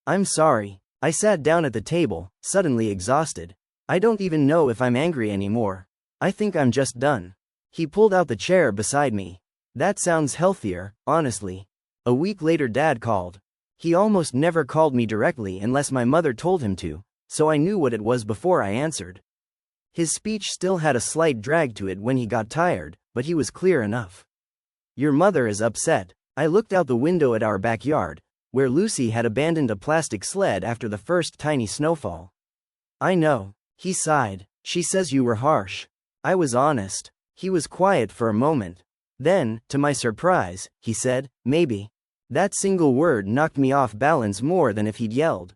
I'm sorry. I sat down at the table, suddenly exhausted. I don't even know if I'm angry anymore. I think I'm just done. He pulled out the chair beside me. That sounds healthier, honestly. A week later Dad called. He almost never called me directly unless my mother told him to, so I knew what it was before I answered. His speech still had a slight drag to it when he got tired, but he was clear enough. Your mother is upset. I looked out the window at our backyard, where Lucy had abandoned a plastic sled after the first tiny snowfall. I know. He sighed. She says you were harsh. I was honest. He was quiet for a moment. Then, to my surprise, he said, maybe. That single word knocked me off balance more than if he'd yelled.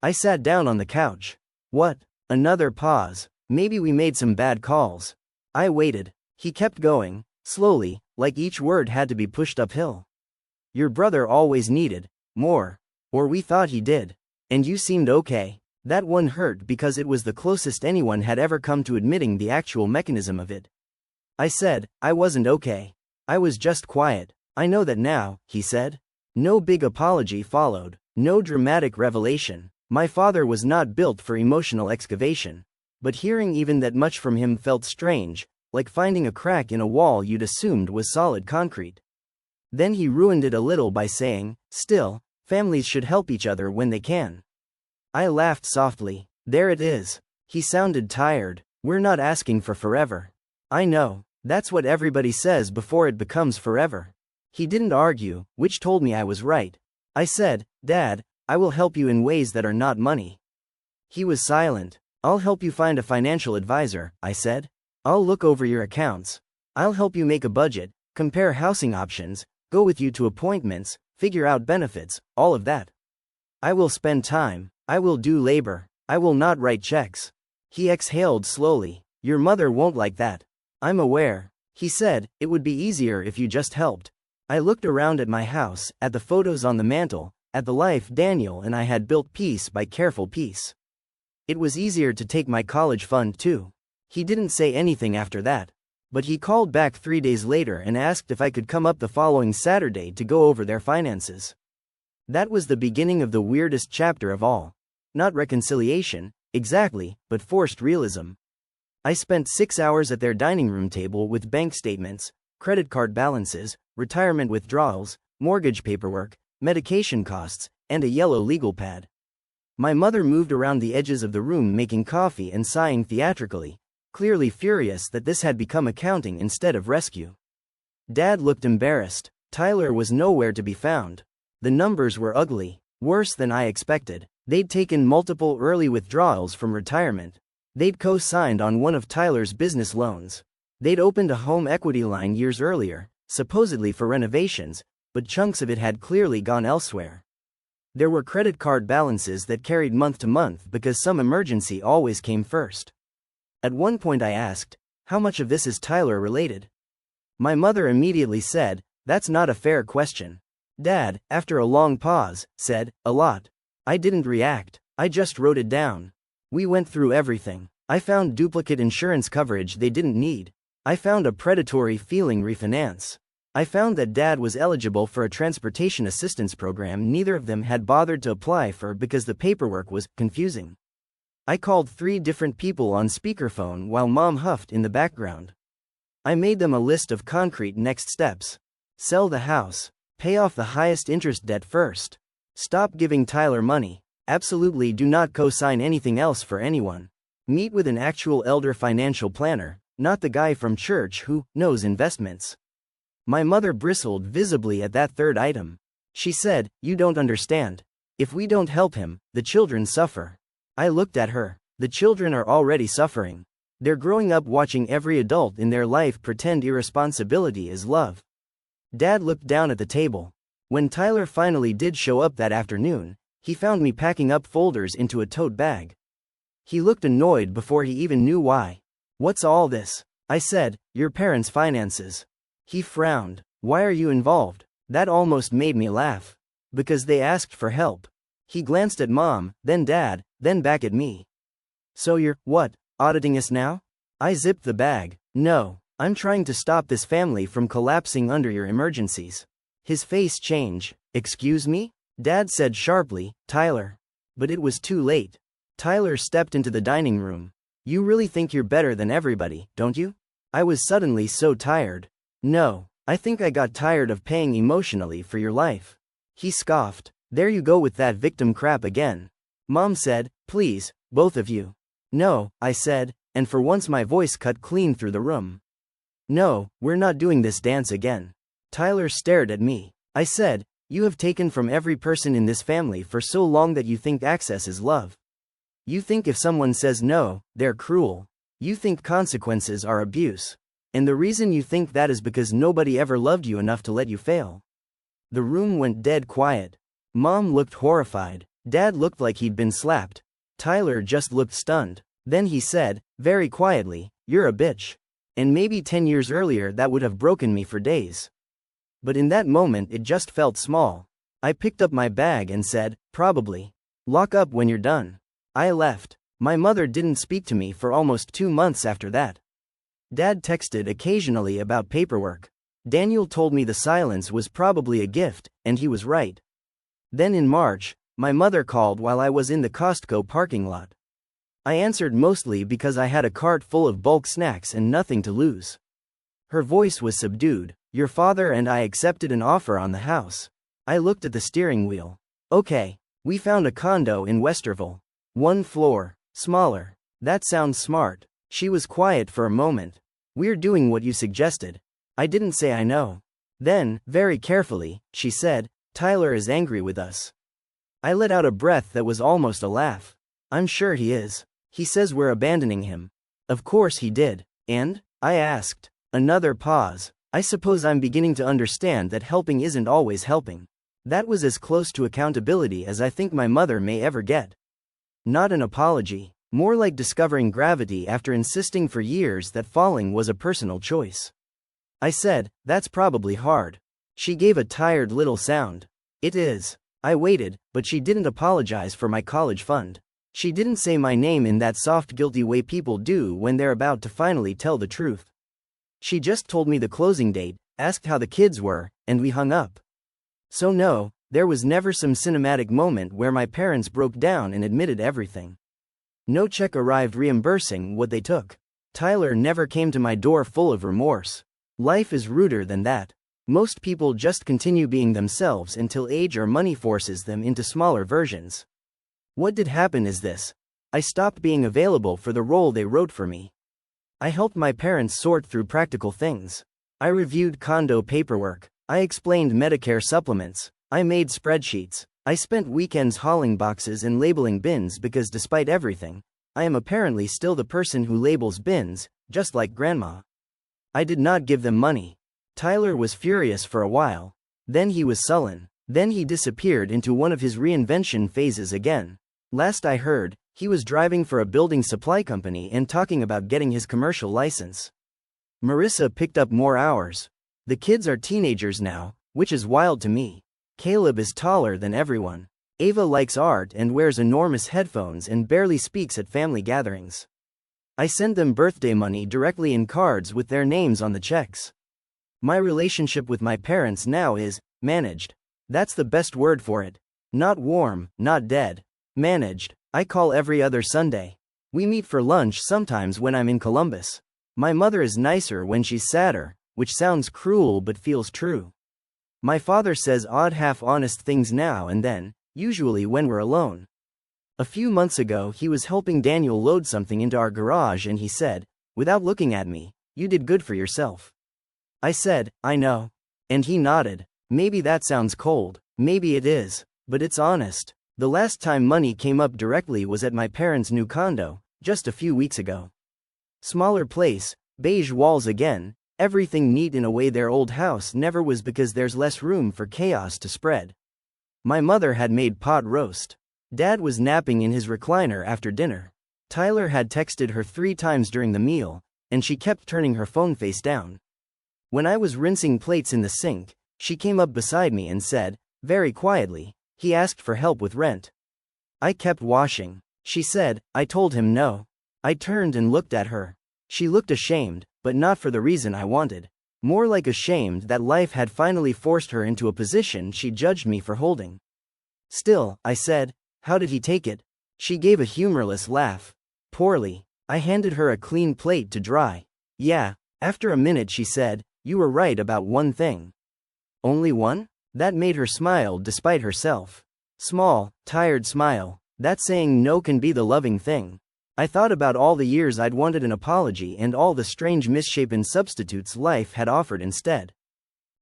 I sat down on the couch. What? Another pause. Maybe we made some bad calls. I waited. He kept going, slowly, like each word had to be pushed uphill. Your brother always needed more. Or we thought he did. And you seemed okay. That one hurt because it was the closest anyone had ever come to admitting the actual mechanism of it. I said, I wasn't okay. I was just quiet. I know that now, he said. No big apology followed. No dramatic revelation. My father was not built for emotional excavation. But hearing even that much from him felt strange, like finding a crack in a wall you'd assumed was solid concrete. Then he ruined it a little by saying, still, families should help each other when they can. I laughed softly. There it is. He sounded tired. We're not asking for forever. I know. That's what everybody says before it becomes forever. He didn't argue, which told me I was right. I said, Dad, I will help you in ways that are not money. He was silent. I'll help you find a financial advisor, I said. I'll look over your accounts. I'll help you make a budget, compare housing options, go with you to appointments, figure out benefits, all of that. I will spend time. I will do labor. I will not write checks. He exhaled slowly. Your mother won't like that. I'm aware. He said, it would be easier if you just helped. I looked around at my house, at the photos on the mantle, at the life Daniel and I had built piece by careful piece. It was easier to take my college fund too. He didn't say anything after that. But he called back 3 days later and asked if I could come up the following Saturday to go over their finances. That was the beginning of the weirdest chapter of all. Not reconciliation, exactly, but forced realism. I spent 6 hours at their dining room table with bank statements, credit card balances, retirement withdrawals, mortgage paperwork, medication costs, and a yellow legal pad. My mother moved around the edges of the room making coffee and sighing theatrically, clearly furious that this had become accounting instead of rescue. Dad looked embarrassed. Tyler was nowhere to be found. The numbers were ugly, worse than I expected. They'd taken multiple early withdrawals from retirement. They'd co-signed on one of Tyler's business loans. They'd opened a home equity line years earlier, supposedly for renovations, but chunks of it had clearly gone elsewhere. There were credit card balances that carried month to month because some emergency always came first. At one point I asked, how much of this is Tyler related? My mother immediately said, that's not a fair question. Dad, after a long pause, said, a lot. I didn't react. I just wrote it down. We went through everything. I found duplicate insurance coverage they didn't need. I found a predatory feeling refinance. I found that Dad was eligible for a transportation assistance program neither of them had bothered to apply for because the paperwork was confusing. I called 3 different people on speakerphone while Mom huffed in the background. I made them a list of concrete next steps. Sell the house. Pay off the highest interest debt first. Stop giving Tyler money. Absolutely do not co-sign anything else for anyone. Meet with an actual elder financial planner, not the guy from church who knows investments. My mother bristled visibly at that third item. She said, "You don't understand. If we don't help him, the children suffer." I looked at her. The children are already suffering. They're growing up watching every adult in their life pretend irresponsibility is love. Dad looked down at the table. When Tyler finally did show up that afternoon, he found me packing up folders into a tote bag. He looked annoyed before he even knew why. "What's all this?" I said. "Your parents' finances." He frowned. "Why are you involved?" That almost made me laugh. "Because they asked for help." He glanced at Mom, then Dad, then back at me. "So you're, what, auditing us now?" I zipped the bag. "No, I'm trying to stop this family from collapsing under your emergencies." His face changed. "Excuse me?" Dad said sharply, "Tyler." But it was too late. Tyler stepped into the dining room. "You really think you're better than everybody, don't you?" I was suddenly so tired. "No, I think I got tired of paying emotionally for your life." He scoffed. "There you go with that victim crap again." Mom said, "Please, both of you." "No," I said, and for once my voice cut clean through the room. "No, we're not doing this dance again." Tyler stared at me. I said, "You have taken from every person in this family for so long that you think access is love. You think if someone says no, they're cruel. You think consequences are abuse. And the reason you think that is because nobody ever loved you enough to let you fail." The room went dead quiet. Mom looked horrified. Dad looked like he'd been slapped. Tyler just looked stunned. Then he said, very quietly, "You're a bitch." And maybe 10 years earlier that would have broken me for days. But in that moment it just felt small. I picked up my bag and said, "Probably. Lock up when you're done." I left. My mother didn't speak to me for almost 2 months after that. Dad texted occasionally about paperwork. Daniel told me the silence was probably a gift, and he was right. Then in March, my mother called while I was in the Costco parking lot. I answered mostly because I had a cart full of bulk snacks and nothing to lose. Her voice was subdued. "Your father and I accepted an offer on the house." I looked at the steering wheel. "Okay. We found a condo in Westerville. 1 floor, smaller." "That sounds smart." She was quiet for a moment. "We're doing what you suggested." I didn't say I know. Then, very carefully, she said, "Tyler is angry with us." I let out a breath that was almost a laugh. "I'm sure he is. He says we're abandoning him." "Of course he did. And?" I asked. Another pause. "I suppose I'm beginning to understand that helping isn't always helping." That was as close to accountability as I think my mother may ever get. Not an apology. More like discovering gravity after insisting for years that falling was a personal choice. I said, "That's probably hard." She gave a tired little sound. "It is." I waited, but she didn't apologize for my college fund. She didn't say my name in that soft guilty way people do when they're about to finally tell the truth. She just told me the closing date, asked how the kids were, and we hung up. So no, there was never some cinematic moment where my parents broke down and admitted everything. No check arrived reimbursing what they took. Tyler never came to my door full of remorse. Life is ruder than that. Most people just continue being themselves until age or money forces them into smaller versions. What did happen is this. I stopped being available for the role they wrote for me. I helped my parents sort through practical things. I reviewed condo paperwork. I explained Medicare supplements. I made spreadsheets. I spent weekends hauling boxes and labeling bins because despite everything, I am apparently still the person who labels bins, just like Grandma. I did not give them money. Tyler was furious for a while. Then he was sullen. Then he disappeared into one of his reinvention phases again. Last I heard, he was driving for a building supply company and talking about getting his commercial license. Marissa picked up more hours. The kids are teenagers now, which is wild to me. Caleb is taller than everyone. Ava likes art and wears enormous headphones and barely speaks at family gatherings. I send them birthday money directly in cards with their names on the checks. My relationship with my parents now is managed. That's the best word for it. Not warm, not dead. Managed. I call every other Sunday. We meet for lunch sometimes when I'm in Columbus. My mother is nicer when she's sadder, which sounds cruel but feels true. My father says odd half-honest things now and then, usually when we're alone. A few months ago, he was helping Daniel load something into our garage and he said, without looking at me, "You did good for yourself." I said, "I know." And he nodded. Maybe that sounds cold. Maybe it is. But it's honest. The last time money came up directly was at my parents' new condo, just a few weeks ago. Smaller place, beige walls again, everything neat in a way their old house never was because there's less room for chaos to spread. My mother had made pot roast. Dad was napping in his recliner after dinner. Tyler had texted her 3 times during the meal, and she kept turning her phone face down. When I was rinsing plates in the sink, she came up beside me and said, very quietly, "He asked for help with rent." I kept washing. She said, "I told him no." I turned and looked at her. She looked ashamed, but not for the reason I wanted. More like ashamed that life had finally forced her into a position she judged me for holding. Still, I said, "How did he take it?" She gave a humorless laugh. "Poorly." I handed her a clean plate to dry. "Yeah." After a minute she said, "You were right about one thing." "Only one?" That made her smile despite herself. Small, tired smile. That saying no can be the loving thing. I thought about all the years I'd wanted an apology and all the strange misshapen substitutes life had offered instead.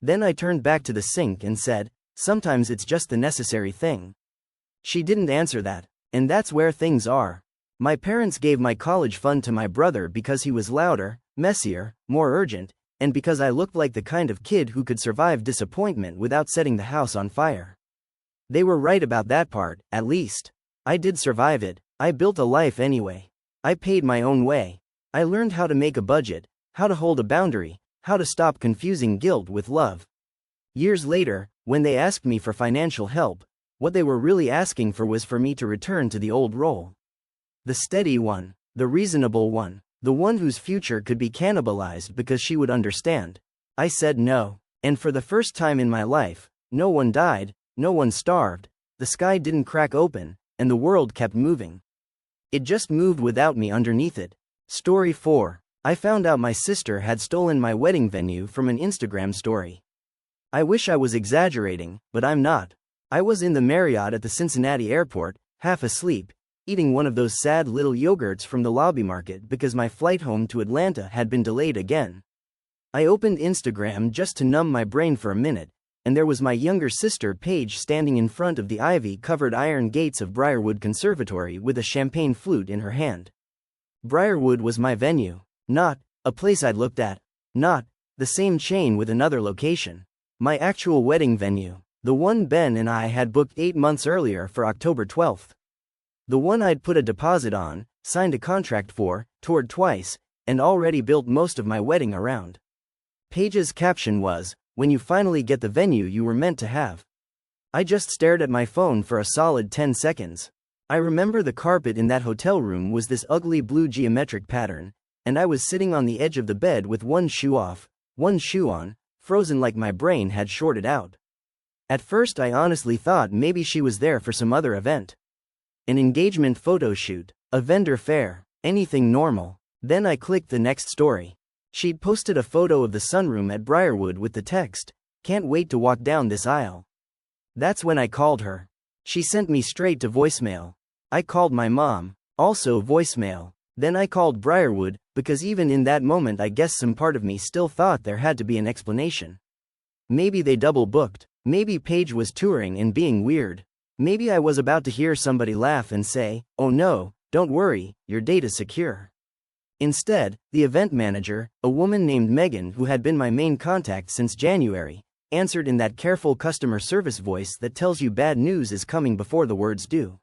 Then I turned back to the sink and said, "Sometimes it's just the necessary thing." She didn't answer that. And that's where things are. My parents gave my college fund to my brother because he was louder, messier, more urgent, and because I looked like the kind of kid who could survive disappointment without setting the house on fire. They were right about that part, at least. I did survive it. I built a life anyway. I paid my own way. I learned how to make a budget, how to hold a boundary, how to stop confusing guilt with love. Years later, when they asked me for financial help, what they were really asking for was for me to return to the old role. The steady one, the reasonable one, the one whose future could be cannibalized because she would understand. I said no. And for the first time in my life, no one died, no one starved, the sky didn't crack open, and the world kept moving. It just moved without me underneath it. Story 4. I found out my sister had stolen my wedding venue from an Instagram story. I wish I was exaggerating, but I'm not. I was in the Marriott at the Cincinnati airport, half asleep, eating one of those sad little yogurts from the lobby market because my flight home to Atlanta had been delayed again. I opened Instagram just to numb my brain for a minute, and there was my younger sister Paige standing in front of the ivy-covered iron gates of Briarwood Conservatory with a champagne flute in her hand. Briarwood was my venue. Not a place I'd looked at. Not the same chain with another location. My actual wedding venue. The one Ben and I had booked 8 months earlier for October 12th. The one I'd put a deposit on, signed a contract for, toured twice, and already built most of my wedding around. Paige's caption was, "When you finally get the venue you were meant to have." I just stared at my phone for a solid 10 seconds. I remember the carpet in that hotel room was this ugly blue geometric pattern, and I was sitting on the edge of the bed with one shoe off, one shoe on, frozen like my brain had shorted out. At first I honestly thought maybe she was there for some other event. An engagement photo shoot, a vendor fair, anything normal. Then I clicked the next story. She'd posted a photo of the sunroom at Briarwood with the text, "Can't wait to walk down this aisle." That's when I called her. She sent me straight to voicemail. I called my mom, also voicemail. Then I called Briarwood, because even in that moment I guess some part of me still thought there had to be an explanation. Maybe they double booked. Maybe Paige was touring and being weird. Maybe I was about to hear somebody laugh and say, "Oh no, don't worry, your date is secure." Instead, the event manager, a woman named Megan who had been my main contact since January, answered in that careful customer service voice that tells you bad news is coming before the words do.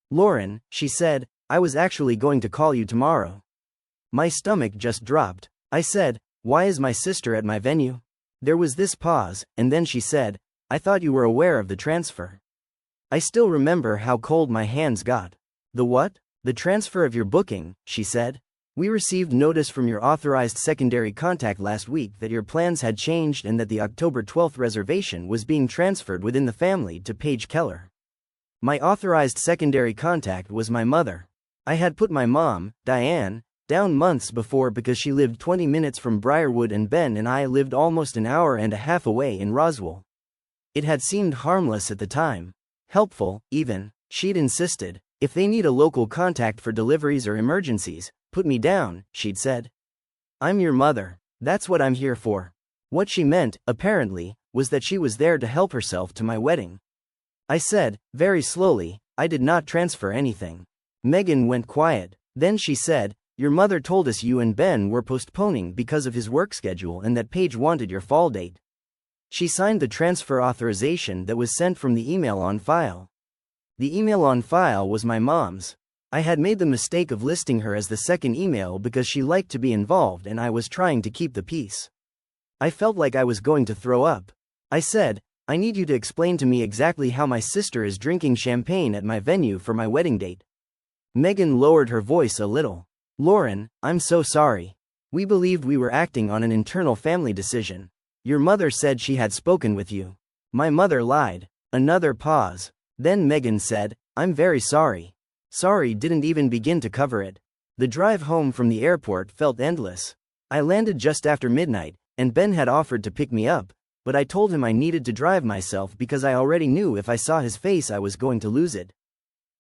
"Lauren," she said, "I was actually going to call you tomorrow." My stomach just dropped. I said, "Why is my sister at my venue?" There was this pause, and then she said, "I thought you were aware of the transfer." I still remember how cold my hands got. "The what?" "The transfer of your booking," she said. "We received notice from your authorized secondary contact last week that your plans had changed and that the October 12th reservation was being transferred within the family to Paige Keller." My authorized secondary contact was my mother. I had put my mom, Diane, down months before because she lived 20 minutes from Briarwood and Ben and I lived almost an hour and a half away in Roswell. It had seemed harmless at the time. Helpful, even, she'd insisted. If they need a local contact for deliveries or emergencies, put me down, she'd said. I'm your mother. That's what I'm here for. What she meant, apparently, was that she was there to help herself to my wedding. I said, very slowly, I did not transfer anything. Megan went quiet. Then she said, your mother told us you and Ben were postponing because of his work schedule and that Paige wanted your fall date. She signed the transfer authorization that was sent from the email on file. The email on file was my mom's. I had made the mistake of listing her as the second email because she liked to be involved and I was trying to keep the peace. I felt like I was going to throw up. I said, I need you to explain to me exactly how my sister is drinking champagne at my venue for my wedding date. Megan lowered her voice a little. Lauren, I'm so sorry. We believed we were acting on an internal family decision. Your mother said she had spoken with you. My mother lied. Another pause. Then Megan said, I'm very sorry. Sorry didn't even begin to cover it. The drive home from the airport felt endless. I landed just after midnight, and Ben had offered to pick me up, but I told him I needed to drive myself because I already knew if I saw his face I was going to lose it.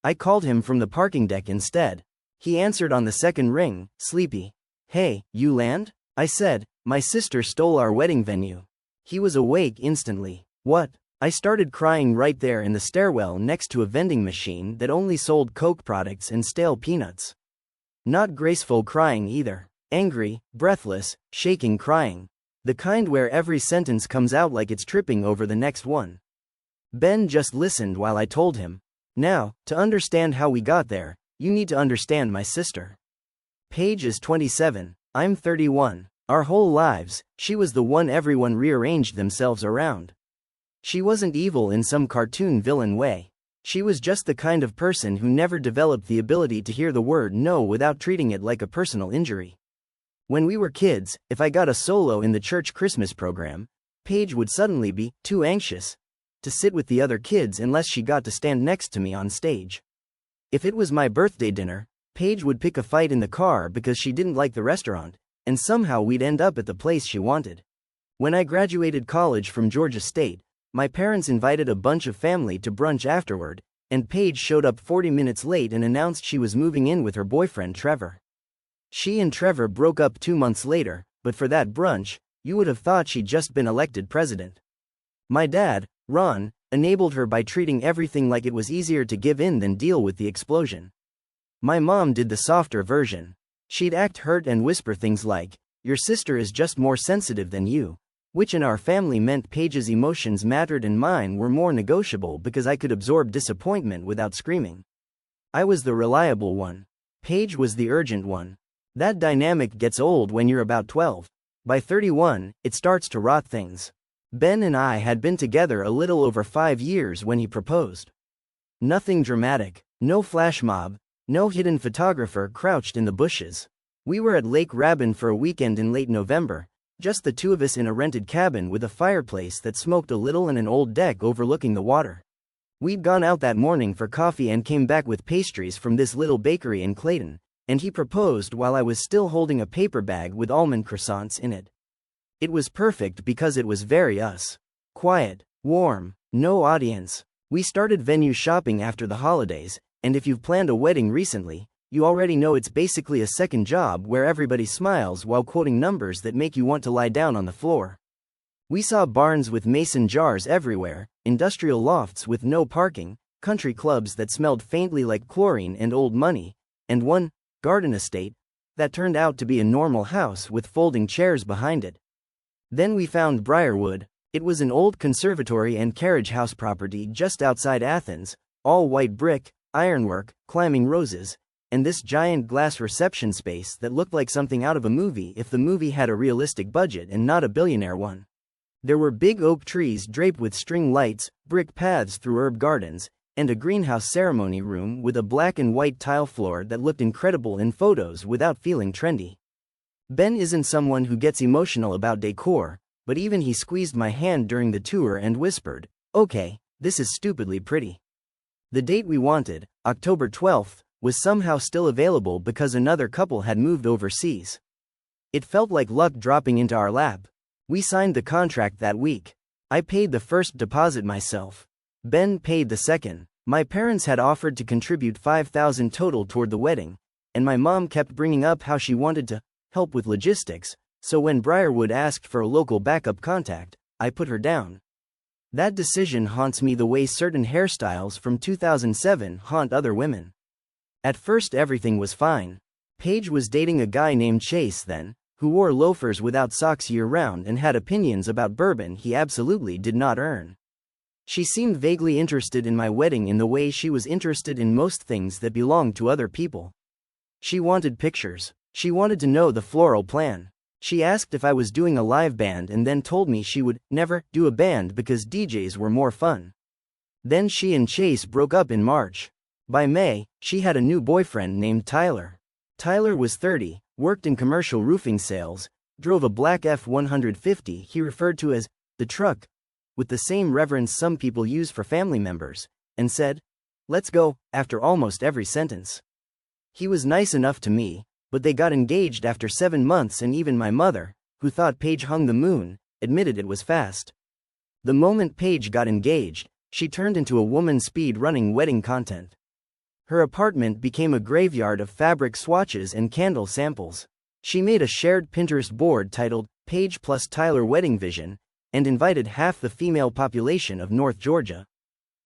I called him from the parking deck instead. He answered on the second ring, sleepy. Hey, you land? I said, my sister stole our wedding venue. He was awake instantly. What? I started crying right there in the stairwell next to a vending machine that only sold Coke products and stale peanuts. Not graceful crying either. Angry, breathless, shaking crying. The kind where every sentence comes out like it's tripping over the next one. Ben just listened while I told him. Now, to understand how we got there, you need to understand my sister. Paige is 27, I'm 31. Our whole lives, she was the one everyone rearranged themselves around. She wasn't evil in some cartoon villain way. She was just the kind of person who never developed the ability to hear the word no without treating it like a personal injury. When we were kids, if I got a solo in the church Christmas program, Paige would suddenly be too anxious to sit with the other kids unless she got to stand next to me on stage. If it was my birthday dinner, Paige would pick a fight in the car because she didn't like the restaurant, and somehow we'd end up at the place she wanted. When I graduated college from Georgia State, my parents invited a bunch of family to brunch afterward, and Paige showed up 40 minutes late and announced she was moving in with her boyfriend Trevor. She and Trevor broke up 2 months later, but for that brunch, you would have thought she'd just been elected president. My dad, Ron, enabled her by treating everything like it was easier to give in than deal with the explosion. My mom did the softer version. She'd act hurt and whisper things like, your sister is just more sensitive than you, which in our family meant Paige's emotions mattered and mine were more negotiable because I could absorb disappointment without screaming. I was the reliable one. Paige was the urgent one. That dynamic gets old when you're about 12. By 31, it starts to rot things. Ben and I had been together a little over 5 years when he proposed. Nothing dramatic, no flash mob, no hidden photographer crouched in the bushes. We were at Lake Rabin for a weekend in late November, just the two of us in a rented cabin with a fireplace that smoked a little and an old deck overlooking the water. We'd gone out that morning for coffee and came back with pastries from this little bakery in Clayton, and he proposed while I was still holding a paper bag with almond croissants in it. It was perfect because it was very us. Quiet, warm, no audience. We started venue shopping after the holidays, and if you've planned a wedding recently, you already know it's basically a second job where everybody smiles while quoting numbers that make you want to lie down on the floor. We saw barns with mason jars everywhere, industrial lofts with no parking, country clubs that smelled faintly like chlorine and old money, and one garden estate that turned out to be a normal house with folding chairs behind it. Then we found Briarwood. It was an old conservatory and carriage house property just outside Athens, all white brick, ironwork, climbing roses, and this giant glass reception space that looked like something out of a movie if the movie had a realistic budget and not a billionaire one. There were big oak trees draped with string lights, brick paths through herb gardens, and a greenhouse ceremony room with a black and white tile floor that looked incredible in photos without feeling trendy. Ben isn't someone who gets emotional about decor, but even he squeezed my hand during the tour and whispered, "Okay, this is stupidly pretty." The date we wanted, October 12th, was somehow still available because another couple had moved overseas. It felt like luck dropping into our lap. We signed the contract that week. I paid the first deposit myself. Ben paid the second. My parents had offered to contribute $5,000 total toward the wedding, and my mom kept bringing up how she wanted to help with logistics, so when Briarwood asked for a local backup contact, I put her down. That decision haunts me the way certain hairstyles from 2007 haunt other women. At first everything was fine. Paige was dating a guy named Chase then, who wore loafers without socks year-round and had opinions about bourbon he absolutely did not earn. She seemed vaguely interested in my wedding in the way she was interested in most things that belonged to other people. She wanted pictures. She wanted to know the floral plan. She asked if I was doing a live band and then told me she would never do a band because DJs were more fun. Then she and Chase broke up in March. By May, she had a new boyfriend named Tyler. Tyler was 30, worked in commercial roofing sales, drove a black F-150 he referred to as the truck, with the same reverence some people use for family members, and said, "Let's go," after almost every sentence. He was nice enough to me, but they got engaged after 7 months, and even my mother, who thought Paige hung the moon, admitted it was fast. The moment Paige got engaged, she turned into a woman speed-running wedding content. Her apartment became a graveyard of fabric swatches and candle samples. She made a shared Pinterest board titled Paige plus Tyler Wedding Vision, and invited half the female population of North Georgia.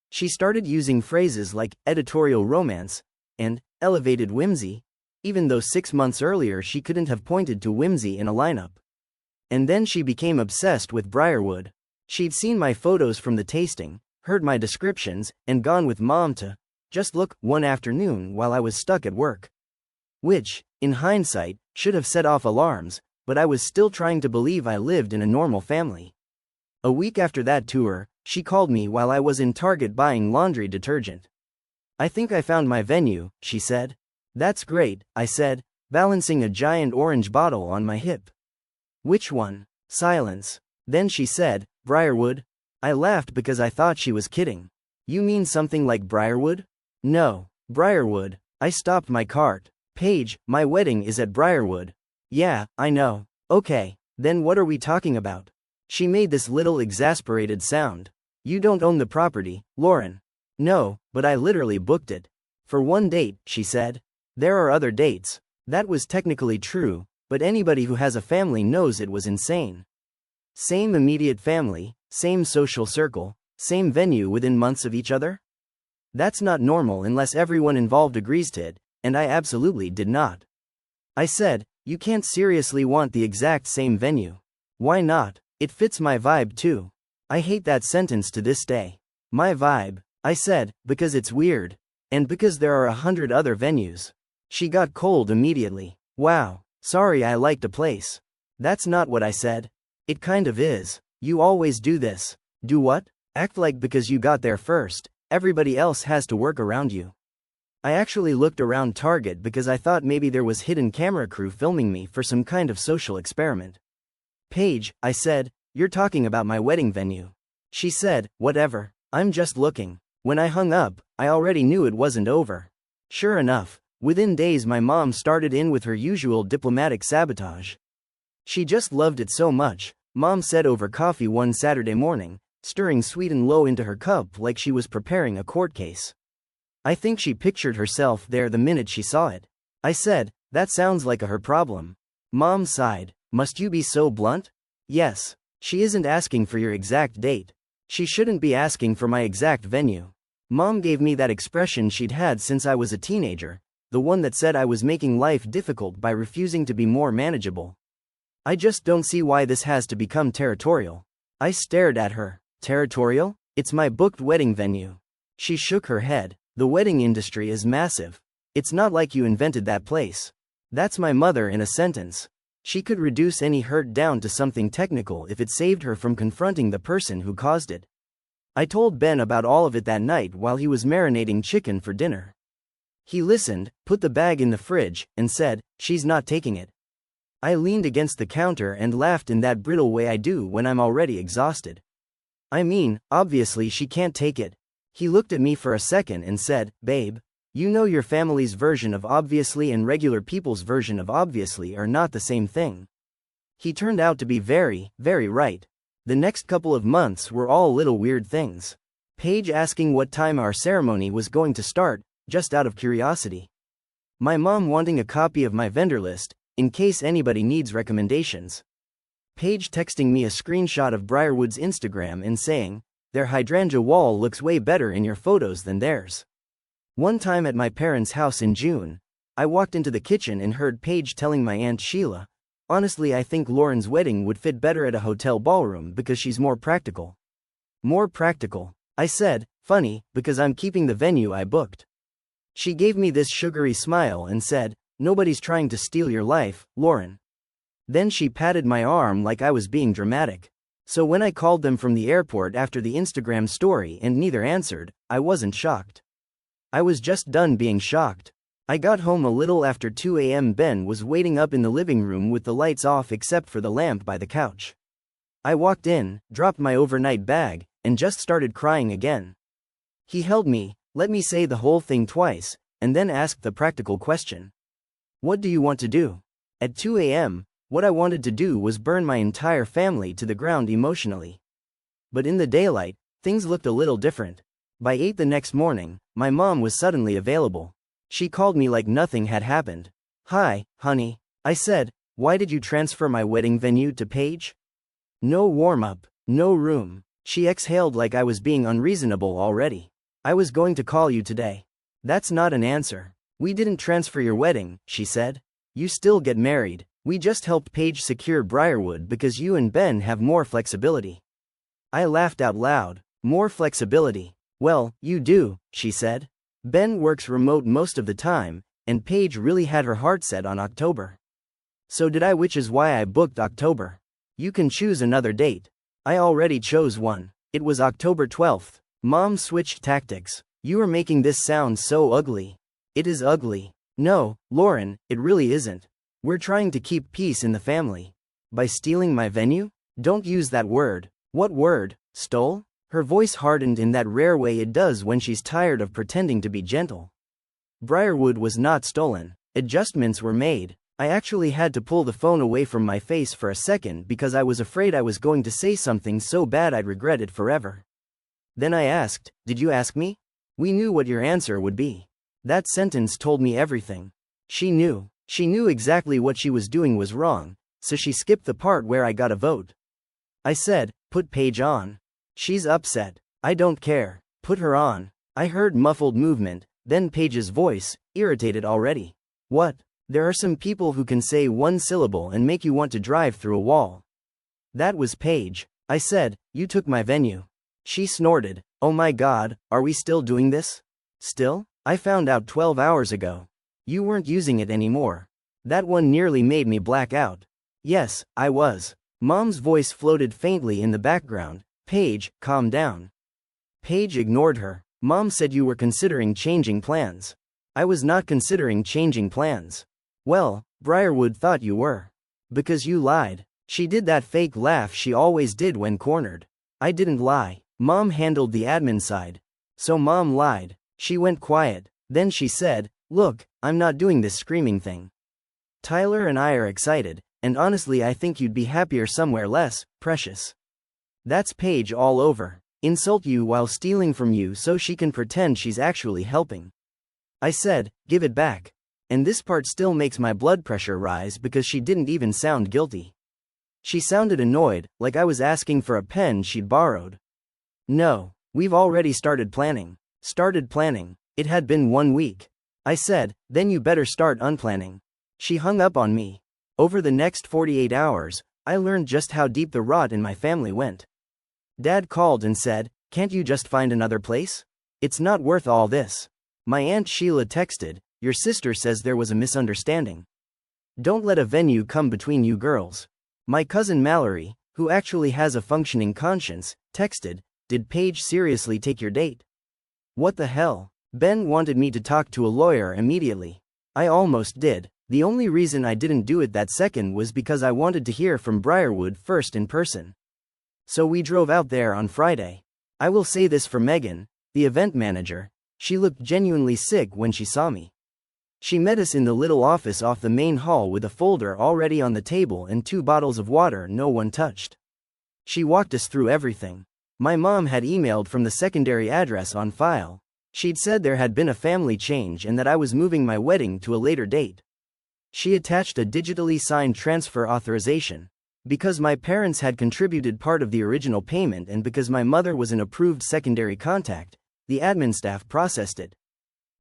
She started using phrases like editorial romance and elevated whimsy, even though 6 months earlier she couldn't have pointed to whimsy in a lineup. And then she became obsessed with Briarwood. She'd seen my photos from the tasting, heard my descriptions, and gone with Mom to just look one afternoon while I was stuck at work. Which, in hindsight, should have set off alarms, but I was still trying to believe I lived in a normal family. A week after that tour, she called me while I was in Target buying laundry detergent. "I think I found my venue," she said. "That's great," I said, balancing a giant orange bottle on my hip. "Which one?" Silence. Then she said, "Briarwood." I laughed because I thought she was kidding. "You mean something like Briarwood?" "No, Briarwood." I stopped my cart. "Paige, my wedding is at Briarwood." "Yeah, I know." "Okay, then what are we talking about?" She made this little exasperated sound. "You don't own the property, Lauren." "No, but I literally booked it. For one date," she said. "There are other dates." That was technically true, but anybody who has a family knows it was insane. Same immediate family, same social circle, same venue within months of each other? That's not normal unless everyone involved agrees to it, and I absolutely did not. I said, "You can't seriously want the exact same venue." "Why not? It fits my vibe too." I hate that sentence to this day. "My vibe," I said, "because it's weird. And because there are 100 other venues." She got cold immediately. "Wow, sorry I liked a place." "That's not what I said." "It kind of is. You always do this." "Do what?" "Act like because you got there first, everybody else has to work around you." I actually looked around Target because I thought maybe there was hidden camera crew filming me for some kind of social experiment. "Paige," I said, "you're talking about my wedding venue." She said, "Whatever, I'm just looking." When I hung up, I already knew it wasn't over. Sure enough, within days my mom started in with her usual diplomatic sabotage. She just loved it so much, Mom said over coffee one Saturday morning, stirring sweet and low into her cup like she was preparing a court case. I think she pictured herself there the minute she saw it. I said, "That sounds like a her problem." Mom sighed. "Must you be so blunt?" "Yes. She isn't asking for your exact date. She shouldn't be asking for my exact venue." Mom gave me that expression she'd had since I was a teenager, the one that said I was making life difficult by refusing to be more manageable. I just don't see why this has to become territorial. I stared at her. "Territorial? It's my booked wedding venue." She shook her head. "The wedding industry is massive. It's not like you invented that place." That's my mother in a sentence. She could reduce any hurt down to something technical if it saved her from confronting the person who caused it. I told Ben about all of it that night while he was marinating chicken for dinner. He listened, put the bag in the fridge, and said, "She's not taking it." I leaned against the counter and laughed in that brittle way I do when I'm already exhausted. "I mean, obviously she can't take it." He looked at me for a second and said, "Babe, you know your family's version of obviously and regular people's version of obviously are not the same thing." He turned out to be very, very right. The next couple of months were all little weird things. Paige asking what time our ceremony was going to start, just out of curiosity. My mom wanting a copy of my vendor list, in case anybody needs recommendations. Paige texting me a screenshot of Briarwood's Instagram and saying, "Their hydrangea wall looks way better in your photos than theirs." One time at my parents' house in June, I walked into the kitchen and heard Paige telling my Aunt Sheila, "Honestly, I think Lauren's wedding would fit better at a hotel ballroom because she's more practical." More practical, I said, funny, because I'm keeping the venue I booked. She gave me this sugary smile and said, "Nobody's trying to steal your life, Lauren." Then she patted my arm like I was being dramatic. So when I called them from the airport after the Instagram story and neither answered, I wasn't shocked. I was just done being shocked. I got home a little after 2 a.m. Ben was waiting up in the living room with the lights off except for the lamp by the couch. I walked in, dropped my overnight bag, and just started crying again. He held me, let me say the whole thing twice, and then asked the practical question. "What do you want to do?" At 2 a.m., what I wanted to do was burn my entire family to the ground emotionally. But in the daylight, things looked a little different. By 8 the next morning, my mom was suddenly available. She called me like nothing had happened. "Hi, honey," I said, "why did you transfer my wedding venue to Paige?" No warm-up, no room. She exhaled like I was being unreasonable already. "I was going to call you today." "That's not an answer. We didn't transfer your wedding," she said. "You still get married. We just helped Paige secure Briarwood because you and Ben have more flexibility." I laughed out loud. "More flexibility? Well, you do," she said. "Ben works remote most of the time, and Paige really had her heart set on October." "So did I, which is why I booked October." "You can choose another date." "I already chose one. It was October 12th. Mom switched tactics. "You are making this sound so ugly." "It is ugly." "No, Lauren, it really isn't. We're trying to keep peace in the family." "By stealing my venue?" "Don't use that word." "What word? Stole?" Her voice hardened in that rare way it does when she's tired of pretending to be gentle. Briarwood was not stolen. Adjustments were made. I actually had to pull the phone away from my face for a second because I was afraid I was going to say something so bad I'd regret it forever. Then I asked, "Did you ask me?" "We knew what your answer would be." That sentence told me everything. She knew. She knew exactly what she was doing was wrong, so she skipped the part where I got a vote. I said, "Put Paige on." "She's upset." "I don't care. Put her on." I heard muffled movement, then Paige's voice, irritated already. "What?" "There are some people who can say one syllable and make you want to drive through a wall." That was Paige. I said, "You took my venue." She snorted. "Oh my God, are we still doing this?" "Still? I found out 12 hours ago. You weren't using it anymore." That one nearly made me black out. "Yes, I was." Mom's voice floated faintly in the background. "Paige, calm down." Paige ignored her. "Mom said you were considering changing plans." "I was not considering changing plans." "Well, Briarwood thought you were." "Because you lied." She did that fake laugh she always did when cornered. "I didn't lie." Mom handled the admin side. "So Mom lied." She went quiet. Then she said, "Look, I'm not doing this screaming thing. Tyler and I are excited, and honestly I think you'd be happier somewhere less, precious." That's Paige all over. Insult you while stealing from you so she can pretend she's actually helping. I said, "Give it back." And this part still makes my blood pressure rise because she didn't even sound guilty. She sounded annoyed, like I was asking for a pen she'd borrowed. "No, we've already started planning." Started planning? It had been 1 week. I said, "Then you better start unplanning." She hung up on me. Over the next 48 hours, I learned just how deep the rot in my family went. Dad called and said, "Can't you just find another place? It's not worth all this." My Aunt Sheila texted, "Your sister says there was a misunderstanding. Don't let a venue come between you girls." My cousin Mallory, who actually has a functioning conscience, texted, "Did Paige seriously take your date?" What the hell? Ben wanted me to talk to a lawyer immediately. I almost did. The only reason I didn't do it that second was because I wanted to hear from Briarwood first in person. So we drove out there on Friday. I will say this for Megan, the event manager, she looked genuinely sick when she saw me. She met us in the little office off the main hall with a folder already on the table and 2 bottles of water no one touched. She walked us through everything. My mom had emailed from the secondary address on file. She'd said there had been a family change and that I was moving my wedding to a later date. She attached a digitally signed transfer authorization. Because my parents had contributed part of the original payment and because my mother was an approved secondary contact, the admin staff processed it.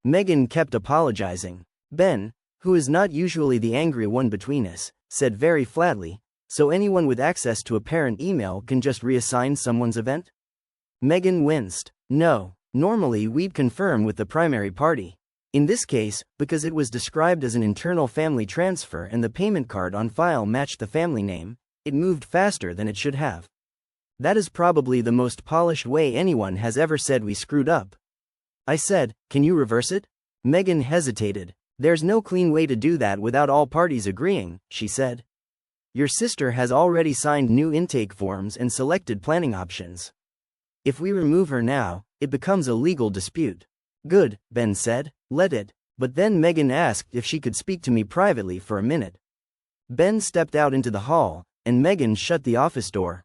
Megan kept apologizing. Ben, who is not usually the angry one between us, said very flatly, "So anyone with access to a parent email can just reassign someone's event?" Megan winced. "No, normally we'd confirm with the primary party. In this case, because it was described as an internal family transfer and the payment card on file matched the family name, it moved faster than it should have. That is probably the most polished way anyone has ever said we screwed up." I said, "Can you reverse it?" Megan hesitated. "There's no clean way to do that without all parties agreeing," she said. "Your sister has already signed new intake forms and selected planning options. If we remove her now, it becomes a legal dispute." "Good," Ben said, "let it." But then Megan asked if she could speak to me privately for a minute. Ben stepped out into the hall, and Megan shut the office door.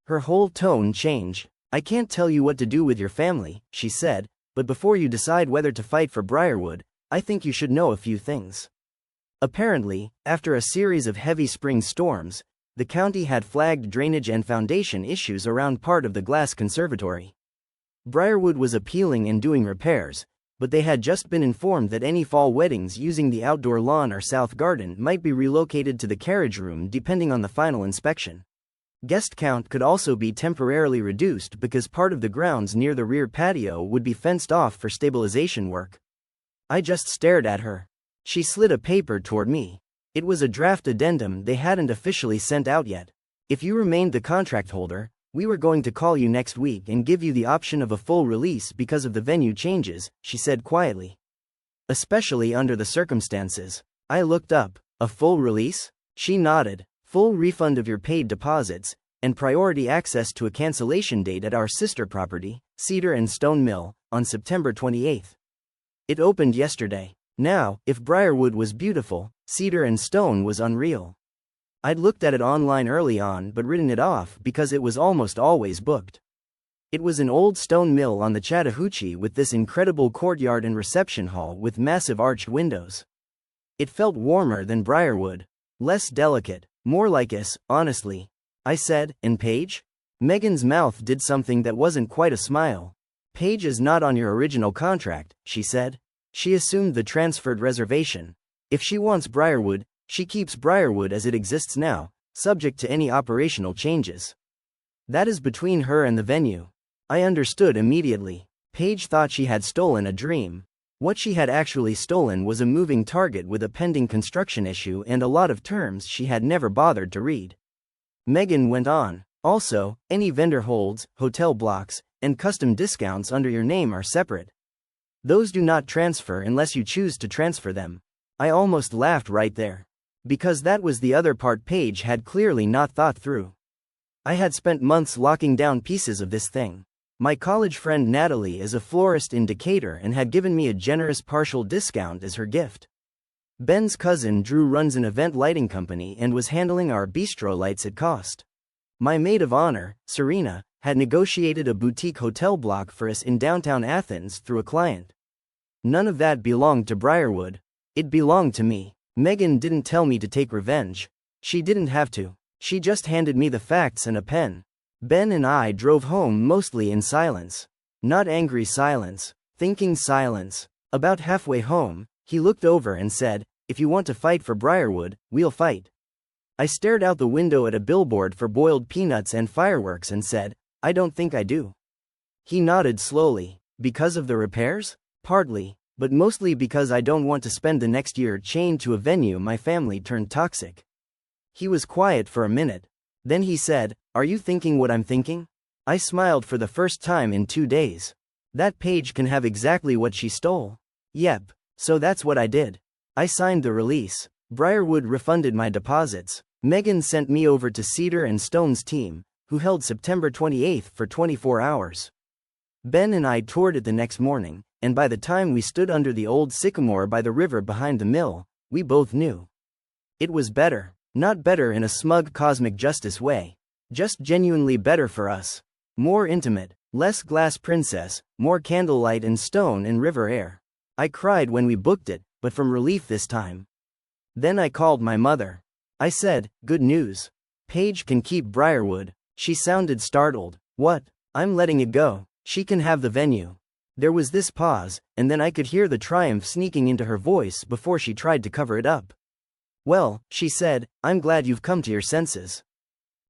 Her whole tone changed. "I can't tell you what to do with your family," she said, "but before you decide whether to fight for Briarwood, I think you should know a few things." Apparently, after a series of heavy spring storms, the county had flagged drainage and foundation issues around part of the glass conservatory. Briarwood was appealing and doing repairs, but they had just been informed that any fall weddings using the outdoor lawn or south garden might be relocated to the carriage room depending on the final inspection. Guest count could also be temporarily reduced because part of the grounds near the rear patio would be fenced off for stabilization work. I just stared at her. She slid a paper toward me. It was a draft addendum they hadn't officially sent out yet. "If you remained the contract holder, we were going to call you next week and give you the option of a full release because of the venue changes," she said quietly. "Especially under the circumstances." I looked up. "A full release?" She nodded. "Full refund of your paid deposits, and priority access to a cancellation date at our sister property, Cedar and Stone Mill, on September 28th. It opened yesterday." Now, if Briarwood was beautiful, Cedar and Stone was unreal. I'd looked at it online early on but written it off because it was almost always booked. It was an old stone mill on the Chattahoochee with this incredible courtyard and reception hall with massive arched windows. It felt warmer than Briarwood. Less delicate, more like us, honestly. I said, "And Paige?" Megan's mouth did something that wasn't quite a smile. "Paige is not on your original contract," she said. "She assumed the transferred reservation. If she wants Briarwood, she keeps Briarwood as it exists now, subject to any operational changes. That is between her and the venue." I understood immediately. Paige thought she had stolen a dream. What she had actually stolen was a moving target with a pending construction issue and a lot of terms she had never bothered to read. Megan went on. "Also, any vendor holds, hotel blocks, and custom discounts under your name are separate. Those do not transfer unless you choose to transfer them." I almost laughed right there. Because that was the other part Paige had clearly not thought through. I had spent months locking down pieces of this thing. My college friend Natalie is a florist in Decatur and had given me a generous partial discount as her gift. Ben's cousin Drew runs an event lighting company and was handling our bistro lights at cost. My maid of honor, Serena, had negotiated a boutique hotel block for us in downtown Athens through a client. None of that belonged to Briarwood. It belonged to me. Megan didn't tell me to take revenge. She didn't have to. She just handed me the facts and a pen. Ben and I drove home mostly in silence. Not angry silence, thinking silence. About halfway home, he looked over and said, "If you want to fight for Briarwood, we'll fight." I stared out the window at a billboard for boiled peanuts and fireworks and said, "I don't think I do." He nodded slowly. "Because of the repairs?" "Partly, but mostly because I don't want to spend the next year chained to a venue my family turned toxic." He was quiet for a minute. Then he said, "Are you thinking what I'm thinking?" I smiled for the first time in 2 days. That Paige can have exactly what she stole. Yep, so that's what I did. I signed the release. Briarwood refunded my deposits. Megan sent me over to Cedar and Stone's team, who held September 28th for 24 hours. Ben and I toured it the next morning, and by the time we stood under the old sycamore by the river behind the mill, we both knew. It was better. Not better in a smug cosmic justice way. Just genuinely better for us. More intimate, less glass princess, more candlelight and stone and river air. I cried when we booked it, but from relief this time. Then I called my mother. I said, good news. Paige can keep Briarwood. She sounded startled. What? I'm letting it go. She can have the venue. There was this pause, and then I could hear the triumph sneaking into her voice before she tried to cover it up. Well, she said, I'm glad you've come to your senses.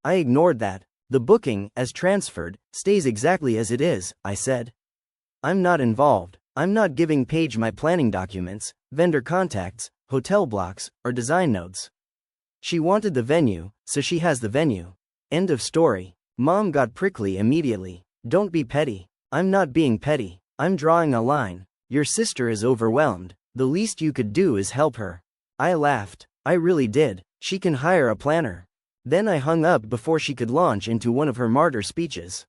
I ignored that. The booking, as transferred, stays exactly as it is, I said. I'm not involved. I'm not giving Paige my planning documents, vendor contacts, hotel blocks, or design notes. She wanted the venue, so she has the venue. End of story. Mom got prickly immediately. Don't be petty. I'm not being petty. I'm drawing a line. Your sister is overwhelmed. The least you could do is help her. I laughed. I really did. She can hire a planner. Then I hung up before she could launch into one of her martyr speeches.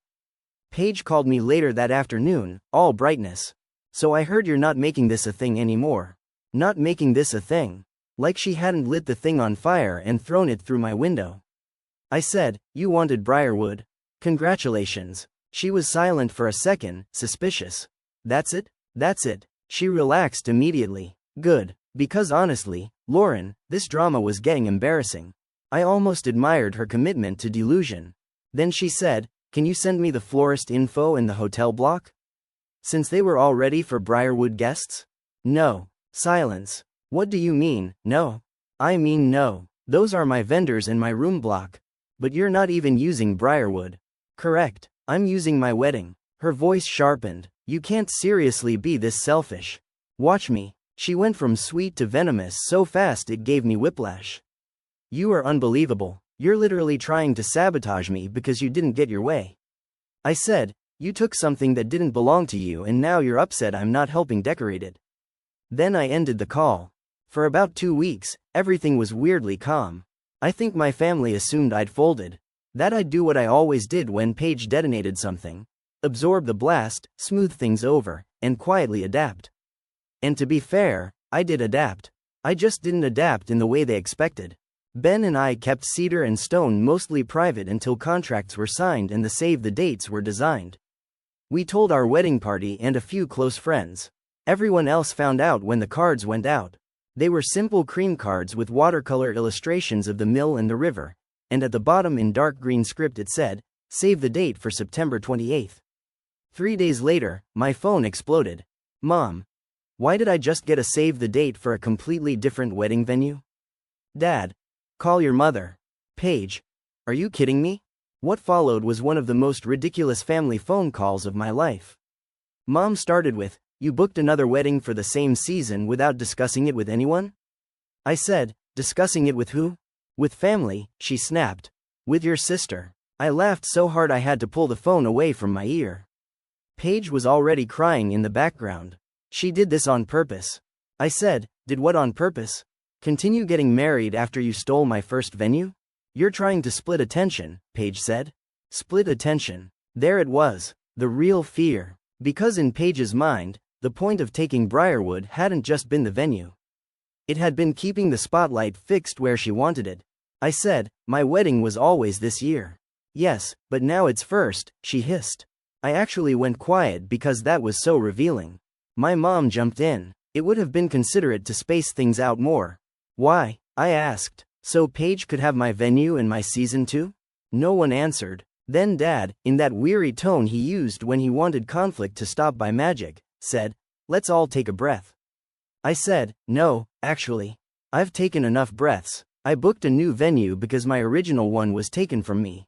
Paige called me later that afternoon, all brightness. So I heard you're not making this a thing anymore. Not making this a thing. Like she hadn't lit the thing on fire and thrown it through my window. I said, you wanted Briarwood. Congratulations. She was silent for a second, suspicious. That's it? That's it. She relaxed immediately. Good. Because honestly, Lauren, this drama was getting embarrassing. I almost admired her commitment to delusion. Then she said, can you send me the florist info and the hotel block? Since they were all ready for Briarwood guests? No. Silence. What do you mean, no? I mean no. Those are my vendors and my room block. But you're not even using Briarwood. Correct. I'm using my wedding. Her voice sharpened. You can't seriously be this selfish. Watch me. She went from sweet to venomous so fast it gave me whiplash. You are unbelievable. You're literally trying to sabotage me because you didn't get your way. I said, you took something that didn't belong to you and now you're upset I'm not helping decorate it. Then I ended the call. For about 2 weeks, everything was weirdly calm. I think my family assumed I'd folded. That I'd do what I always did when Paige detonated something. Absorb the blast, smooth things over, and quietly adapt. And to be fair, I did adapt. I just didn't adapt in the way they expected. Ben and I kept Cedar and Stone mostly private until contracts were signed and the save the dates were designed. We told our wedding party and a few close friends. Everyone else found out when the cards went out. They were simple cream cards with watercolor illustrations of the mill and the river, and at the bottom in dark green script it said, save the date for September 28th. 3 days later, my phone exploded. Mom. Why did I just get a save the date for a completely different wedding venue? Dad. Call your mother. Paige. Are you kidding me? What followed was one of the most ridiculous family phone calls of my life. Mom started with, you booked another wedding for the same season without discussing it with anyone? I said, discussing it with who? With family, she snapped. With your sister. I laughed so hard I had to pull the phone away from my ear. Paige was already crying in the background. She did this on purpose. I said, did what on purpose? Continue getting married after you stole my first venue? You're trying to split attention, Paige said. Split attention. There it was. The real fear. Because in Paige's mind, the point of taking Briarwood hadn't just been the venue. It had been keeping the spotlight fixed where she wanted it. I said, my wedding was always this year. Yes, but now it's first, she hissed. I actually went quiet because that was so revealing. My mom jumped in. It would have been considerate to space things out more. Why? I asked. So Paige could have my venue and my season too? No one answered. Then Dad, in that weary tone he used when he wanted conflict to stop by magic, said, let's all take a breath. I said, no, actually. I've taken enough breaths. I booked a new venue because my original one was taken from me.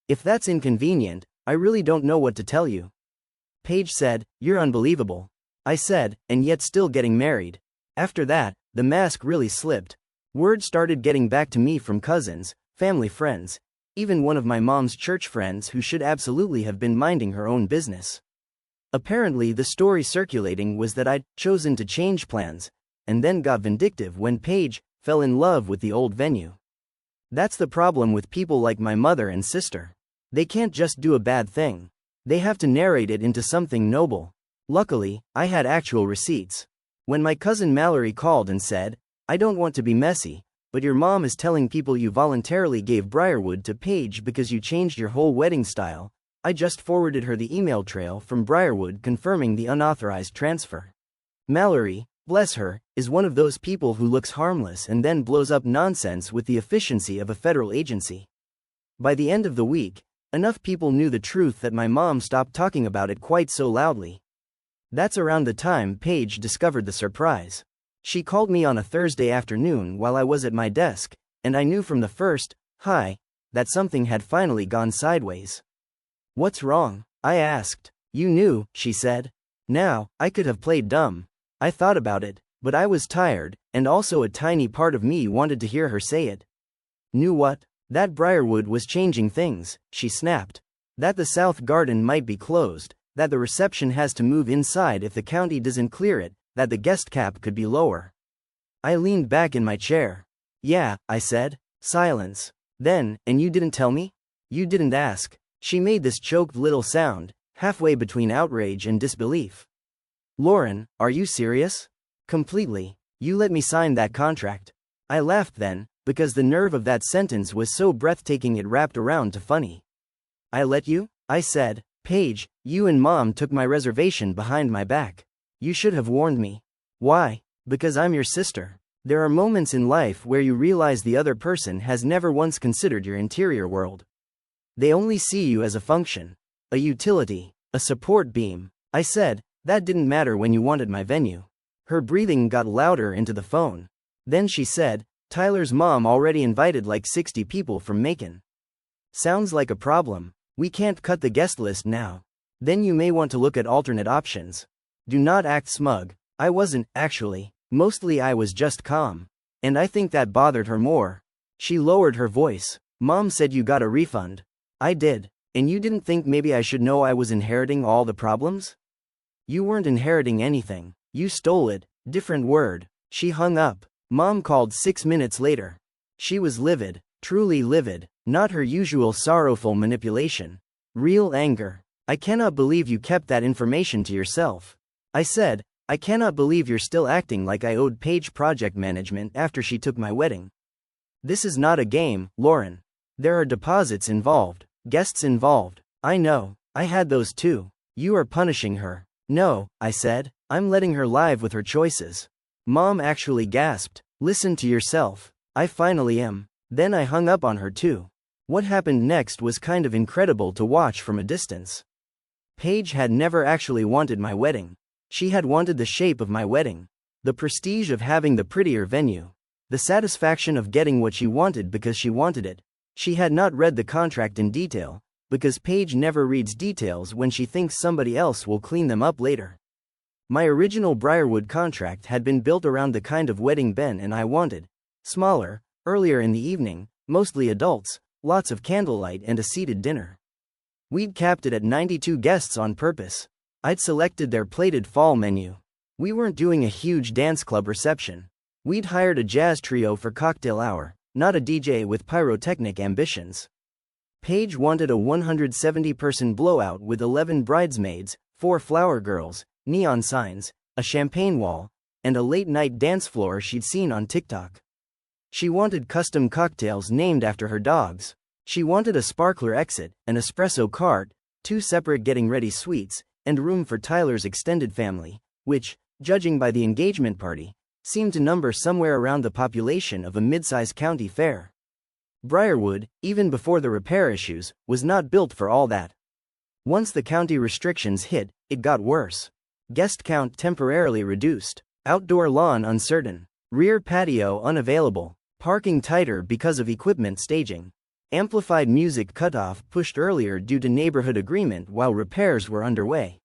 If that's inconvenient, I really don't know what to tell you. Paige said, you're unbelievable. I said, and yet still getting married. After that, the mask really slipped. Word started getting back to me from cousins, family friends, even one of my mom's church friends who should absolutely have been minding her own business. Apparently the story circulating was that I'd chosen to change plans, and then got vindictive when Paige fell in love with the old venue. That's the problem with people like my mother and sister. They can't just do a bad thing. They have to narrate it into something noble. Luckily, I had actual receipts. When my cousin Mallory called and said, I don't want to be messy, but your mom is telling people you voluntarily gave Briarwood to Paige because you changed your whole wedding style, I just forwarded her the email trail from Briarwood confirming the unauthorized transfer. Mallory, bless her, is one of those people who looks harmless and then blows up nonsense with the efficiency of a federal agency. By the end of the week, enough people knew the truth that my mom stopped talking about it quite so loudly. That's around the time Paige discovered the surprise. She called me on a Thursday afternoon while I was at my desk, and I knew from the first, hi, that something had finally gone sideways. What's wrong? I asked. You knew, she said. Now, I could have played dumb. I thought about it, but I was tired, and also a tiny part of me wanted to hear her say it. Knew what? That Briarwood was changing things, she snapped. That the South Garden might be closed, that the reception has to move inside if the county doesn't clear it, that the guest cap could be lower. I leaned back in my chair. Yeah, I said. Silence. Then, and you didn't tell me? You didn't ask. She made this choked little sound, halfway between outrage and disbelief. Lauren, are you serious? Completely. You let me sign that contract. I laughed then, because the nerve of that sentence was so breathtaking it wrapped around to funny. I let you? I said. Paige, you and Mom took my reservation behind my back. You should have warned me. Why? Because I'm your sister. There are moments in life where you realize the other person has never once considered your interior world. They only see you as a function, a utility, a support beam. I said, that didn't matter when you wanted my venue. Her breathing got louder into the phone. Then she said, Tyler's mom already invited like 60 people from Macon. Sounds like a problem. We can't cut the guest list now. Then you may want to look at alternate options. Do not act smug. I wasn't, actually. Mostly I was just calm. And I think that bothered her more. She lowered her voice. Mom said you got a refund. I did. And you didn't think maybe I should know I was inheriting all the problems? You weren't inheriting anything. You stole it. Different word. She hung up. Mom called 6 minutes later. She was livid, truly livid, not her usual sorrowful manipulation. Real anger. I cannot believe you kept that information to yourself. I said, I cannot believe you're still acting like I owed Paige project management after she took my wedding. This is not a game, Lauren. There are deposits involved, guests involved. I know, I had those too. You are punishing her. No, I said, I'm letting her live with her choices. Mom actually gasped. Listen to yourself. I finally am. Then I hung up on her too. What happened next was kind of incredible to watch from a distance. Paige had never actually wanted my wedding. She had wanted the shape of my wedding, the prestige of having the prettier venue, the satisfaction of getting what she wanted because she wanted it. She had not read the contract in detail, because Paige never reads details when she thinks somebody else will clean them up later. My original Briarwood contract had been built around the kind of wedding Ben and I wanted. Smaller, earlier in the evening, mostly adults, lots of candlelight and a seated dinner. We'd capped it at 92 guests on purpose. I'd selected their plated fall menu. We weren't doing a huge dance club reception. We'd hired a jazz trio for cocktail hour, not a DJ with pyrotechnic ambitions. Paige wanted a 170-person blowout with 11 bridesmaids, 4 flower girls, neon signs, a champagne wall, and a late-night dance floor she'd seen on TikTok. She wanted custom cocktails named after her dogs. She wanted a sparkler exit, an espresso cart, 2 separate getting-ready suites, and room for Tyler's extended family, which, judging by the engagement party, seemed to number somewhere around the population of a mid-size county fair. Briarwood, even before the repair issues, was not built for all that. Once the county restrictions hit, it got worse. Guest count temporarily reduced, outdoor lawn uncertain, rear patio unavailable, parking tighter because of equipment staging, amplified music cutoff pushed earlier due to neighborhood agreement while repairs were underway.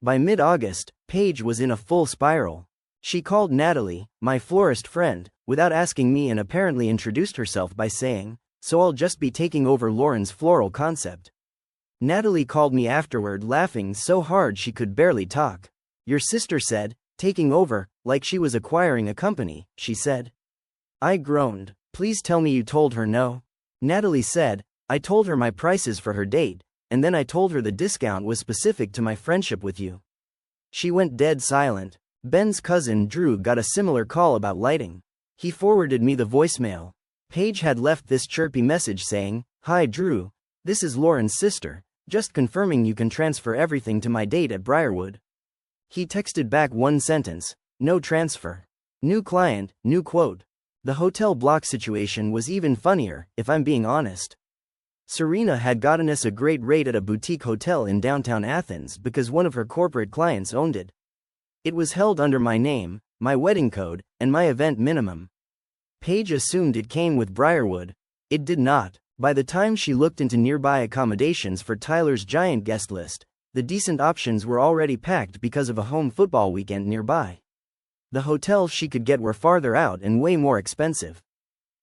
By mid-August, Paige was in a full spiral. She called Natalie, my florist friend, without asking me and apparently introduced herself by saying, so I'll just be taking over Lauren's floral concept. Natalie called me afterward laughing so hard she could barely talk. Your sister said, taking over, like she was acquiring a company, she said. I groaned. Please tell me you told her no. Natalie said, I told her my prices for her date, and then I told her the discount was specific to my friendship with you. She went dead silent. Ben's cousin Drew got a similar call about lighting. He forwarded me the voicemail. Paige had left this chirpy message saying, Hi Drew, this is Lauren's sister, Just confirming you can transfer everything to my date at Briarwood. He texted back one sentence, no transfer. New client, new quote. The hotel block situation was even funnier, if I'm being honest. Serena had gotten us a great rate at a boutique hotel in downtown Athens because one of her corporate clients owned it. It was held under my name, my wedding code, and my event minimum. Paige assumed it came with Briarwood. It did not. By the time she looked into nearby accommodations for Tyler's giant guest list, the decent options were already packed because of a home football weekend nearby. The hotels she could get were farther out and way more expensive.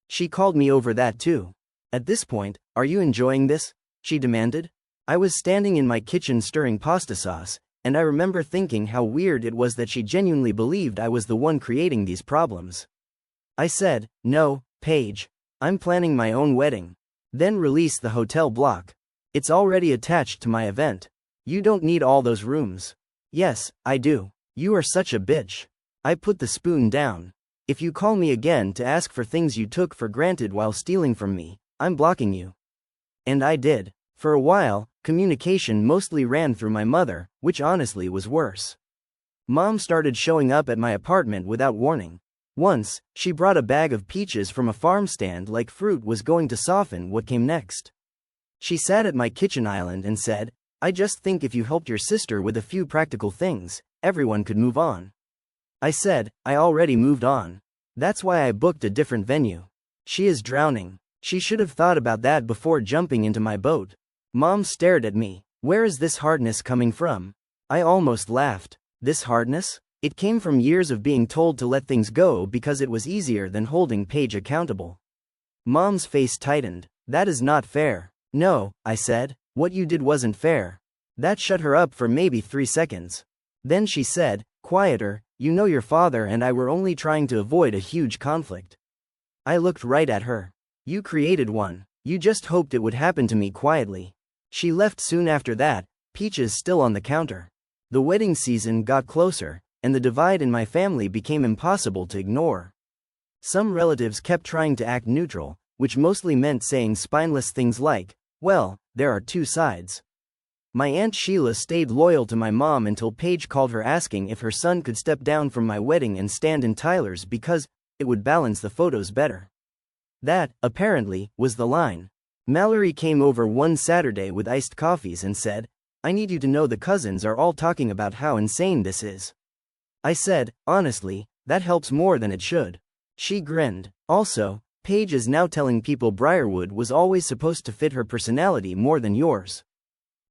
She called me over that too. At this point, are you enjoying this? She demanded. I was standing in my kitchen stirring pasta sauce, and I remember thinking how weird it was that she genuinely believed I was the one creating these problems. I said, no, Paige. I'm planning my own wedding. Then release the hotel block. It's already attached to my event. You don't need all those rooms. Yes, I do. You are such a bitch. I put the spoon down. If you call me again to ask for things you took for granted while stealing from me, I'm blocking you. And I did. For a while, communication mostly ran through my mother, which honestly was worse. Mom started showing up at my apartment without warning. Once, she brought a bag of peaches from a farm stand like fruit was going to soften what came next. She sat at my kitchen island and said, I just think if you helped your sister with a few practical things, everyone could move on. I said, I already moved on. That's why I booked a different venue. She is drowning. She should have thought about that before jumping into my boat. Mom stared at me. Where is this hardness coming from? I almost laughed. This hardness? It came from years of being told to let things go because it was easier than holding Paige accountable. Mom's face tightened. That is not fair. No, I said. What you did wasn't fair. That shut her up for maybe 3 seconds. Then she said, quieter, you know your father and I were only trying to avoid a huge conflict. I looked right at her. You created one. You just hoped it would happen to me quietly. She left soon after that, peaches still on the counter. The wedding season got closer, and the divide in my family became impossible to ignore. Some relatives kept trying to act neutral, which mostly meant saying spineless things like, well, there are two sides. My Aunt Sheila stayed loyal to my mom until Paige called her asking if her son could step down from my wedding and stand in Tyler's because it would balance the photos better. That, apparently, was the line. Mallory came over one Saturday with iced coffees and said, I need you to know the cousins are all talking about how insane this is. I said, honestly, that helps more than it should. She grinned. Also, Paige is now telling people Briarwood was always supposed to fit her personality more than yours.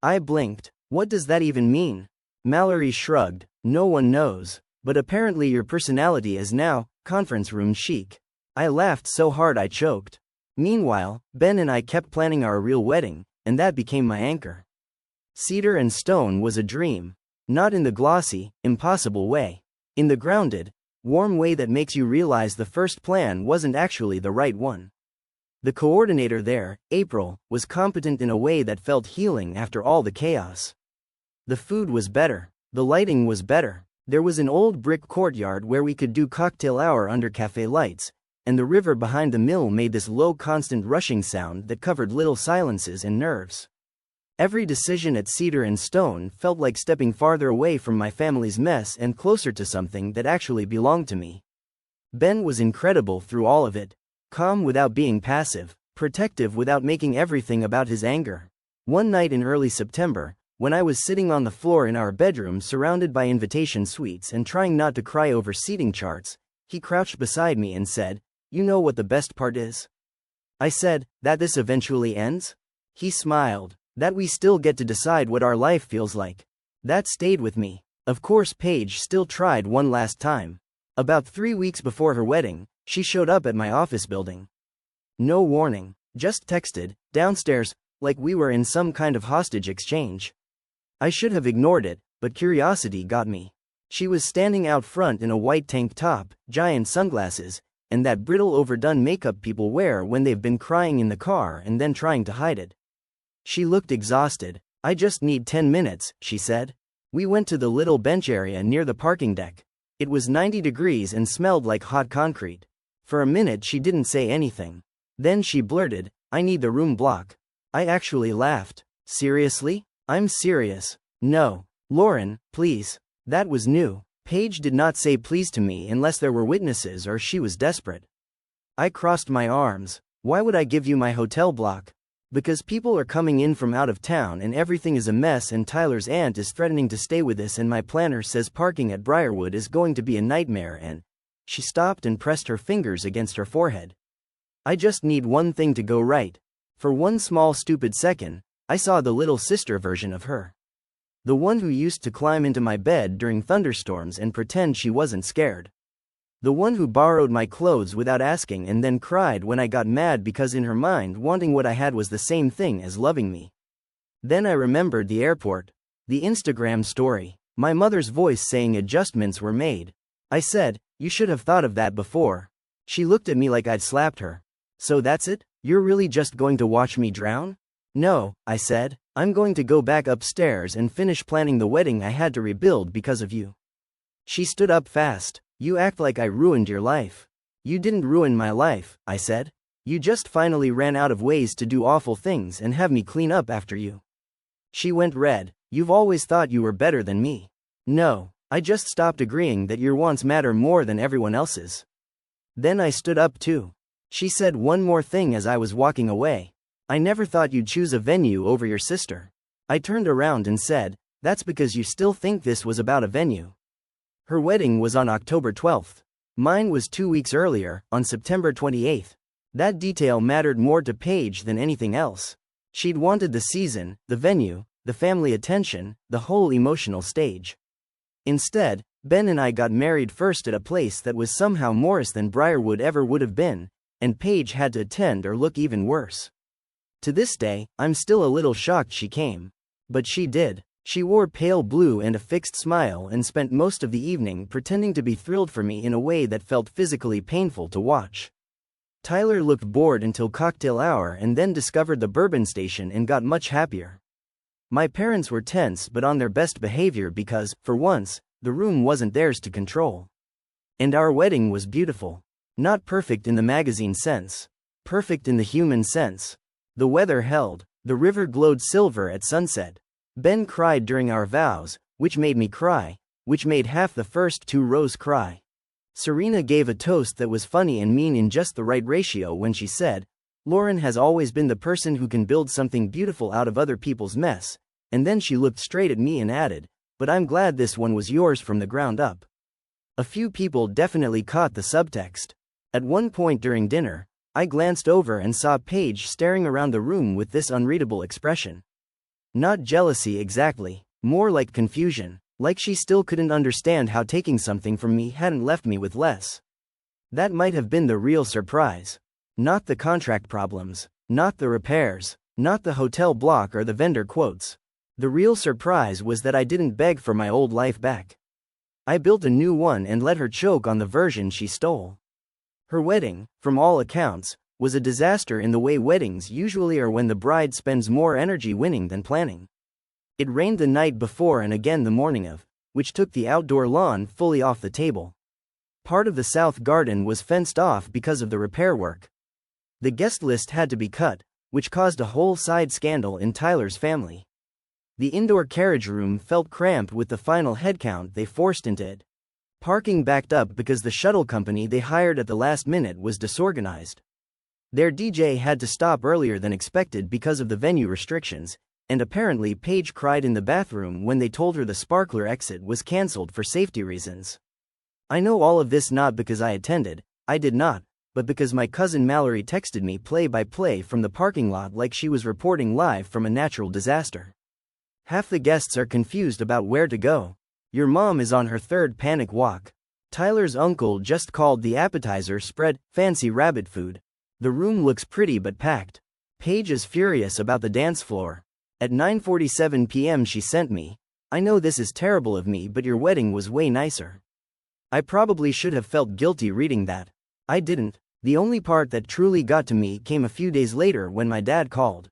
I blinked. What does that even mean? Mallory shrugged. No one knows. But apparently your personality is now conference room chic. I laughed so hard I choked. Meanwhile, Ben and I kept planning our real wedding, and that became my anchor. Cedar and stone was a dream. Not in the glossy, impossible way. In the grounded, warm way that makes you realize the first plan wasn't actually the right one. The coordinator there, April, was competent in a way that felt healing after all the chaos. The food was better. The lighting was better. There was an old brick courtyard where we could do cocktail hour under cafe lights, and the river behind the mill made this low constant rushing sound that covered little silences and nerves. Every decision at Cedar and Stone felt like stepping farther away from my family's mess and closer to something that actually belonged to me. Ben was incredible through all of it. Calm without being passive, protective without making everything about his anger. One night in early September, when I was sitting on the floor in our bedroom surrounded by invitation suites and trying not to cry over seating charts, he crouched beside me and said, You know what the best part is? I said, that this eventually ends? He smiled. That we still get to decide what our life feels like. That stayed with me. Of course Paige still tried one last time. About 3 weeks before her wedding, she showed up at my office building. No warning, just texted, downstairs, like we were in some kind of hostage exchange. I should have ignored it, but curiosity got me. She was standing out front in a white tank top, giant sunglasses, and that brittle overdone makeup people wear when they've been crying in the car and then trying to hide it. She looked exhausted. I just need 10 minutes, she said. We went to the little bench area near the parking deck. It was 90 degrees and smelled like hot concrete. For a minute she didn't say anything. Then she blurted, I need the room block. I actually laughed. Seriously? I'm serious. No. Lauren, please. That was new. Paige did not say please to me unless there were witnesses or she was desperate. I crossed my arms. Why would I give you my hotel block? Because people are coming in from out of town and everything is a mess and Tyler's aunt is threatening to stay with us and my planner says parking at Briarwood is going to be a nightmare and… She stopped and pressed her fingers against her forehead. I just need one thing to go right. For one small stupid second, I saw the little sister version of her. The one who used to climb into my bed during thunderstorms and pretend she wasn't scared. The one who borrowed my clothes without asking and then cried when I got mad because in her mind wanting what I had was the same thing as loving me. Then I remembered the airport. The Instagram story. My mother's voice saying adjustments were made. I said, you should have thought of that before. She looked at me like I'd slapped her. So that's it? You're really just going to watch me drown? No, I said, I'm going to go back upstairs and finish planning the wedding I had to rebuild because of you. She stood up fast. You act like I ruined your life. You didn't ruin my life, I said. You just finally ran out of ways to do awful things and have me clean up after you. She went red. You've always thought you were better than me. No, I just stopped agreeing that your wants matter more than everyone else's. Then I stood up too. She said one more thing as I was walking away. I never thought you'd choose a venue over your sister. I turned around and said, that's because you still think this was about a venue. Her wedding was on October 12th. Mine was 2 weeks earlier, on September 28th. That detail mattered more to Paige than anything else. She'd wanted the season, the venue, the family attention, the whole emotional stage. Instead, Ben and I got married first at a place that was somehow worse than Briarwood ever would have been, and Paige had to attend or look even worse. To this day, I'm still a little shocked she came. But she did. She wore pale blue and a fixed smile and spent most of the evening pretending to be thrilled for me in a way that felt physically painful to watch. Tyler looked bored until cocktail hour and then discovered the bourbon station and got much happier. My parents were tense but on their best behavior because, for once, the room wasn't theirs to control. And our wedding was beautiful. Not perfect in the magazine sense. Perfect in the human sense. The weather held. The river glowed silver at sunset. Ben cried during our vows, which made me cry, which made half the first 2 rows cry. Serena gave a toast that was funny and mean in just the right ratio when she said, Lauren has always been the person who can build something beautiful out of other people's mess, and then she looked straight at me and added, but I'm glad this one was yours from the ground up. A few people definitely caught the subtext. At one point during dinner, I glanced over and saw Paige staring around the room with this unreadable expression. Not jealousy exactly, more like confusion, like she still couldn't understand how taking something from me hadn't left me with less. That might have been the real surprise. Not the contract problems, not the repairs, not the hotel block or the vendor quotes. The real surprise was that I didn't beg for my old life back. I built a new one and let her choke on the version she stole. Her wedding, from all accounts, was a disaster in the way weddings usually are when the bride spends more energy winning than planning. It rained the night before and again the morning of, which took the outdoor lawn fully off the table. Part of the south garden was fenced off because of the repair work. The guest list had to be cut, which caused a whole side scandal in Tyler's family. The indoor carriage room felt cramped with the final headcount they forced into it. Parking backed up because the shuttle company they hired at the last minute was disorganized. Their DJ had to stop earlier than expected because of the venue restrictions, and apparently Paige cried in the bathroom when they told her the sparkler exit was cancelled for safety reasons. I know all of this not because I attended, I did not, but because my cousin Mallory texted me play-by-play from the parking lot like she was reporting live from a natural disaster. Half the guests are confused about where to go. Your mom is on her 3rd panic walk. Tyler's uncle just called the appetizer spread fancy rabbit food. The room looks pretty but packed. Paige is furious about the dance floor. At 9:47 p.m. she sent me, I know this is terrible of me but your wedding was way nicer. I probably should have felt guilty reading that. I didn't. The only part that truly got to me came a few days later when my dad called.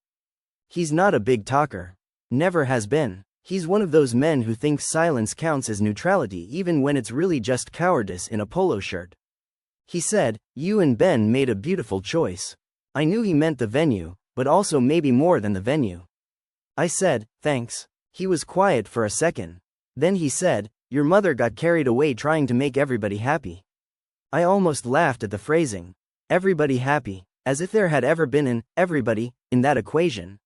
He's not a big talker. Never has been. He's one of those men who thinks silence counts as neutrality even when it's really just cowardice in a polo shirt. He said, you and Ben made a beautiful choice. I knew he meant the venue, but also maybe more than the venue. I said, thanks. He was quiet for a second. Then he said, your mother got carried away trying to make everybody happy. I almost laughed at the phrasing. Everybody happy, as if there had ever been an everybody in that equation.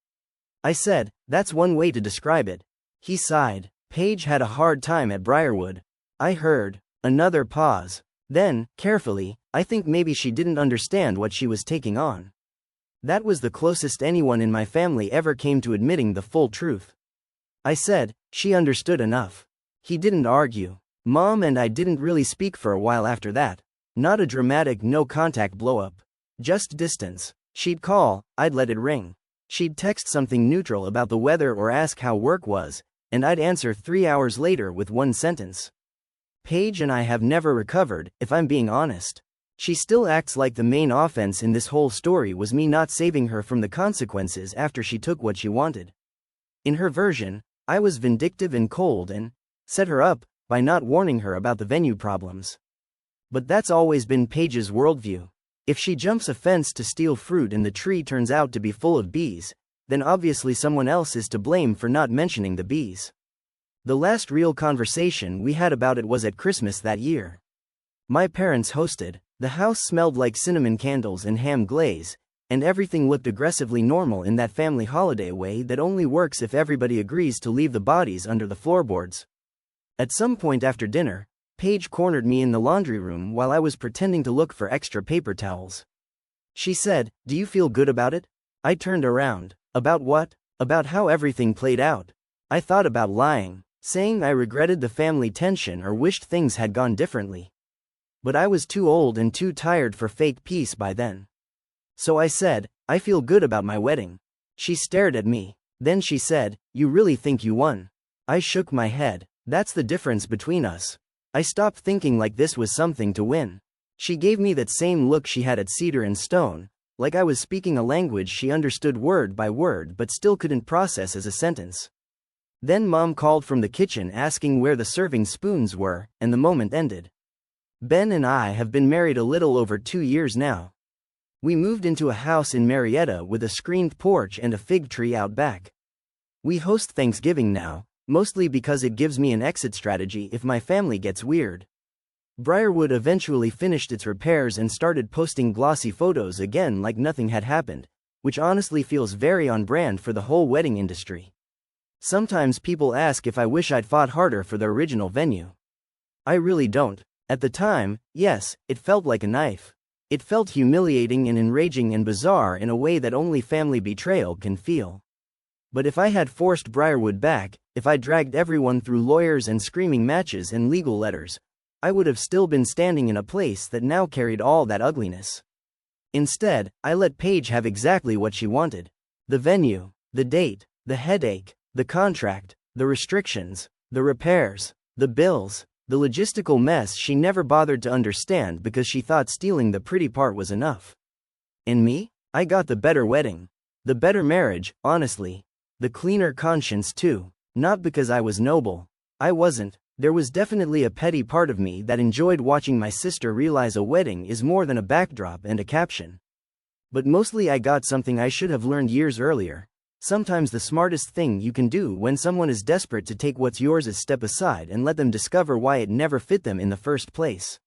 I said, that's one way to describe it. He sighed. Paige had a hard time at Briarwood. I heard. Another pause. Then, carefully, I think maybe she didn't understand what she was taking on. That was the closest anyone in my family ever came to admitting the full truth. I said, she understood enough. He didn't argue. Mom and I didn't really speak for a while after that. Not a dramatic no-contact blow-up. Just distance. She'd call, I'd let it ring. She'd text something neutral about the weather or ask how work was, and I'd answer 3 hours later with one sentence. Paige and I have never recovered, if I'm being honest. She still acts like the main offense in this whole story was me not saving her from the consequences after she took what she wanted. In her version, I was vindictive and cold and set her up by not warning her about the venue problems. But that's always been Paige's worldview. If she jumps a fence to steal fruit and the tree turns out to be full of bees, then obviously someone else is to blame for not mentioning the bees. The last real conversation we had about it was at Christmas that year. My parents hosted. The house smelled like cinnamon candles and ham glaze, and everything looked aggressively normal in that family holiday way that only works if everybody agrees to leave the bodies under the floorboards. At some point after dinner, Paige cornered me in the laundry room while I was pretending to look for extra paper towels. She said, "Do you feel good about it?" I turned around. About what? About how everything played out. I thought about lying, saying I regretted the family tension or wished things had gone differently. But I was too old and too tired for fake peace by then. So I said, I feel good about my wedding. She stared at me. Then she said, you really think you won? I shook my head. That's the difference between us. I stopped thinking like this was something to win. She gave me that same look she had at Cedar and Stone, like I was speaking a language she understood word by word but still couldn't process as a sentence. Then Mom called from the kitchen asking where the serving spoons were, and the moment ended. Ben and I have been married a little over 2 years now. We moved into a house in Marietta with a screened porch and a fig tree out back. We host Thanksgiving now, mostly because it gives me an exit strategy if my family gets weird. Briarwood eventually finished its repairs and started posting glossy photos again like nothing had happened, which honestly feels very on brand for the whole wedding industry. Sometimes people ask if I wish I'd fought harder for the original venue. I really don't. At the time, yes, it felt like a knife. It felt humiliating and enraging and bizarre in a way that only family betrayal can feel. But if I had forced Briarwood back, if I dragged everyone through lawyers and screaming matches and legal letters, I would have still been standing in a place that now carried all that ugliness. Instead, I let Paige have exactly what she wanted. The venue, the date, the headache, the contract, the restrictions, the repairs, the bills, the logistical mess she never bothered to understand because she thought stealing the pretty part was enough. And me? I got the better wedding. The better marriage, honestly. The cleaner conscience too. Not because I was noble. I wasn't. There was definitely a petty part of me that enjoyed watching my sister realize a wedding is more than a backdrop and a caption. But mostly I got something I should have learned years earlier. Sometimes the smartest thing you can do when someone is desperate to take what's yours is step aside and let them discover why it never fit them in the first place.